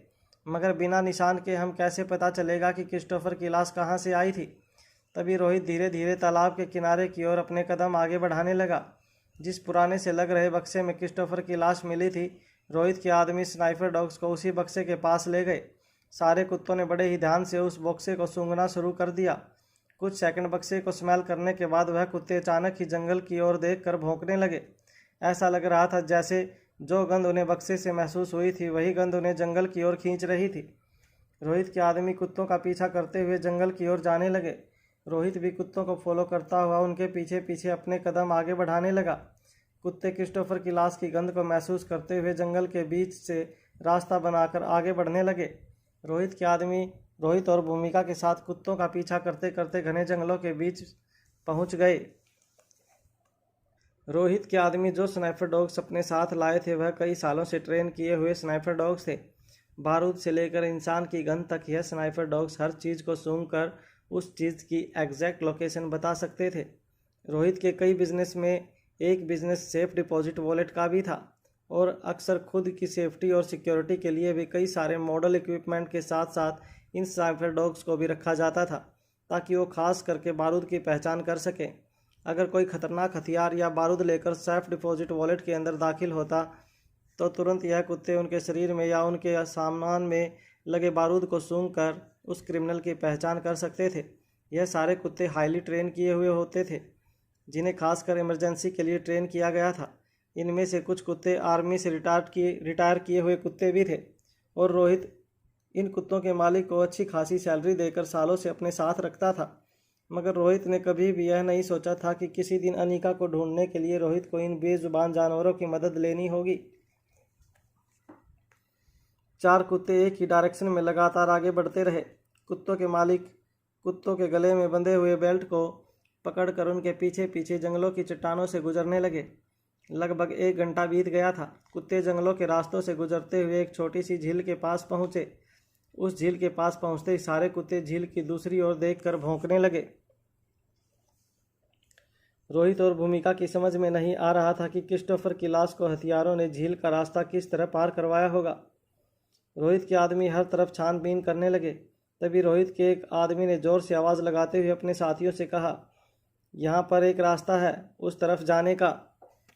मगर बिना निशान के हम कैसे पता चलेगा कि क्रिस्टोफर की लाश कहाँ से आई थी? तभी रोहित धीरे धीरे तालाब के किनारे की ओर अपने कदम आगे बढ़ाने लगा। जिस पुराने से लग रहे बक्से में क्रिस्टोफर की लाश मिली थी, रोहित के आदमी स्नाइपर डॉग्स को उसी बक्से के पास ले गए। सारे कुत्तों ने बड़े ही ध्यान से उस बक्से को सूंघना शुरू कर दिया। कुछ सेकंड बक्से को स्मेल करने के बाद वह कुत्ते अचानक ही जंगल की ओर देखकर भौंकने लगे। ऐसा लग रहा था जैसे जो गंध उन्हें बक्से से महसूस हुई थी वही गंध उन्हें जंगल की ओर खींच रही थी। रोहित के आदमी कुत्तों का पीछा करते हुए जंगल की ओर जाने लगे। रोहित भी कुत्तों को फॉलो करता हुआ उनके पीछे पीछे अपने कदम आगे बढ़ाने लगा। कुत्ते क्रिस्टोफर की लाश की गंध को महसूस करते हुए जंगल के बीच से रास्ता बनाकर आगे बढ़ने लगे। रोहित के आदमी रोहित और भूमिका के साथ कुत्तों का पीछा करते करते घने जंगलों के बीच पहुंच गए। रोहित के आदमी जो स्नाइपर डॉग्स अपने साथ लाए थे वह कई सालों से ट्रेन किए हुए स्नाइपर डॉग्स थे। बारूद से लेकर इंसान की गंध तक यह स्नाइपर डॉग्स हर चीज़ को सूंघकर उस चीज़ की एग्जैक्ट लोकेशन बता सकते थे। रोहित के कई बिजनेस में एक बिजनेस सेफ डिपॉजिट वॉलेट का भी था और अक्सर खुद की सेफ्टी और सिक्योरिटी के लिए भी कई सारे मॉडल इक्विपमेंट के साथ साथ इन स्नाइपर डॉग्स को भी रखा जाता था ताकि वो खास करके बारूद की पहचान कर सकें। अगर कोई खतरनाक हथियार या बारूद लेकर सेफ डिपॉजिट वॉलेट के अंदर दाखिल होता तो तुरंत यह कुत्ते उनके शरीर में या उनके सामान में लगे बारूद को सूंघकर उस क्रिमिनल की पहचान कर सकते थे। यह सारे कुत्ते हाईली ट्रेन किए हुए होते थे, जिन्हें खासकर इमरजेंसी के लिए ट्रेन किया गया था। इनमें से कुछ कुत्ते आर्मी से रिटायर किए हुए कुत्ते भी थे, और रोहित इन कुत्तों के मालिक को अच्छी खासी सैलरी देकर सालों से अपने साथ रखता था। मगर रोहित ने कभी भी यह नहीं सोचा था कि किसी दिन अनीका को ढूंढने के लिए रोहित को इन बेजुबान जानवरों की मदद लेनी होगी। 4 कुत्ते एक ही डायरेक्शन में लगातार आगे बढ़ते रहे। कुत्तों के मालिक कुत्तों के गले में बंधे हुए बेल्ट को पकड़कर उनके पीछे पीछे जंगलों की चट्टानों से गुजरने लगे। लगभग 1 घंटा बीत गया था। कुत्ते जंगलों के रास्तों से गुजरते हुए एक छोटी सी झील के पास पहुंचे। उस झील के पास पहुंचते ही सारे कुत्ते झील की दूसरी ओर देखकर भौंकने लगे। रोहित और भूमिका की समझ में नहीं आ रहा था कि क्रिस्टोफर की लाश को हथियारों ने झील का रास्ता किस तरह पार करवाया होगा। रोहित के आदमी हर तरफ छानबीन करने लगे। तभी रोहित के एक आदमी ने जोर से आवाज़ लगाते हुए अपने साथियों से कहा, यहाँ पर एक रास्ता है उस तरफ जाने का।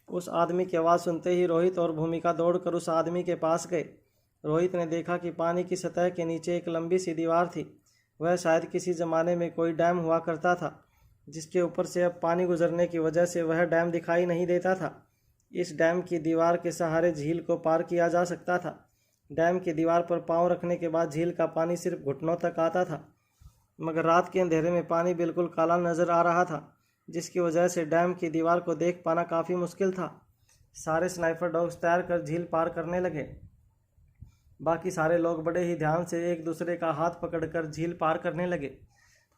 उस आदमी की आवाज़ सुनते ही रोहित और भूमिका दौड़कर उस आदमी के पास गए। रोहित ने देखा कि पानी की सतह के नीचे एक लंबी सी दीवार थी। वह शायद किसी ज़माने में कोई डैम हुआ करता था, जिसके ऊपर से अब पानी गुजरने की वजह से वह डैम दिखाई नहीं देता था। इस डैम की दीवार के सहारे झील को पार किया जा सकता था। डैम की दीवार पर पांव रखने के बाद झील का पानी सिर्फ घुटनों तक आता था, मगर रात के अंधेरे में पानी बिल्कुल काला नजर आ रहा था, जिसकी वजह से डैम की दीवार को देख पाना काफ़ी मुश्किल था। सारे स्नाइपर डॉग्स तैयार कर झील पार करने लगे। बाकी सारे लोग बड़े ही ध्यान से एक दूसरे का हाथ पकड़कर झील पार करने लगे।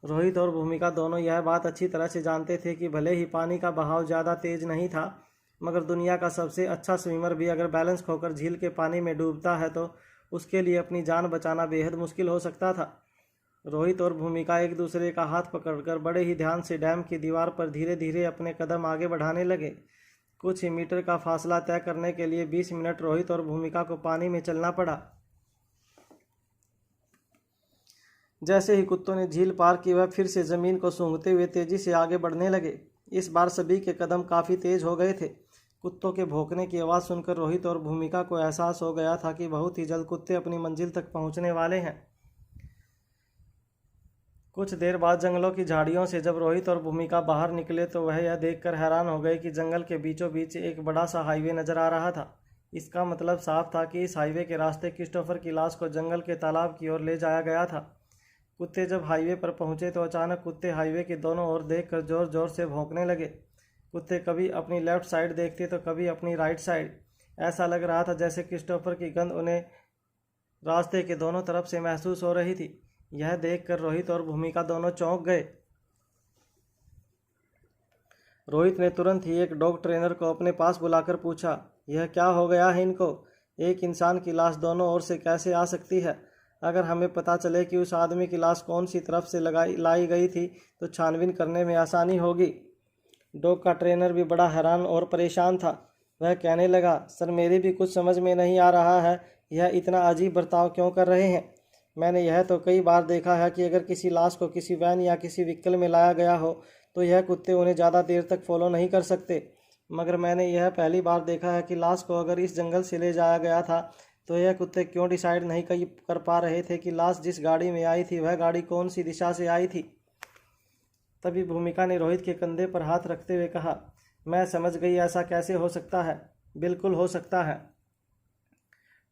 रोहित और भूमिका दोनों यह बात अच्छी तरह से जानते थे कि भले ही पानी का बहाव ज़्यादा तेज नहीं था, मगर दुनिया का सबसे अच्छा स्विमर भी अगर बैलेंस खोकर झील के पानी में डूबता है तो उसके लिए अपनी जान बचाना बेहद मुश्किल हो सकता था। रोहित और भूमिका एक दूसरे का हाथ पकड़कर बड़े ही ध्यान से डैम की दीवार पर धीरे धीरे अपने कदम आगे बढ़ाने लगे। कुछ ही मीटर का फासला तय करने के लिए 20 मिनट रोहित और भूमिका को पानी में चलना पड़ा। जैसे ही कुत्तों ने झील पार की, वह फिर से ज़मीन को सूंघते हुए तेजी से आगे बढ़ने लगे। इस बार सभी के कदम काफ़ी तेज हो गए थे। कुत्तों के भौंकने की आवाज़ सुनकर रोहित और भूमिका को एहसास हो गया था कि बहुत ही जल्द कुत्ते अपनी मंजिल तक पहुंचने वाले हैं। कुछ देर बाद जंगलों की झाड़ियों से जब रोहित और भूमिका बाहर निकले तो वह यह देखकर हैरान हो गए कि जंगल के बीचों बीच एक बड़ा सा हाईवे नजर आ रहा था। इसका मतलब साफ था कि इस हाईवे के रास्ते क्रिस्टोफर की लाश को जंगल के तालाब की ओर ले जाया गया था। कुत्ते जब हाईवे पर पहुंचे तो अचानक कुत्ते हाईवे के दोनों ओर देखकर जोर जोर से भौंकने लगे। कुत्ते कभी अपनी लेफ्ट साइड देखते तो कभी अपनी राइट साइड। ऐसा लग रहा था जैसे क्रिस्टोफर की गंध उन्हें रास्ते के दोनों तरफ से महसूस हो रही थी। यह देखकर रोहित और भूमिका दोनों चौंक गए। रोहित ने तुरंत ही एक डॉग ट्रेनर को अपने पास बुलाकर पूछा, यह क्या हो गया है इनको? एक इंसान की लाश दोनों ओर से कैसे आ सकती है? अगर हमें पता चले कि उस आदमी की लाश कौन सी तरफ से लाई गई थी तो छानबीन करने में आसानी होगी। डॉग का ट्रेनर भी बड़ा हैरान और परेशान था। वह कहने लगा, सर मेरी भी कुछ समझ में नहीं आ रहा है, यह इतना अजीब बर्ताव क्यों कर रहे हैं? मैंने यह तो कई बार देखा है कि अगर किसी लाश को किसी वैन या किसी व्हीकल में लाया गया हो तो यह कुत्ते उन्हें ज़्यादा देर तक फॉलो नहीं कर सकते, मगर मैंने यह पहली बार देखा है कि लाश को अगर इस जंगल से ले जाया गया था तो यह कुत्ते क्यों डिसाइड नहीं कर पा रहे थे कि लाश जिस गाड़ी में आई थी वह गाड़ी कौन सी दिशा से आई थी। तभी भूमिका ने रोहित के कंधे पर हाथ रखते हुए कहा, मैं समझ गई, ऐसा कैसे हो सकता है? बिल्कुल हो सकता है।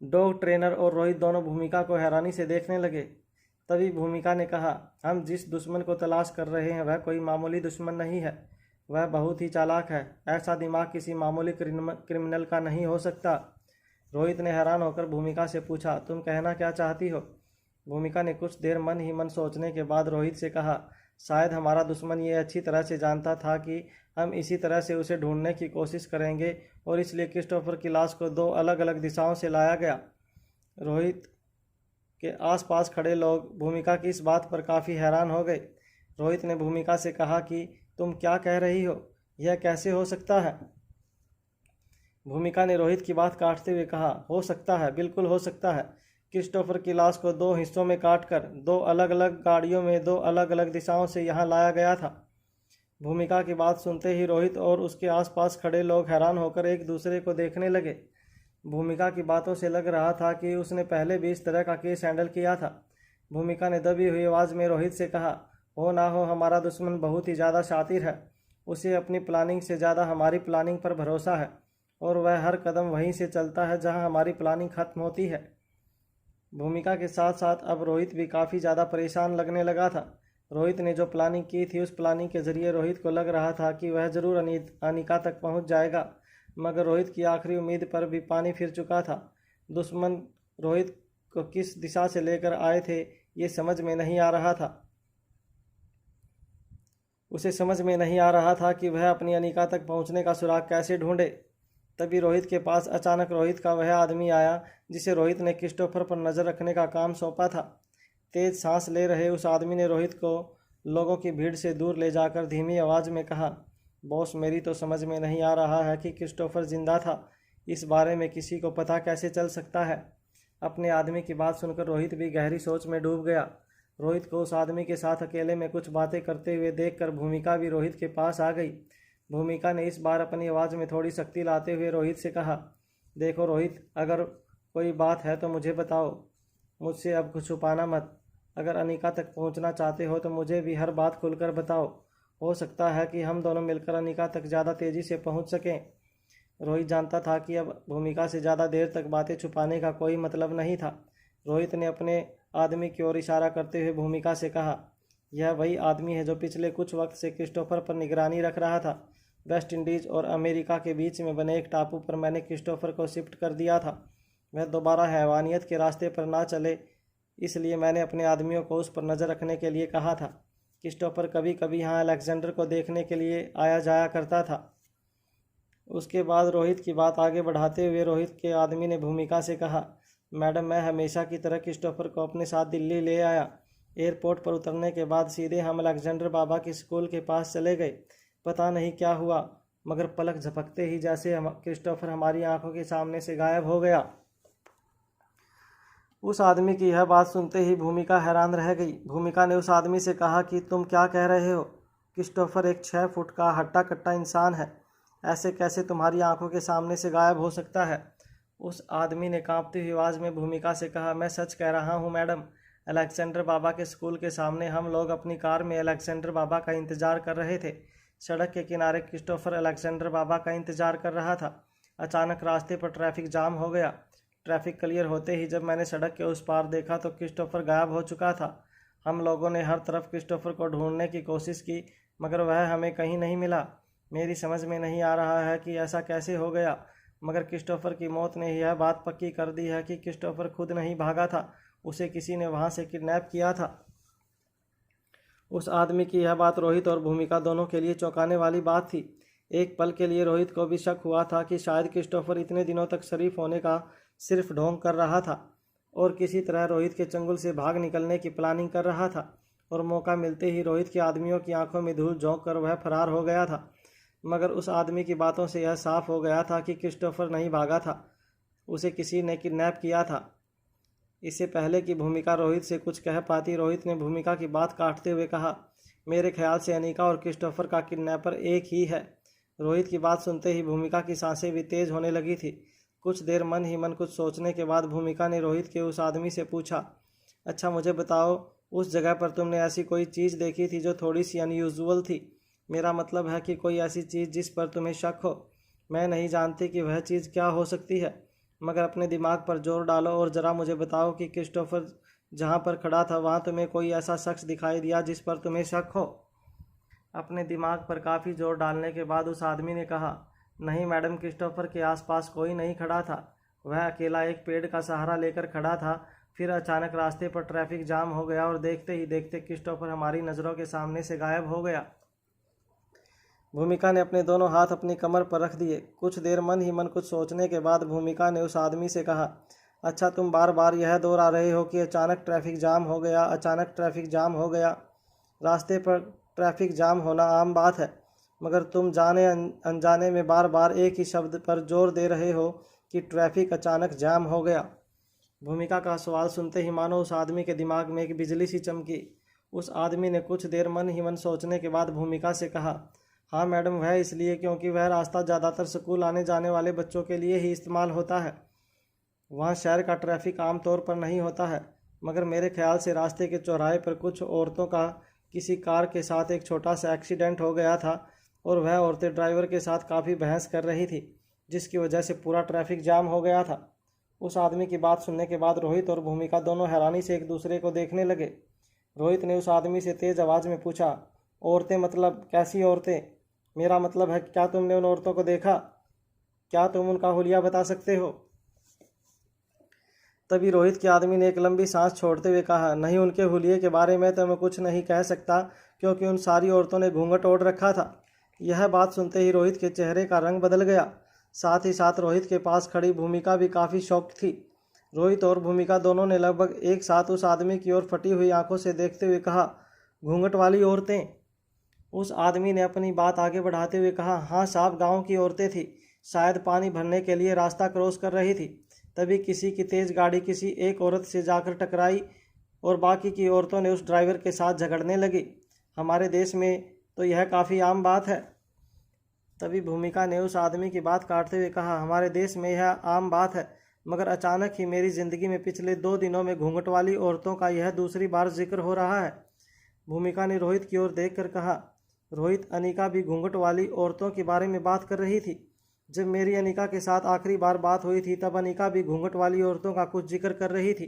डॉग ट्रेनर और रोहित दोनों भूमिका को हैरानी से देखने लगे। तभी भूमिका ने कहा, हम जिस दुश्मन को तलाश कर रहे हैं वह कोई मामूली दुश्मन नहीं है, वह बहुत ही चालाक है। ऐसा दिमाग किसी मामूली क्रिमिनल का नहीं हो सकता। रोहित ने हैरान होकर भूमिका से पूछा, तुम कहना क्या चाहती हो? भूमिका ने कुछ देर मन ही मन सोचने के बाद रोहित से कहा, शायद हमारा दुश्मन ये अच्छी तरह से जानता था कि हम इसी तरह से उसे ढूंढने की कोशिश करेंगे और इसलिए क्रिस्टोफर की लाश को 2 अलग अलग दिशाओं से लाया गया। रोहित के आसपास खड़े लोग भूमिका की इस बात पर काफ़ी हैरान हो गए। रोहित ने भूमिका से कहा कि तुम क्या कह रही हो, यह कैसे हो सकता है? भूमिका ने रोहित की बात काटते हुए कहा, हो सकता है, बिल्कुल हो सकता है। क्रिस्टोफर की लाश को 2 हिस्सों में काटकर 2 अलग अलग गाड़ियों में 2 अलग अलग दिशाओं से यहाँ लाया गया था। भूमिका की बात सुनते ही रोहित और उसके आसपास खड़े लोग हैरान होकर एक दूसरे को देखने लगे। भूमिका की बातों से लग रहा था कि उसने पहले भी इस तरह का केस हैंडल किया था। भूमिका ने दबी हुई आवाज़ में रोहित से कहा, हो ना हो हमारा दुश्मन बहुत ही ज़्यादा शातिर है। उसे अपनी प्लानिंग से ज़्यादा हमारी प्लानिंग पर भरोसा है और वह हर कदम वहीं से चलता है जहां हमारी प्लानिंग खत्म होती है। भूमिका के साथ साथ अब रोहित भी काफ़ी ज़्यादा परेशान लगने लगा था। रोहित ने जो प्लानिंग की थी, उस प्लानिंग के ज़रिए रोहित को लग रहा था कि वह ज़रूर अनीका तक पहुंच जाएगा, मगर रोहित की आखिरी उम्मीद पर भी पानी फिर चुका था। दुश्मन रोहित को किस दिशा से लेकर आए थे, ये समझ में नहीं आ रहा था। उसे समझ में नहीं आ रहा था कि वह अपनी अनीका तक पहुंचने का सुराग कैसे ढूंढे। तभी रोहित के पास अचानक रोहित का वह आदमी आया जिसे रोहित ने क्रिस्टोफर पर नज़र रखने का काम सौंपा था। तेज सांस ले रहे उस आदमी ने रोहित को लोगों की भीड़ से दूर ले जाकर धीमी आवाज़ में कहा, बॉस, मेरी तो समझ में नहीं आ रहा है कि क्रिस्टोफर जिंदा था। इस बारे में किसी को पता कैसे चल सकता है। अपने आदमी की बात सुनकर रोहित भी गहरी सोच में डूब गया। रोहित को उस आदमी के साथ अकेले में कुछ बातें करते हुए देखकर भूमिका भी रोहित के पास आ गई। भूमिका ने इस बार अपनी आवाज़ में थोड़ी सख्ती लाते हुए रोहित से कहा, देखो रोहित, अगर कोई बात है तो मुझे बताओ, मुझसे अब कुछ छुपाना मत। अगर अनीका तक पहुंचना चाहते हो तो मुझे भी हर बात खुलकर बताओ। हो सकता है कि हम दोनों मिलकर अनीका तक ज़्यादा तेज़ी से पहुंच सकें। रोहित जानता था कि अब भूमिका से ज़्यादा देर तक बातें छुपाने का कोई मतलब नहीं था। रोहित ने अपने आदमी की ओर इशारा करते हुए भूमिका से कहा, यह वही आदमी है जो पिछले कुछ वक्त से क्रिस्टोफर पर निगरानी रख रहा था। वेस्ट इंडीज़ और अमेरिका के बीच में बने एक टापू पर मैंने क्रिस्टोफर को शिफ्ट कर दिया था। वह दोबारा हैवानियत के रास्ते पर ना चले, इसलिए मैंने अपने आदमियों को उस पर नज़र रखने के लिए कहा था। क्रिस्टोफर कभी कभी यहाँ अलेक्जेंडर को देखने के लिए आया जाया करता था। उसके बाद रोहित की बात आगे बढ़ाते हुए रोहित के आदमी ने भूमिका से कहा, मैडम, मैं हमेशा की तरह क्रिस्टोफर को अपने साथ दिल्ली ले आया। एयरपोर्ट पर उतरने के बाद सीधे हम अलेक्जेंडर बाबा के स्कूल के पास चले गए। पता नहीं क्या हुआ, मगर पलक झपकते ही जैसे क्रिस्टोफर हमारी आंखों के सामने से गायब हो गया। उस आदमी की यह बात सुनते ही भूमिका हैरान रह गई। भूमिका ने उस आदमी से कहा कि तुम क्या कह रहे हो? क्रिस्टोफर एक 6 फुट का हट्टा कट्टा इंसान है, ऐसे कैसे तुम्हारी आंखों के सामने से गायब हो सकता है? उस आदमी ने कांपती हुई आवाज़ में भूमिका से कहा, मैं सच कह रहा हूँ मैडम। अलेक्जेंडर बाबा के स्कूल के सामने हम लोग अपनी कार में अलेक्जेंडर बाबा का इंतज़ार कर रहे थे। सड़क के किनारे क्रिस्टोफर अलेक्जेंडर बाबा का इंतज़ार कर रहा था। अचानक रास्ते पर ट्रैफिक जाम हो गया। ट्रैफिक क्लियर होते ही जब मैंने सड़क के उस पार देखा तो क्रिस्टोफर गायब हो चुका था। हम लोगों ने हर तरफ क्रिस्टोफर को ढूंढने की कोशिश की, मगर वह हमें कहीं नहीं मिला। मेरी समझ में नहीं आ रहा है कि ऐसा कैसे हो गया, मगर क्रिस्टोफर की मौत ने यह बात पक्की कर दी है कि क्रिस्टोफर खुद नहीं भागा था, उसे किसी ने वहाँ से किडनैप किया था। उस आदमी की यह बात रोहित और भूमिका दोनों के लिए चौंकाने वाली बात थी। एक पल के लिए रोहित को भी शक हुआ था कि शायद क्रिस्टोफर इतने दिनों तक शरीफ होने का सिर्फ ढोंग कर रहा था और किसी तरह रोहित के चंगुल से भाग निकलने की प्लानिंग कर रहा था, और मौका मिलते ही रोहित के आदमियों की आंखों में धूल झोंक कर वह फरार हो गया था। मगर उस आदमी की बातों से यह साफ हो गया था कि क्रिस्टोफर नहीं भागा था, उसे किसी ने किडनैप किया था। इससे पहले कि भूमिका रोहित से कुछ कह पाती, रोहित ने भूमिका की बात काटते हुए कहा, मेरे ख्याल से अनीका और क्रिस्टोफर का किडनैपर एक ही है। रोहित की बात सुनते ही भूमिका की सांसें भी तेज होने लगी थी। कुछ देर मन ही मन कुछ सोचने के बाद भूमिका ने रोहित के उस आदमी से पूछा, अच्छा मुझे बताओ, उस जगह पर तुमने ऐसी कोई चीज़ देखी थी जो थोड़ी सी अनयूजुअल थी? मेरा मतलब है कि कोई ऐसी चीज़ जिस पर तुम्हें शक हो। मैं नहीं जानती कि वह चीज़ क्या हो सकती है, मगर अपने दिमाग पर जोर डालो और ज़रा मुझे बताओ कि क्रिस्टोफर जहाँ पर खड़ा था वहाँ तुम्हें कोई ऐसा शख्स दिखाई दिया जिस पर तुम्हें शक हो? अपने दिमाग पर काफ़ी जोर डालने के बाद उस आदमी ने कहा, नहीं मैडम, क्रिस्टोफर के आसपास कोई नहीं खड़ा था। वह अकेला एक पेड़ का सहारा लेकर खड़ा था। फिर अचानक रास्ते पर ट्रैफिक जाम हो गया और देखते ही देखते क्रिस्टोफर हमारी नज़रों के सामने से गायब हो गया। भूमिका ने अपने दोनों हाथ अपनी कमर पर रख दिए। कुछ देर मन ही मन कुछ सोचने के बाद भूमिका ने उस आदमी से कहा, अच्छा तुम बार बार यह दोहरा रहे हो कि अचानक ट्रैफिक जाम हो गया, अचानक ट्रैफिक जाम हो गया। रास्ते पर ट्रैफिक जाम होना आम बात है, मगर तुम जाने अनजाने में बार बार एक ही शब्द पर जोर दे रहे हो कि ट्रैफिक अचानक जाम हो गया। भूमिका का सवाल सुनते ही मानो उस आदमी के दिमाग में एक बिजली सी चमकी। उस आदमी ने कुछ देर मन ही मन सोचने के बाद भूमिका से कहा, हाँ मैडम, वह इसलिए क्योंकि वह रास्ता ज़्यादातर स्कूल आने जाने वाले बच्चों के लिए ही इस्तेमाल होता है। वहाँ शहर का ट्रैफिक आम तौर पर नहीं होता है, मगर मेरे ख्याल से रास्ते के चौराहे पर कुछ औरतों का किसी कार के साथ एक छोटा सा एक्सीडेंट हो गया था और वह औरतें ड्राइवर के साथ काफ़ी बहस कर रही थी, जिसकी वजह से पूरा ट्रैफिक जाम हो गया था। उस आदमी की बात सुनने के बाद रोहित और भूमिका दोनों हैरानी से एक दूसरे को देखने लगे। रोहित ने उस आदमी से तेज आवाज़ में पूछा, औरतें मतलब कैसी औरतें? मेरा मतलब है क्या तुमने उन औरतों को देखा? क्या तुम उनका हुलिया बता सकते हो? तभी रोहित के आदमी ने एक लंबी सांस छोड़ते हुए कहा, नहीं, उनके हुलिये के बारे में तो मैं कुछ नहीं कह सकता, क्योंकि उन सारी औरतों ने घूंघट ओढ़ रखा था। यह बात सुनते ही रोहित के चेहरे का रंग बदल गया। साथ ही साथ रोहित के पास खड़ी भूमिका भी काफ़ी शॉक्ड थी। रोहित और भूमिका दोनों ने लगभग एक साथ उस आदमी की ओर फटी हुई आंखों से देखते हुए कहा, घूंघट वाली औरतें? उस आदमी ने अपनी बात आगे बढ़ाते हुए कहा, हाँ साहब, गांव की औरतें थी, शायद पानी भरने के लिए रास्ता क्रॉस कर रही थी। तभी किसी की तेज़ गाड़ी किसी एक औरत से जाकर टकराई और बाकी की औरतों ने उस ड्राइवर के साथ झगड़ने लगी। हमारे देश में तो यह काफ़ी आम बात है। तभी भूमिका ने उस आदमी की बात काटते हुए कहा, हमारे देश में यह आम बात है, मगर अचानक ही मेरी ज़िंदगी में पिछले 2 दिनों में घूंघट वाली औरतों का यह दूसरी बार जिक्र हो रहा है। भूमिका ने रोहित की ओर देखकर कहा, रोहित, अनिका भी घूंघट वाली औरतों के बारे में बात कर रही थी। जब मेरी अनिका के साथ आखिरी बार बात हुई थी तब अनिका भी घूंघट वाली औरतों का कुछ जिक्र कर रही थी।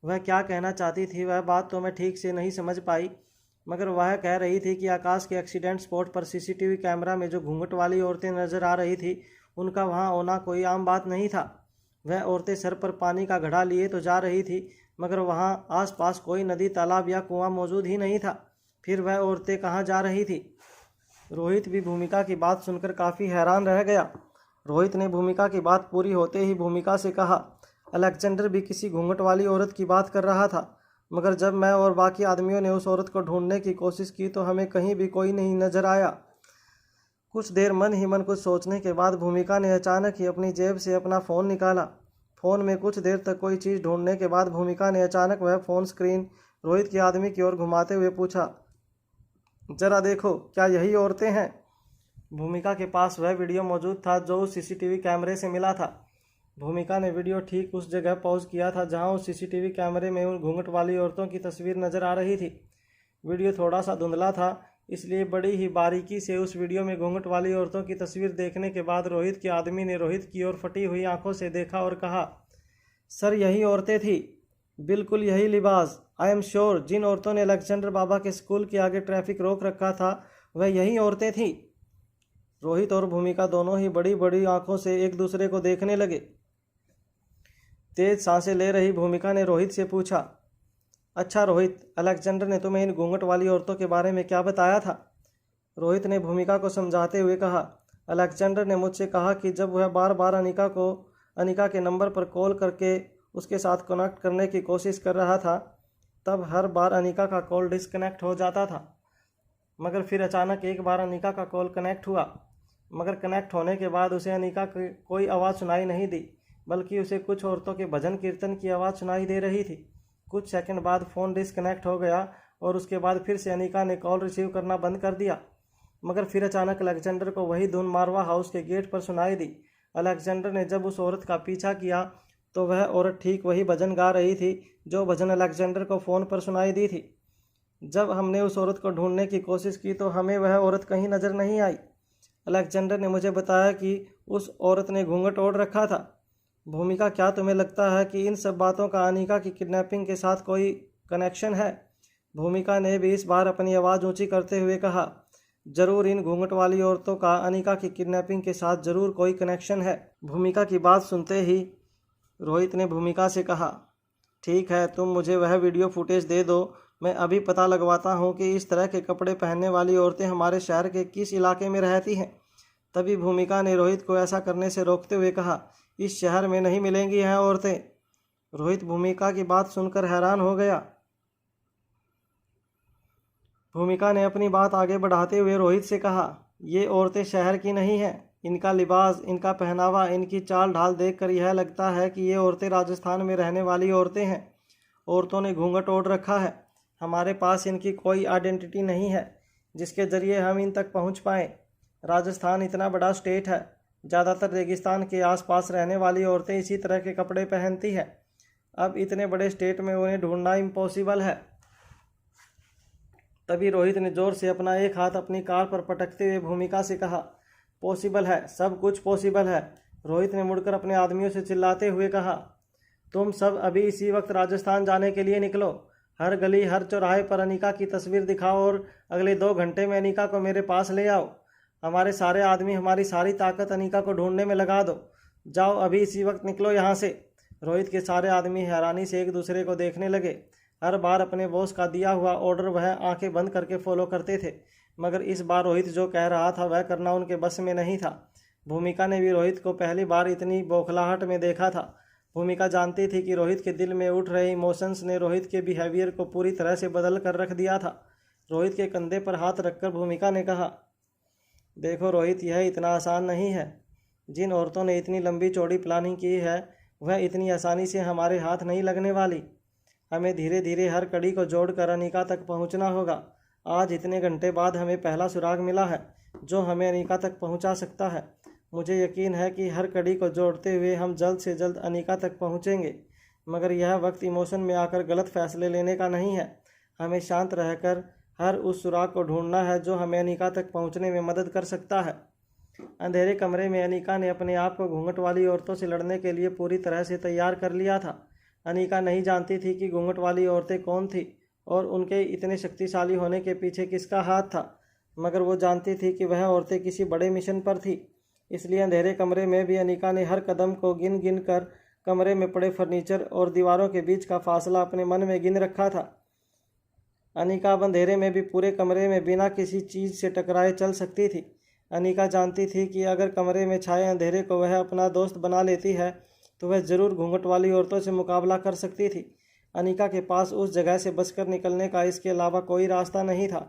वह क्या कहना चाहती थी वह बात तो मैं ठीक से नहीं समझ पाई, मगर वह कह रही थी कि आकाश के एक्सीडेंट स्पॉट पर सीसीटीवी कैमरा में जो घूंघट वाली औरतें नजर आ रही थी उनका वहां होना कोई आम बात नहीं था। वह औरतें सर पर पानी का घड़ा लिए तो जा रही थी, मगर वहां आसपास कोई नदी, तालाब या कुआं मौजूद ही नहीं था। फिर वह औरतें कहाँ जा रही थी? रोहित भी भूमिका की बात सुनकर काफ़ी हैरान रह गया। रोहित ने भूमिका की बात पूरी होते ही भूमिका से कहा, अलेक्जेंडर भी किसी घूंघट वाली औरत की बात कर रहा था, मगर जब मैं और बाकी आदमियों ने उस औरत को ढूंढने की कोशिश की तो हमें कहीं भी कोई नहीं नजर आया। कुछ देर मन ही मन कुछ सोचने के बाद भूमिका ने अचानक ही अपनी जेब से अपना फ़ोन निकाला। फ़ोन में कुछ देर तक कोई चीज़ ढूंढने के बाद भूमिका ने अचानक वह फ़ोन स्क्रीन रोहित के आदमी की ओर घुमाते हुए पूछा, जरा देखो, क्या यही औरतें हैं? भूमिका के पास वह वीडियो मौजूद था जो उस सीसीटीवी कैमरे से मिला था। भूमिका ने वीडियो ठीक उस जगह पॉज किया था जहां उस सीसीटीवी कैमरे में उन घूंघट वाली औरतों की तस्वीर नजर आ रही थी। वीडियो थोड़ा सा धुंधला था, इसलिए बड़ी ही बारीकी से उस वीडियो में घूंघट वाली औरतों की तस्वीर देखने के बाद रोहित के आदमी ने रोहित की ओर फटी हुई आंखों से देखा और कहा, सर, यही औरतें थी, बिल्कुल यही लिबास। आई एम श्योर जिन औरतों ने अलेक्जेंडर बाबा के स्कूल के आगे ट्रैफिक रोक रखा था वह यही औरतें थीं। रोहित और भूमिका दोनों ही बड़ी बड़ी आंखों से एक दूसरे को देखने लगे। तेज सांसें ले रही भूमिका ने रोहित से पूछा, अच्छा रोहित, अलेक्जेंडर ने तुम्हें इन घूंघट वाली औरतों के बारे में क्या बताया था? रोहित ने भूमिका को समझाते हुए कहा, अलेक्जेंडर ने मुझसे कहा कि जब वह बार बार अनिका के नंबर पर कॉल करके उसके साथ कनेक्ट करने की कोशिश कर रहा था, तब हर बार अनिका का कॉल डिस्कनेक्ट हो जाता था, मगर फिर अचानक एक बार अनिका का कॉल कनेक्ट हुआ, मगर कनेक्ट होने के बाद उसे अनिका की कोई आवाज़ सुनाई नहीं दी, बल्कि उसे कुछ औरतों के भजन कीर्तन की आवाज़ सुनाई दे रही थी। कुछ सेकंड बाद फ़ोन डिस्कनेक्ट हो गया और उसके बाद फिर से अनिका ने कॉल रिसीव करना बंद कर दिया, मगर फिर अचानक अलेक्जेंडर को वही धुन मारवा हाउस के गेट पर सुनाई दी। अलेक्जेंडर ने जब उस औरत का पीछा किया तो वह औरत ठीक वही भजन गा रही थी जो भजन अलेक्जेंडर को फ़ोन पर सुनाई दी थी। जब हमने उस औरत को ढूंढने की कोशिश की तो हमें वह औरत कहीं नज़र नहीं आई। अलेक्जेंडर ने मुझे बताया कि उस औरत ने घूंघट ओढ़ रखा था। भूमिका, क्या तुम्हें लगता है कि इन सब बातों का अनिका की किडनैपिंग के साथ कोई कनेक्शन है? भूमिका ने भी इस बार अपनी आवाज़ ऊंची करते हुए कहा, जरूर, इन घूंघट वाली औरतों का अनिका की किडनैपिंग के साथ जरूर कोई कनेक्शन है। भूमिका की बात सुनते ही रोहित ने भूमिका से कहा, ठीक है, तुम मुझे वह वीडियो फुटेज दे दो, मैं अभी पता लगवाता हूँ कि इस तरह के कपड़े पहनने वाली औरतें हमारे शहर के किस इलाके में रहती हैं। तभी भूमिका ने रोहित को ऐसा करने से रोकते हुए कहा, इस शहर में नहीं मिलेंगी यह औरतें। रोहित भूमिका की बात सुनकर हैरान हो गया। भूमिका ने अपनी बात आगे बढ़ाते हुए रोहित से कहा, ये औरतें शहर की नहीं हैं, इनका लिबास, इनका पहनावा, इनकी चाल ढाल देखकर यह लगता है कि ये औरतें राजस्थान में रहने वाली औरतें हैं। औरतों ने घूंघट ओढ़ रखा है, हमारे पास इनकी कोई आइडेंटिटी नहीं है जिसके ज़रिए हम इन तक पहुंच पाएँ। राजस्थान इतना बड़ा स्टेट है, ज़्यादातर रेगिस्तान के आसपास रहने वाली औरतें इसी तरह के कपड़े पहनती हैं। अब इतने बड़े स्टेट में उन्हें ढूंढना इम्पॉसिबल है। तभी रोहित ने जोर से अपना एक हाथ अपनी कार पर पटकते हुए भूमिका से कहा, पॉसिबल है, सब कुछ पॉसिबल है। रोहित ने मुड़कर अपने आदमियों से चिल्लाते हुए कहा, तुम सब अभी इसी वक्त राजस्थान जाने के लिए निकलो। हर गली हर चौराहे पर अनीका की तस्वीर दिखाओ और अगले 2 घंटे में अनीका को मेरे पास ले आओ। हमारे सारे आदमी, हमारी सारी ताकत अनीका को ढूंढने में लगा दो। जाओ, अभी इसी वक्त निकलो यहाँ से। रोहित के सारे आदमी हैरानी से एक दूसरे को देखने लगे। हर बार अपने बॉस का दिया हुआ ऑर्डर वह आंखें बंद करके फॉलो करते थे, मगर इस बार रोहित जो कह रहा था वह करना उनके बस में नहीं था। भूमिका ने भी रोहित को पहली बार इतनी बौखलाहट में देखा था। भूमिका जानती थी कि रोहित के दिल में उठ रहे इमोशंस ने रोहित के बिहेवियर को पूरी तरह से बदल कर रख दिया था। रोहित के कंधे पर हाथ रखकर भूमिका ने कहा, देखो रोहित, यह इतना आसान नहीं है। जिन औरतों ने इतनी लंबी चौड़ी प्लानिंग की है वह इतनी आसानी से हमारे हाथ नहीं लगने वाली। हमें धीरे धीरे हर कड़ी को जोड़कर अनीका तक पहुंचना होगा। आज इतने घंटे बाद हमें पहला सुराग मिला है जो हमें अनीका तक पहुंचा सकता है। मुझे यकीन है कि हर कड़ी को जोड़ते हुए हम जल्द से जल्द अनीका तक पहुंचेंगे, मगर यह वक्त इमोशन में आकर गलत फैसले लेने का नहीं है। हमें शांत रहकर हर उस सुराग को ढूंढना है जो हमें अनीका तक पहुंचने में मदद कर सकता है। अंधेरे कमरे में अनीका ने अपने आप को घूंघट वाली औरतों से लड़ने के लिए पूरी तरह से तैयार कर लिया था। अनीका नहीं जानती थी कि घूंघट वाली औरतें कौन थी और उनके इतने शक्तिशाली होने के पीछे किसका हाथ था, मगर वो जानती थी कि वह औरतें किसी बड़े मिशन पर थी। इसलिए अंधेरे कमरे में भी अनीका ने हर कदम को गिन गिन कर कमरे में पड़े फर्नीचर और दीवारों के बीच का फासला अपने मन में गिन रखा था। अनीका अब अंधेरे में भी पूरे कमरे में बिना किसी चीज़ से टकराए चल सकती थी। अनीका जानती थी कि अगर कमरे में छाए अंधेरे को वह अपना दोस्त बना लेती है तो वह ज़रूर घूंघट वाली औरतों से मुकाबला कर सकती थी। अनीका के पास उस जगह से बचकर निकलने का इसके अलावा कोई रास्ता नहीं था।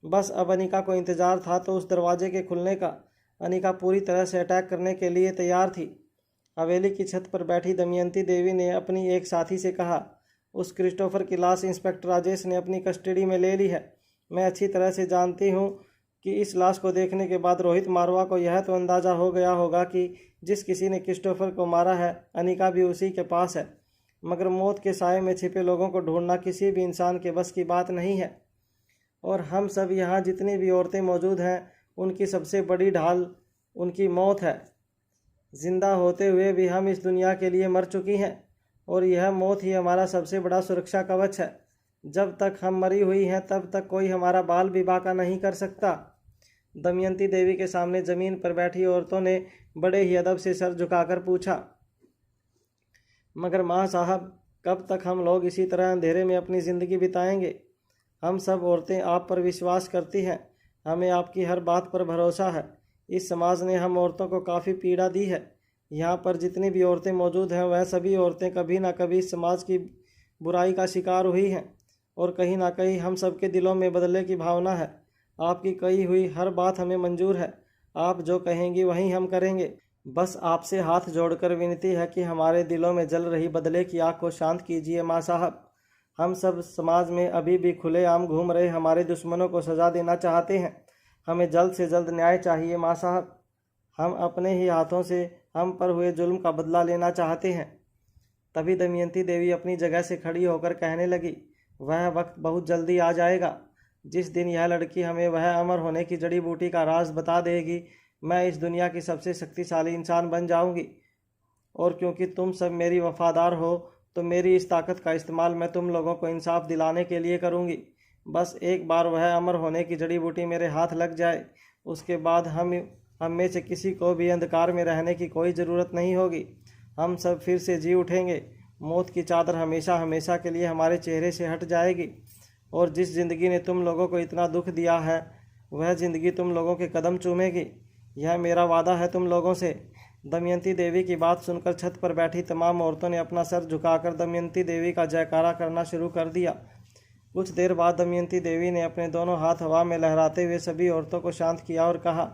बस अब अनीका को इंतज़ार था तो उस दरवाजे के खुलने का। अनीका पूरी तरह से अटैक करने के लिए तैयार थी। हवेली की छत पर बैठी दमयंती देवी ने अपनी एक साथी से कहा, उस क्रिस्टोफर की लाश इंस्पेक्टर राजेश ने अपनी कस्टडी में ले ली है। मैं अच्छी तरह से जानती हूँ कि इस लाश को देखने के बाद रोहित मारवा को यह तो अंदाज़ा हो गया होगा कि जिस किसी ने क्रिस्टोफर को मारा है अनीका भी उसी के पास है, मगर मौत के साए में छिपे लोगों को ढूंढना किसी भी इंसान के बस की बात नहीं है। और हम सब यहाँ जितनी भी औरतें मौजूद हैं उनकी सबसे बड़ी ढाल उनकी मौत है। जिंदा होते हुए भी हम इस दुनिया के लिए मर चुकी हैं और यह मौत ही हमारा सबसे बड़ा सुरक्षा कवच है। जब तक हम मरी हुई हैं तब तक कोई हमारा बाल भी बांका नहीं कर सकता। दमयंती देवी के सामने ज़मीन पर बैठी औरतों ने बड़े ही अदब से सर झुकाकर पूछा, मगर माँ साहब, कब तक हम लोग इसी तरह अंधेरे में अपनी ज़िंदगी बिताएंगे? हम सब औरतें आप पर विश्वास करती हैं, हमें आपकी हर बात पर भरोसा है। इस समाज ने हम औरतों को काफ़ी पीड़ा दी है। यहाँ पर जितनी भी औरतें मौजूद हैं वह सभी औरतें कभी ना कभी इस समाज की बुराई का शिकार हुई हैं और कहीं ना कहीं हम सबके दिलों में बदले की भावना है। आपकी कही हुई हर बात हमें मंजूर है। आप जो कहेंगी वही हम करेंगे। बस आपसे हाथ जोड़कर विनती है कि हमारे दिलों में जल रही बदले की आग को शांत कीजिए माँ साहब। हम सब समाज में अभी भी खुलेआम घूम रहे हमारे दुश्मनों को सज़ा देना चाहते हैं। हमें जल्द से जल्द न्याय चाहिए माँ साहब। हम अपने ही हाथों से हम पर हुए जुल्म का बदला लेना चाहते हैं। तभी दमयंती देवी अपनी जगह से खड़ी होकर कहने लगी, वह वक्त बहुत जल्दी आ जाएगा जिस दिन यह लड़की हमें वह अमर होने की जड़ी बूटी का राज बता देगी। मैं इस दुनिया की सबसे शक्तिशाली इंसान बन जाऊंगी और क्योंकि तुम सब मेरी वफादार हो तो मेरी इस ताकत का इस्तेमाल मैं तुम लोगों को इंसाफ दिलाने के लिए करूंगी। बस एक बार वह अमर होने की जड़ी बूटी मेरे हाथ लग जाए, उसके बाद हम में से किसी को भी अंधकार में रहने की कोई ज़रूरत नहीं होगी। हम सब फिर से जी उठेंगे। मौत की चादर हमेशा हमेशा के लिए हमारे चेहरे से हट जाएगी और जिस ज़िंदगी ने तुम लोगों को इतना दुख दिया है वह ज़िंदगी तुम लोगों के कदम चूमेगी। यह मेरा वादा है तुम लोगों से। दमयंती देवी की बात सुनकर छत पर बैठी तमाम औरतों ने अपना सर झुकाकर दमयंती देवी का जयकारा करना शुरू कर दिया। कुछ देर बाद दमयंती देवी ने अपने दोनों हाथ हवा में लहराते हुए सभी औरतों को शांत किया और कहा,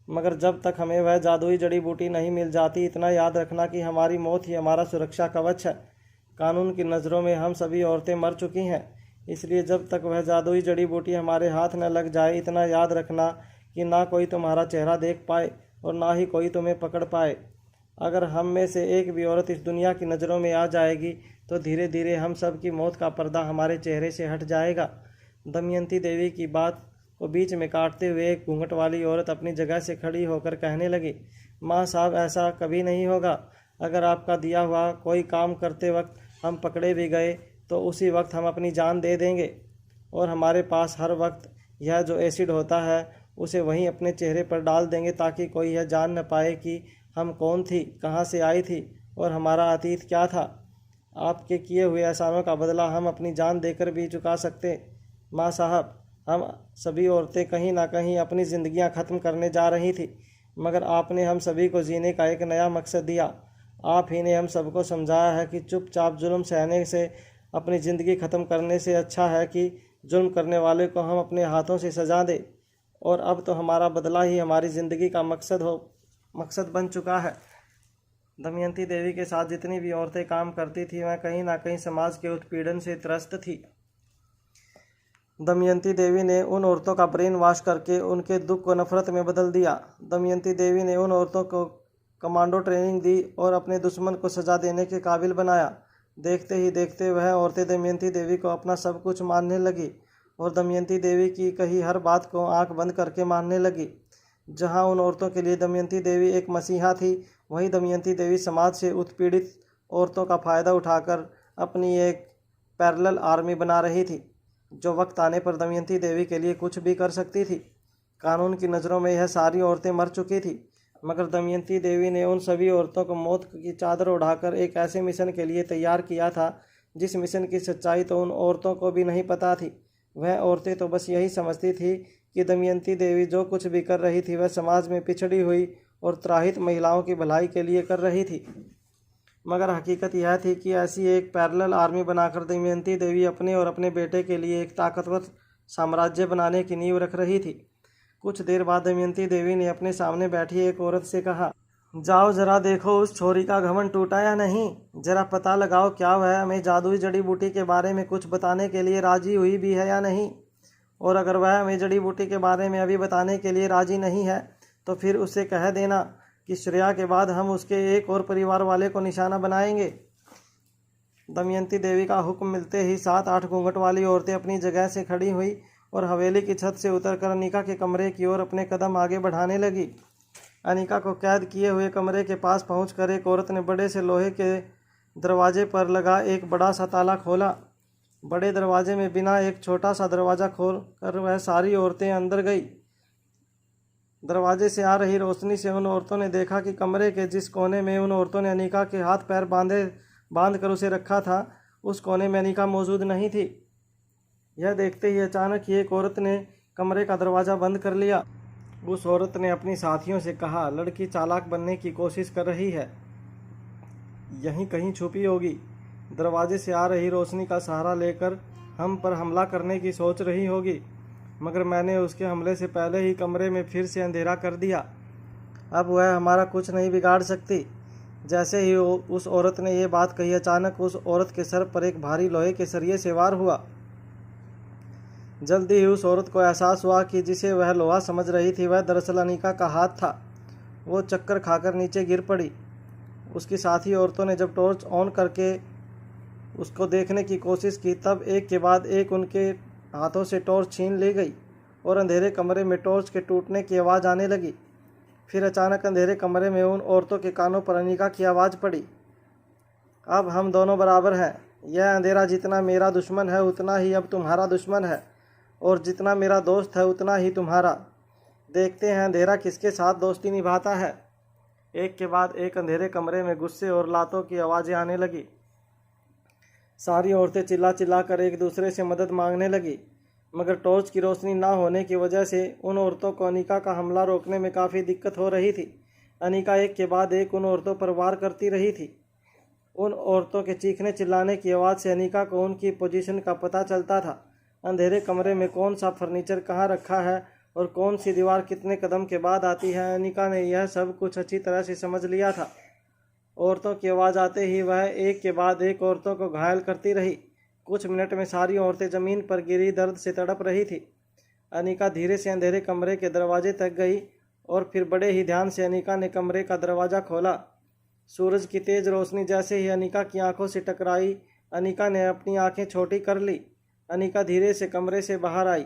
मगर जब तक हमें वह जादुई जड़ी बूटी नहीं मिल जाती इतना याद रखना कि हमारी मौत ही हमारा सुरक्षा कवच है। कानून की नज़रों में हम सभी औरतें मर चुकी हैं, इसलिए जब तक वह जादुई जड़ी बूटी हमारे हाथ न लग जाए इतना याद रखना कि ना कोई तुम्हारा चेहरा देख पाए और ना ही कोई तुम्हें पकड़ पाए। अगर हम में से एक भी औरत इस दुनिया की नज़रों में आ जाएगी तो धीरे धीरे हम सब की मौत का पर्दा हमारे चेहरे से हट जाएगा। दमयंती देवी की बात को बीच में काटते हुए एक घूंघट वाली औरत अपनी जगह से खड़ी होकर कहने लगी, माँ साहब, ऐसा कभी नहीं होगा। अगर आपका दिया हुआ कोई काम करते वक्त हम पकड़े भी गए तो उसी वक्त हम अपनी जान दे देंगे, और हमारे पास हर वक्त यह जो एसिड होता है उसे वहीं अपने चेहरे पर डाल देंगे, ताकि कोई यह जान न पाए कि हम कौन थी, कहाँ से आई थी और हमारा अतीत क्या था। आपके किए हुए एहसानों का बदला हम अपनी जान देकर भी चुका सकते। माँ साहब, हम सभी औरतें कहीं ना कहीं अपनी ज़िंदगियां ख़त्म करने जा रही थी, मगर आपने हम सभी को जीने का एक नया मकसद दिया। आप ही ने हम सबको समझाया है कि चुपचाप जुल्म सहने से, अपनी ज़िंदगी ख़त्म करने से अच्छा है कि जुल्म करने वाले को हम अपने हाथों से सजा दें। और अब तो हमारा बदला ही हमारी ज़िंदगी का मकसद बन चुका है। दमयंती देवी के साथ जितनी भी औरतें काम करती थी वह कहीं ना कहीं समाज के उत्पीड़न से त्रस्त थी। दमयंती देवी ने उन औरतों का ब्रेन वॉश करके उनके दुख को नफरत में बदल दिया। दमयंती देवी ने उन औरतों को कमांडो ट्रेनिंग दी और अपने दुश्मन को सजा देने के काबिल बनाया। देखते ही देखते वह औरतें दमयंती देवी को अपना सब कुछ मानने लगी और दमयंती देवी की कही हर बात को आंख बंद करके मानने लगी। जहां उन औरतों के लिए दमयंती देवी एक मसीहा थी, वहीं दमयंती देवी समाज से उत्पीड़ित औरतों का फ़ायदा उठाकर अपनी एक पैरेलल आर्मी बना रही थी, जो वक्त आने पर दमयंती देवी के लिए कुछ भी कर सकती थी। कानून की नज़रों में यह सारी औरतें मर चुकी थी, मगर दमयंती देवी ने उन सभी औरतों को मौत की चादर उड़ाकर एक ऐसे मिशन के लिए तैयार किया था जिस मिशन की सच्चाई तो उन औरतों को भी नहीं पता थी। वह औरतें तो बस यही समझती थी कि दमयंती देवी जो कुछ भी कर रही थी वह समाज में पिछड़ी हुई और त्राहित महिलाओं की भलाई के लिए कर रही थी। मगर हकीकत यह थी कि ऐसी एक पैरेलल आर्मी बनाकर दमयंती देवी अपने और अपने बेटे के लिए एक ताकतवर साम्राज्य बनाने की नींव रख रही थी। कुछ देर बाद दमयंती देवी ने अपने सामने बैठी एक औरत से कहा, जाओ जरा देखो उस छोरी का घमंड टूटा या नहीं। जरा पता लगाओ क्या वह हमें जादुई जड़ी बूटी के बारे में कुछ बताने के लिए राजी हुई भी है या नहीं। और अगर वह हमें जड़ी बूटी के बारे में अभी बताने के लिए राजी नहीं है तो फिर उससे कह देना कि श्रेया के बाद हम उसके एक और परिवार वाले को निशाना बनाएंगे। दमयंती देवी का हुक्म मिलते ही 7-8 घूंघट वाली औरतें अपनी जगह से खड़ी हुई और हवेली की छत से उतरकर अनिका के कमरे की ओर अपने कदम आगे बढ़ाने लगी। अनिका को कैद किए हुए कमरे के पास पहुंचकर एक औरत ने बड़े से लोहे के दरवाजे पर लगा एक बड़ा सा ताला खोला। बड़े दरवाजे में बिना एक छोटा सा दरवाज़ा खोल कर वह सारी औरतें अंदर गई। दरवाजे से आ रही रोशनी से उन औरतों ने देखा कि कमरे के जिस कोने में उन औरतों ने अनिका के हाथ पैर बांध कर उसे रखा था, उस कोने में अनिका मौजूद नहीं थी। यह देखते ही अचानक ही एक औरत ने कमरे का दरवाज़ा बंद कर लिया। उस औरत ने अपनी साथियों से कहा, लड़की चालाक बनने की कोशिश कर रही है, यहीं कहीं छुपी होगी। दरवाजे से आ रही रोशनी का सहारा लेकर हम पर हमला करने की सोच रही होगी, मगर मैंने उसके हमले से पहले ही कमरे में फिर से अंधेरा कर दिया। अब वह हमारा कुछ नहीं बिगाड़ सकती। जैसे ही उस औरत ने यह बात कही, अचानक उस औरत के सर पर एक भारी लोहे के सरिये से वार हुआ। जल्दी ही उस औरत को एहसास हुआ कि जिसे वह लोहा समझ रही थी वह दरअसल अनिका का हाथ था। वो चक्कर खाकर नीचे गिर पड़ी। उसकी साथी औरतों ने जब टॉर्च ऑन करके उसको देखने की कोशिश की, तब एक के बाद एक उनके हाथों से टॉर्च छीन ली गई और अंधेरे कमरे में टॉर्च के टूटने की आवाज़ आने लगी। फिर अचानक अंधेरे कमरे में उन औरतों के कानों पर अनिका की आवाज़ पड़ी, अब हम दोनों बराबर हैं। यह अंधेरा जितना मेरा दुश्मन है उतना ही अब तुम्हारा दुश्मन है, और जितना मेरा दोस्त है उतना ही तुम्हारा। देखते हैं अंधेरा किसके साथ दोस्ती निभाता है। एक के बाद एक अंधेरे कमरे में गुस्से और लातों की आवाज़ें आने लगी। सारी औरतें चिल्ला चिल्ला कर एक दूसरे से मदद मांगने लगी, मगर टॉर्च की रोशनी ना होने की वजह से उन औरतों को अनिका का हमला रोकने में काफ़ी दिक्कत हो रही थी। अनिका एक के बाद एक उन औरतों पर वार करती रही थी। उन औरतों के चीखने चिल्लाने की आवाज़ से अनिका को उनकी पोजीशन का पता चलता था। अंधेरे कमरे में कौन सा फर्नीचर कहाँ रखा है और कौन सी दीवार कितने कदम के बाद आती है, अनिका ने यह सब कुछ अच्छी तरह से समझ लिया था। औरतों की आवाज़ आते ही वह एक के बाद एक औरतों को घायल करती रही। कुछ मिनट में सारी औरतें ज़मीन पर गिरी दर्द से तड़प रही थी। अनिका धीरे से अंधेरे कमरे के दरवाजे तक गई और फिर बड़े ही ध्यान से अनिका ने कमरे का दरवाज़ा खोला। सूरज की तेज़ रोशनी जैसे ही अनिका की आंखों से टकराई, अनिका ने अपनी आंखें छोटी कर ली। अनिका धीरे से कमरे से बाहर आई।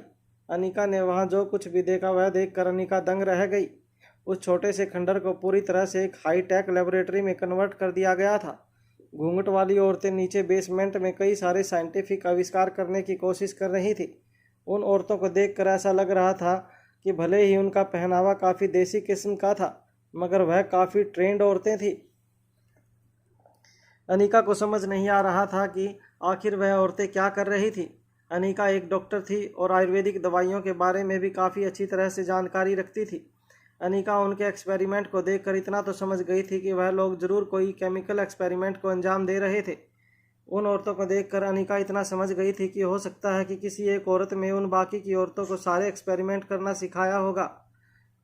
अनिका ने वहाँ जो कुछ भी देखा वह देखकर अनिका दंग रह गई। उस छोटे से खंडर को पूरी तरह से एक हाईटेक लेबोरेटरी में कन्वर्ट कर दिया गया था। घूंघट वाली औरतें नीचे बेसमेंट में कई सारे साइंटिफिक आविष्कार करने की कोशिश कर रही थी। उन औरतों को देखकर ऐसा लग रहा था कि भले ही उनका पहनावा काफ़ी देसी किस्म का था, मगर वह काफ़ी ट्रेंड औरतें थीं। अनिका को समझ नहीं आ रहा था कि आखिर वह औरतें क्या कर रही थी। अनिका एक डॉक्टर थी और आयुर्वेदिक दवाइयों के बारे में भी काफ़ी अच्छी तरह से जानकारी रखती थी। अनिका उनके एक्सपेरिमेंट को देखकर इतना तो समझ गई थी कि वह लोग जरूर कोई केमिकल एक्सपेरिमेंट को अंजाम दे रहे थे। उन औरतों को देखकर अनिका इतना समझ गई थी कि हो सकता है कि किसी एक औरत में उन बाकी की औरतों को सारे एक्सपेरिमेंट करना सिखाया होगा।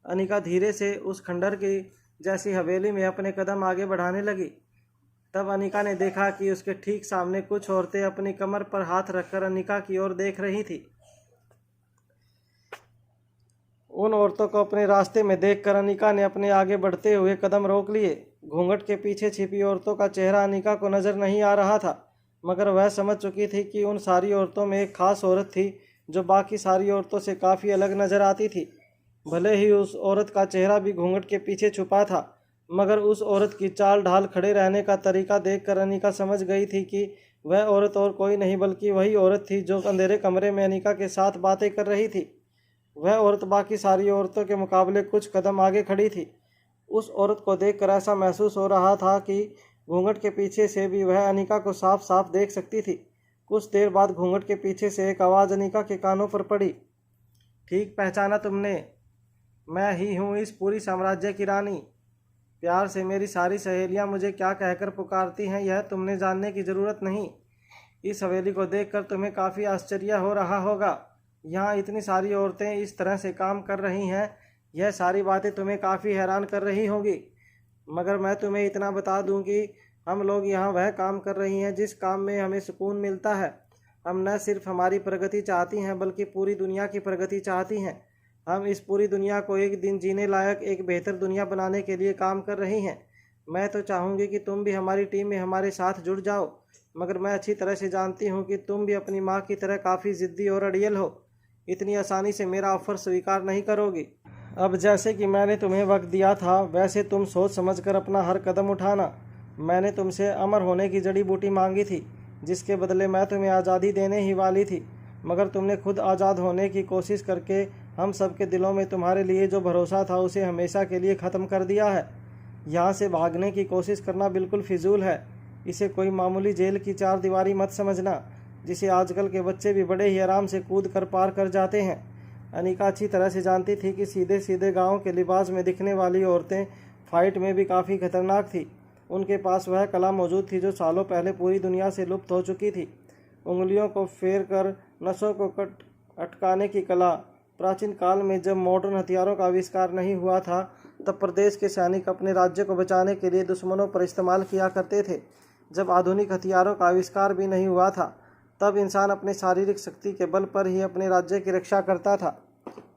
अनिका धीरे से उस खंडर की जैसी हवेली में अपने कदम आगे बढ़ाने लगी। तब अनिका ने देखा कि उसके ठीक सामने कुछ औरतें अपनी कमर पर हाथ रखकर अनिका की ओर देख रही थी। उन औरतों को अपने रास्ते में देखकर अनिका ने अपने आगे बढ़ते हुए कदम रोक लिए। घूंघट के पीछे छिपी औरतों का चेहरा अनिका को नजर नहीं आ रहा था, मगर वह समझ चुकी थी कि उन सारी औरतों में एक खास औरत थी जो बाकी सारी औरतों से काफ़ी अलग नजर आती थी। भले ही उस औरत का चेहरा भी घूंघट के पीछे छुपा था, मगर उस औरत की चाल ढाल खड़े रहने का तरीका देखकर अनिका समझ गई थी कि वह औरत और कोई नहीं बल्कि वही औरत थी जो अंधेरे कमरे में अनिका के साथ बातें कर रही थी। वह औरत बाकी सारी औरतों के मुकाबले कुछ कदम आगे खड़ी थी। उस औरत को देखकर ऐसा महसूस हो रहा था कि घूंघट के पीछे से भी वह अनिका को साफ साफ देख सकती थी। कुछ देर बाद घूंघट के पीछे से एक आवाज़ अनिका के कानों पर पड़ी। ठीक पहचाना तुमने, मैं ही हूँ इस पूरी साम्राज्य की रानी। प्यार से मेरी सारी सहेलियाँ मुझे क्या कहकर पुकारती हैं यह तुमने जानने की ज़रूरत नहीं। इस हवेली को देखकर तुम्हें काफ़ी आश्चर्य हो रहा होगा। यहाँ इतनी सारी औरतें इस तरह से काम कर रही हैं, यह सारी बातें तुम्हें काफ़ी हैरान कर रही होंगी। मगर मैं तुम्हें इतना बता दूं कि हम लोग यहाँ वह काम कर रही हैं जिस काम में हमें सुकून मिलता है। हम न सिर्फ हमारी प्रगति चाहती हैं बल्कि पूरी दुनिया की प्रगति चाहती हैं। हम इस पूरी दुनिया को एक दिन जीने लायक एक बेहतर दुनिया बनाने के लिए काम कर रही हैं। मैं तो चाहूँगी कि तुम भी हमारी टीम में हमारे साथ जुड़ जाओ, मगर मैं अच्छी तरह से जानती हूँ कि तुम भी अपनी माँ की तरह काफ़ी ज़िद्दी और अड़ियल हो। इतनी आसानी से मेरा ऑफ़र स्वीकार नहीं करोगी। अब जैसे कि मैंने तुम्हें वक्त दिया था वैसे तुम सोच समझकर अपना हर कदम उठाना। मैंने तुमसे अमर होने की जड़ी बूटी मांगी थी, जिसके बदले मैं तुम्हें आज़ादी देने ही वाली थी, मगर तुमने खुद आज़ाद होने की कोशिश करके हम सबके दिलों में तुम्हारे लिए जो भरोसा था उसे हमेशा के लिए ख़त्म कर दिया है। यहाँ से भागने की कोशिश करना बिल्कुल फिजूल है। इसे कोई मामूली जेल की चार दीवारी मत समझना, जिसे आजकल के बच्चे भी बड़े ही आराम से कूद कर पार कर जाते हैं। अनिका अच्छी तरह से जानती थी कि सीधे सीधे गांव के लिबास में दिखने वाली औरतें फाइट में भी काफ़ी खतरनाक थी। उनके पास वह कला मौजूद थी जो सालों पहले पूरी दुनिया से लुप्त हो चुकी थी। उंगलियों को फेर कर नसों को अटकाने की कला। प्राचीन काल में जब मॉडर्न हथियारों का आविष्कार नहीं हुआ था तब प्रदेश के सैनिक अपने राज्य को बचाने के लिए दुश्मनों पर इस्तेमाल किया करते थे। जब आधुनिक हथियारों का आविष्कार भी नहीं हुआ था तब इंसान अपने शारीरिक शक्ति के बल पर ही अपने राज्य की रक्षा करता था।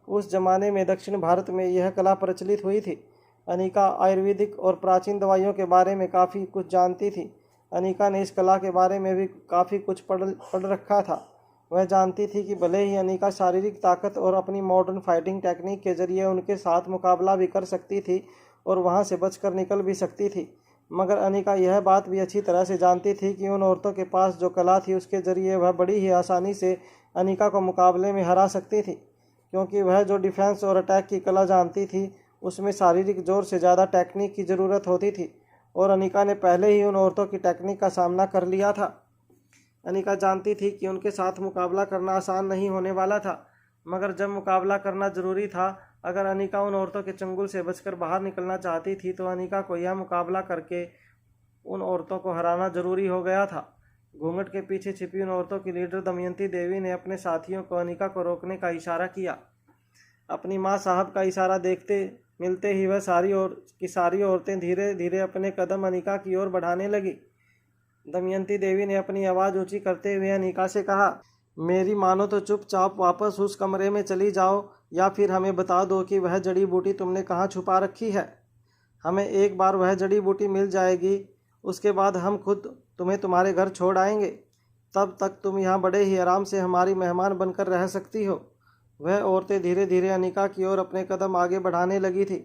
उस जमाने में दक्षिण भारत में यह कला प्रचलित हुई थी। अनिका आयुर्वेदिक और प्राचीन दवाइयों के बारे में काफ़ी कुछ जानती थी। अनिका ने इस कला के बारे में भी काफ़ी कुछ पढ़ रखा था। वह जानती थी कि भले ही अनिका शारीरिक ताकत और अपनी मॉडर्न फाइटिंग टेक्निक के जरिए उनके साथ मुकाबला भी कर सकती थी और वहां से बचकर निकल भी सकती थी, मगर अनिका यह बात भी अच्छी तरह से जानती थी कि उन औरतों के पास जो कला थी उसके जरिए वह बड़ी ही आसानी से अनिका को मुकाबले में हरा सकती थी, क्योंकि वह जो डिफेंस और अटैक की कला जानती थी उसमें शारीरिक जोर से ज़्यादा टेक्निक की ज़रूरत होती थी, और अनिका ने पहले ही उन औरतों की टेक्निक का सामना कर लिया था। अनिका जानती थी कि उनके साथ मुकाबला करना आसान नहीं होने वाला था, मगर जब मुकाबला करना ज़रूरी था, अगर अनिका उन औरतों के चंगुल से बचकर बाहर निकलना चाहती थी तो अनिका को यह मुकाबला करके उन औरतों को हराना ज़रूरी हो गया था। घूंघट के पीछे छिपी उन औरतों की लीडर दमयंती देवी ने अपने साथियों को अनिका को रोकने का इशारा किया। अपनी माँ साहब का इशारा देखते मिलते ही वह सारी औरतें धीरे धीरे अपने कदम अनिका की ओर बढ़ाने लगी। दमयंती देवी ने अपनी आवाज़ ऊंची करते हुए अनिका से कहा, मेरी मानो तो चुपचाप वापस उस कमरे में चली जाओ, या फिर हमें बता दो कि वह जड़ी बूटी तुमने कहाँ छुपा रखी है। हमें एक बार वह जड़ी बूटी मिल जाएगी, उसके बाद हम खुद तुम्हें तुम्हारे घर छोड़ आएंगे। तब तक तुम यहाँ बड़े ही आराम से हमारी मेहमान बनकर रह सकती हो। वह औरतें धीरे धीरे अनिका की ओर अपने कदम आगे बढ़ाने लगी थी।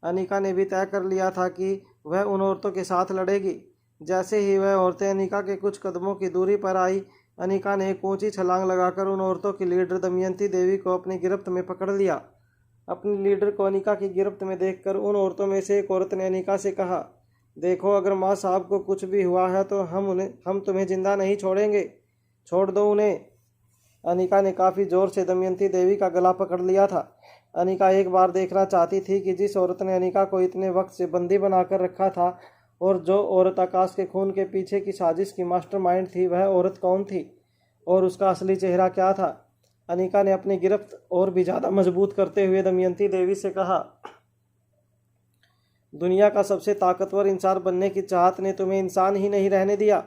अनिका ने भी तय कर लिया था कि वह उन औरतों के साथ लड़ेगी। जैसे ही वह औरतें अनिका के कुछ कदमों की दूरी पर आई, अनिका ने एक ऊंची छलांग लगाकर उन औरतों की लीडर दमयंती देवी को अपनी गिरफ्त में पकड़ लिया। अपनी लीडर को अनिका की गिरफ्त में देखकर उन औरतों में से एक औरत ने अनिका से कहा, देखो, अगर माँ साहब को कुछ भी हुआ है तो हम तुम्हें जिंदा नहीं छोड़ेंगे, छोड़ दो उन्हें। अनिका ने काफ़ी ज़ोर से दमयंती देवी का गला पकड़ लिया था। अनिका एक बार देखना चाहती थी कि जिस औरत ने अनिका को इतने वक्त से बंदी बनाकर रखा था और जो औरत आकाश के खून के पीछे की साजिश की मास्टरमाइंड थी, वह औरत कौन थी और उसका असली चेहरा क्या था। अनिका ने अपनी गिरफ्त और भी ज़्यादा मजबूत करते हुए दमयंती देवी से कहा, दुनिया का सबसे ताकतवर इंसान बनने की चाहत ने तुम्हें इंसान ही नहीं रहने दिया।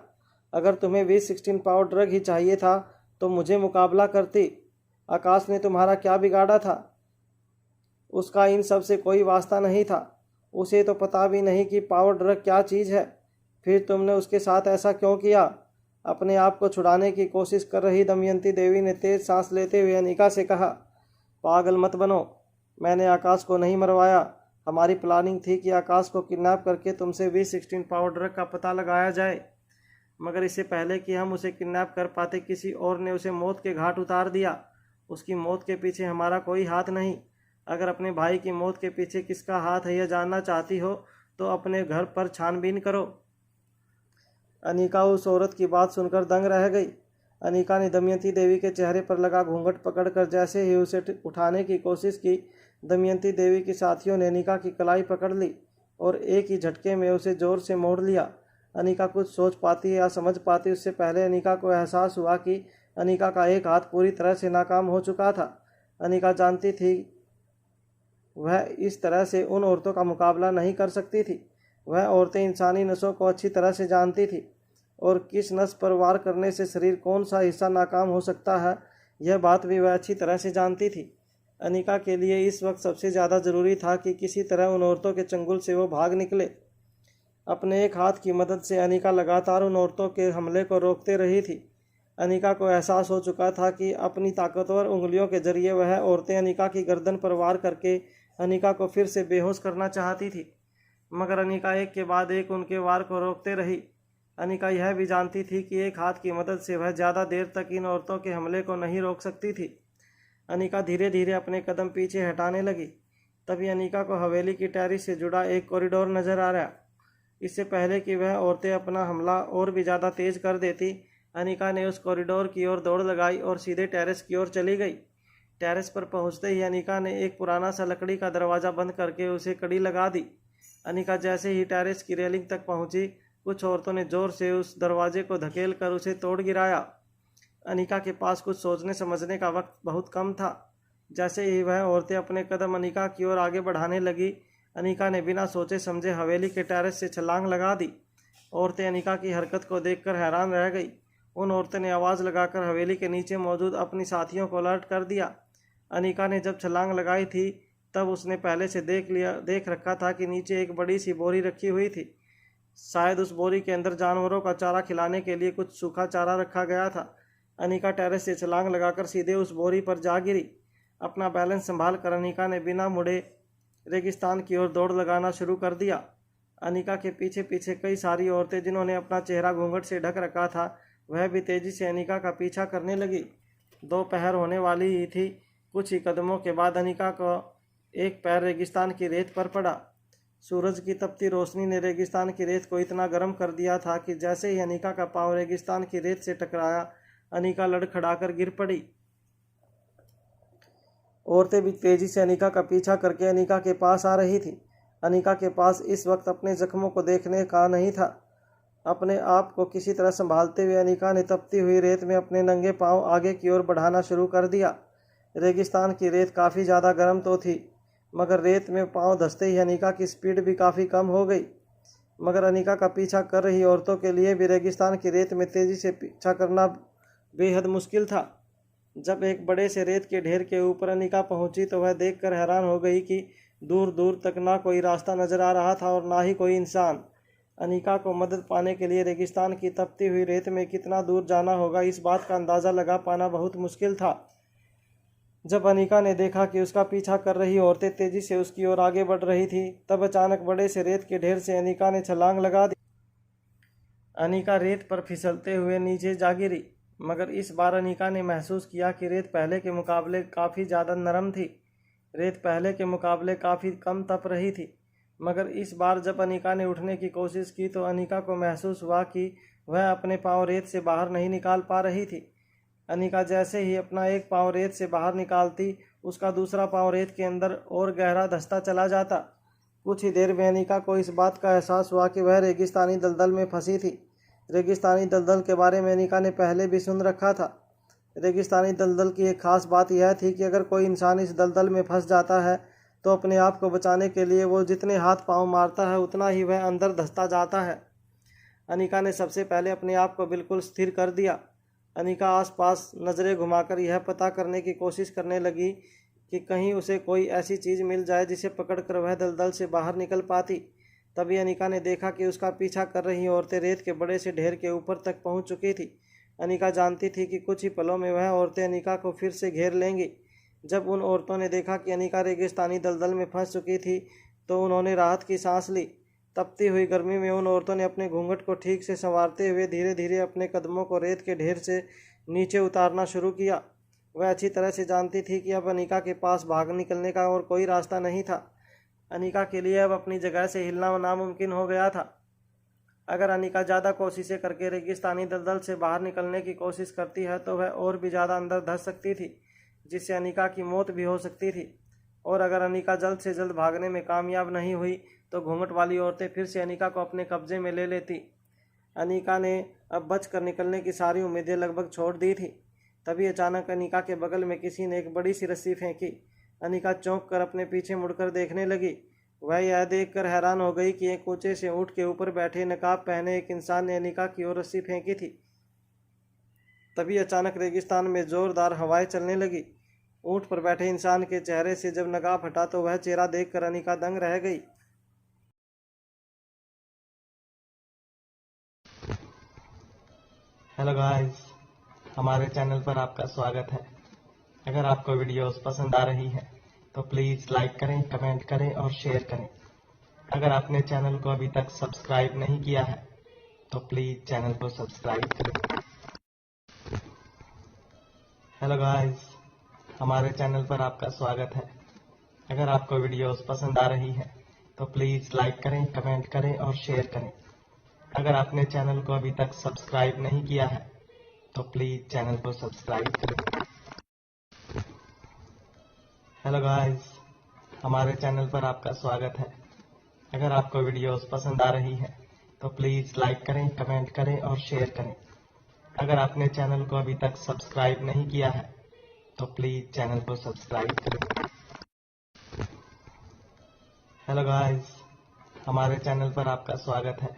अगर तुम्हें V16 पावर ड्रग ही चाहिए था तो मुझे मुकाबला करती। आकाश ने तुम्हारा क्या बिगाड़ा था? उसका इन सब से कोई वास्ता नहीं था। उसे तो पता भी नहीं कि पावर ड्रग क्या चीज़ है। फिर तुमने उसके साथ ऐसा क्यों किया? अपने आप को छुड़ाने की कोशिश कर रही दमयंती देवी ने तेज सांस लेते हुए अनिका से कहा, पागल मत बनो, मैंने आकाश को नहीं मरवाया। हमारी प्लानिंग थी कि आकाश को किडनैप करके तुमसे V16 पावर ड्रग का पता लगाया जाए, मगर इससे पहले कि हम उसे किडनैप कर पाते, किसी और ने उसे मौत के घाट उतार दिया। उसकी मौत के पीछे हमारा कोई हाथ नहीं। अगर अपने भाई की मौत के पीछे किसका हाथ है यह जानना चाहती हो तो अपने घर पर छानबीन करो। अनिका उस औरत की बात सुनकर दंग रह गई। अनिका ने दमयंती देवी के चेहरे पर लगा घूंघट पकड़कर जैसे ही उसे उठाने की कोशिश की, दमयंती देवी के साथियों ने अनिका की कलाई पकड़ ली और एक ही झटके में उसे जोर से मोड़ लिया। अनिका कुछ सोच पाती या समझ पाती उससे पहले अनिका को एहसास हुआ कि अनिका का एक हाथ पूरी तरह से नाकाम हो चुका था। अनिका जानती थी वह इस तरह से उन औरतों का मुकाबला नहीं कर सकती थी। वह औरतें इंसानी नसों को अच्छी तरह से जानती थी और किस नस पर वार करने से शरीर कौन सा हिस्सा नाकाम हो सकता है, यह बात भी वह अच्छी तरह से जानती थी। अनिका के लिए इस वक्त सबसे ज़्यादा ज़रूरी था कि किसी तरह उन औरतों के चंगुल से वो भाग निकले। अपने एक हाथ की मदद से अनिका लगातार उन औरतों के हमले को रोकते रही थी। अनिका को एहसास हो चुका था कि अपनी ताकतवर उंगलियों के जरिए वह औरतें अनिका की गर्दन पर वार करके अनिका को फिर से बेहोश करना चाहती थी, मगर अनिका एक के बाद एक उनके वार को रोकते रही। अनिका यह भी जानती थी कि एक हाथ की मदद से वह ज़्यादा देर तक इन औरतों के हमले को नहीं रोक सकती थी। अनिका धीरे धीरे अपने कदम पीछे हटाने लगी। तभी अनिका को हवेली की टेरिस से जुड़ा एक कॉरिडोर नजर आ रहा। इससे पहले कि वह औरतें अपना हमला और भी ज़्यादा तेज कर देती, अनिका ने उस कॉरिडोर की ओर दौड़ लगाई और सीधे टेरेस की ओर चली गई। टेरेस पर पहुंचते ही अनिका ने एक पुराना सा लकड़ी का दरवाज़ा बंद करके उसे कड़ी लगा दी। अनिका जैसे ही टेरेस की रेलिंग तक पहुंची, कुछ औरतों ने जोर से उस दरवाजे को धकेल कर उसे तोड़ गिराया। अनिका के पास कुछ सोचने समझने का वक्त बहुत कम था। जैसे ही वह औरतें अपने कदम अनिका की ओर आगे बढ़ाने लगी, अनिका ने बिना सोचे समझे हवेली के टेरेस से छलांग लगा दी। औरतें अनिका की हरकत को देखकर हैरान रह गई। उन औरतों ने आवाज़ लगाकर हवेली के नीचे मौजूद अपनी साथियों को अलर्ट कर दिया। अनिका ने जब छलांग लगाई थी तब उसने पहले से देख रखा था कि नीचे एक बड़ी सी बोरी रखी हुई थी। शायद उस बोरी के अंदर जानवरों का चारा खिलाने के लिए कुछ सूखा चारा रखा गया था। अनिका टेरेस से छलांग लगाकर सीधे उस बोरी पर जा गिरी। अपना बैलेंस संभाल कर अनिका ने बिना मुड़े रेगिस्तान की ओर दौड़ लगाना शुरू कर दिया। अनिका के पीछे पीछे कई सारी औरतें जिन्होंने अपना चेहरा घूंघट से ढक रखा था, वह भी तेजी से अनिका का पीछा करने लगी। दोपहर होने वाली ही थी। कुछ ही कदमों के बाद अनिका को एक पैर रेगिस्तान की रेत पर पड़ा। सूरज की तपती रोशनी ने रेगिस्तान की रेत को इतना गर्म कर दिया था कि जैसे ही अनिका का पांव रेगिस्तान की रेत से टकराया, अनिका लड़खड़ाकर गिर पड़ी। औरतें भी तेजी से अनिका का पीछा करके अनिका के पास आ रही थी। अनिका के पास इस वक्त अपने जख्मों को देखने का नहीं था। अपने आप को किसी तरह संभालते हुए अनिका ने तपती हुई रेत में अपने नंगे पांव आगे की ओर बढ़ाना शुरू कर दिया। रेगिस्तान की रेत काफ़ी ज़्यादा गर्म तो थी, मगर रेत में पांव धंसते ही अनिका की स्पीड भी काफ़ी कम हो गई। मगर अनिका का पीछा कर रही औरतों के लिए भी रेगिस्तान की रेत में तेज़ी से पीछा करना बेहद मुश्किल था। जब एक बड़े से रेत के ढेर के ऊपर अनिका पहुंची तो वह देखकर हैरान हो गई कि दूर दूर तक ना कोई रास्ता नजर आ रहा था और ना ही कोई इंसान। अनिका को मदद पाने के लिए रेगिस्तान की तपती हुई रेत में कितना दूर जाना होगा, इस बात का अंदाज़ा लगा पाना बहुत मुश्किल था। जब अनिका ने देखा कि उसका पीछा कर रही औरतें तेजी से उसकी ओर आगे बढ़ रही थी, तब अचानक बड़े से रेत के ढेर से अनिका ने छलांग लगा दी। अनिका रेत पर फिसलते हुए नीचे जा गिरी, मगर इस बार अनिका ने महसूस किया कि रेत पहले के मुकाबले काफ़ी ज़्यादा नरम थी। रेत पहले के मुकाबले काफ़ी कम तप रही थी, मगर इस बार जब अनिका ने उठने की कोशिश की तो अनिका को महसूस हुआ कि वह अपने पाँव रेत से बाहर नहीं निकाल पा रही थी। अनिका जैसे ही अपना एक पाँव रेत से बाहर निकालती, उसका दूसरा पाँव रेत के अंदर और गहरा धंसता चला जाता। कुछ ही देर में अनिका को इस बात का एहसास हुआ कि वह रेगिस्तानी दलदल में फंसी थी। रेगिस्तानी दलदल के बारे में अनिका ने पहले भी सुन रखा था। रेगिस्तानी दलदल की एक ख़ास बात यह थी कि अगर कोई इंसान इस दलदल में फंस जाता है तो अपने आप को बचाने के लिए वो जितने हाथ पाँव मारता है उतना ही वह अंदर धंसता जाता है। अनिका ने सबसे पहले अपने आप को बिल्कुल स्थिर कर दिया। अनिका आसपास नज़रें घुमाकर यह पता करने की कोशिश करने लगी कि कहीं उसे कोई ऐसी चीज़ मिल जाए जिसे पकड़कर वह दलदल से बाहर निकल पाती। तभी अनिका ने देखा कि उसका पीछा कर रही औरतें रेत के बड़े से ढेर के ऊपर तक पहुंच चुकी थी। अनिका जानती थी कि कुछ ही पलों में वह औरतें अनिका को फिर से घेर लेंगी। जब उन औरतों ने देखा कि अनिका रेगिस्तानी दलदल में फंस चुकी थी तो उन्होंने राहत की सांस ली। तपती हुई गर्मी में उन औरतों ने अपने घूंघट को ठीक से संवारते हुए धीरे धीरे अपने कदमों को रेत के ढेर से नीचे उतारना शुरू किया। वह अच्छी तरह से जानती थी कि अब अनिका के पास भाग निकलने का और कोई रास्ता नहीं था। अनिका के लिए अब अपनी जगह से हिलना नामुमकिन हो गया था। अगर अनिका ज़्यादा कोशिशें करके रेगिस्तानी दलदल से बाहर निकलने की कोशिश करती है तो वह और भी ज़्यादा अंदर धंस सकती थी, जिससे अनिका की मौत भी हो सकती थी। और अगर अनिका जल्द से जल्द भागने में कामयाब नहीं हुई तो घूंघट वाली औरतें फिर से अनिका को अपने कब्जे में ले लेती। अनिका ने अब बचकर निकलने की सारी उम्मीदें लगभग छोड़ दी थी। तभी अचानक अनिका के बगल में किसी ने एक बड़ी सी रस्सी फेंकी। अनिका चौंक कर अपने पीछे मुड़कर देखने लगी। वह यह देखकर हैरान हो गई कि एक ऊंचे से ऊंट के ऊपर बैठे नकाब पहने एक इंसान ने अनिका की ओर रस्सी फेंकी थी। तभी अचानक रेगिस्तान में जोरदार हवाएं चलने लगी। ऊंट पर बैठे इंसान के चेहरे से जब नकाब हटा तो वह चेहरा देखकर अनिका दंग रह गई। हेलो गाइस, हमारे चैनल पर आपका स्वागत है। अगर आपको वीडियोस पसंद आ रही है तो प्लीज़ लाइक करें, कमेंट करें और शेयर करें। अगर आपने चैनल को अभी तक सब्सक्राइब नहीं किया है तो प्लीज़ चैनल को सब्सक्राइब करें। हेलो गाइस, हमारे चैनल पर आपका स्वागत है। अगर आपको वीडियोस पसंद आ रही है तो प्लीज़ लाइक करें, कमेंट करें और शेयर करें। अगर आपने चैनल को अभी तक सब्सक्राइब नहीं किया है तो प्लीज़ चैनल को सब्सक्राइब करें। हेलो गाइस, हमारे चैनल पर आपका स्वागत है। अगर आपको वीडियोस पसंद आ रही है तो प्लीज़ लाइक करें, कमेंट करें और शेयर करें। अगर आपने चैनल को अभी तक सब्सक्राइब नहीं किया है तो प्लीज़ चैनल को सब्सक्राइब करें। हेलो गाइस, हमारे चैनल पर आपका स्वागत है।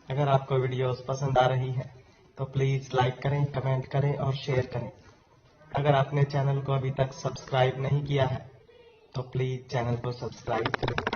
अगर आपको वीडियोस पसंद आ रही है तो प्लीज़ लाइक करें, कमेंट करें और शेयर करें। अगर आपने चैनल को अभी तक सब्सक्राइब नहीं किया है तो प्लीज़ चैनल को सब्सक्राइब करें।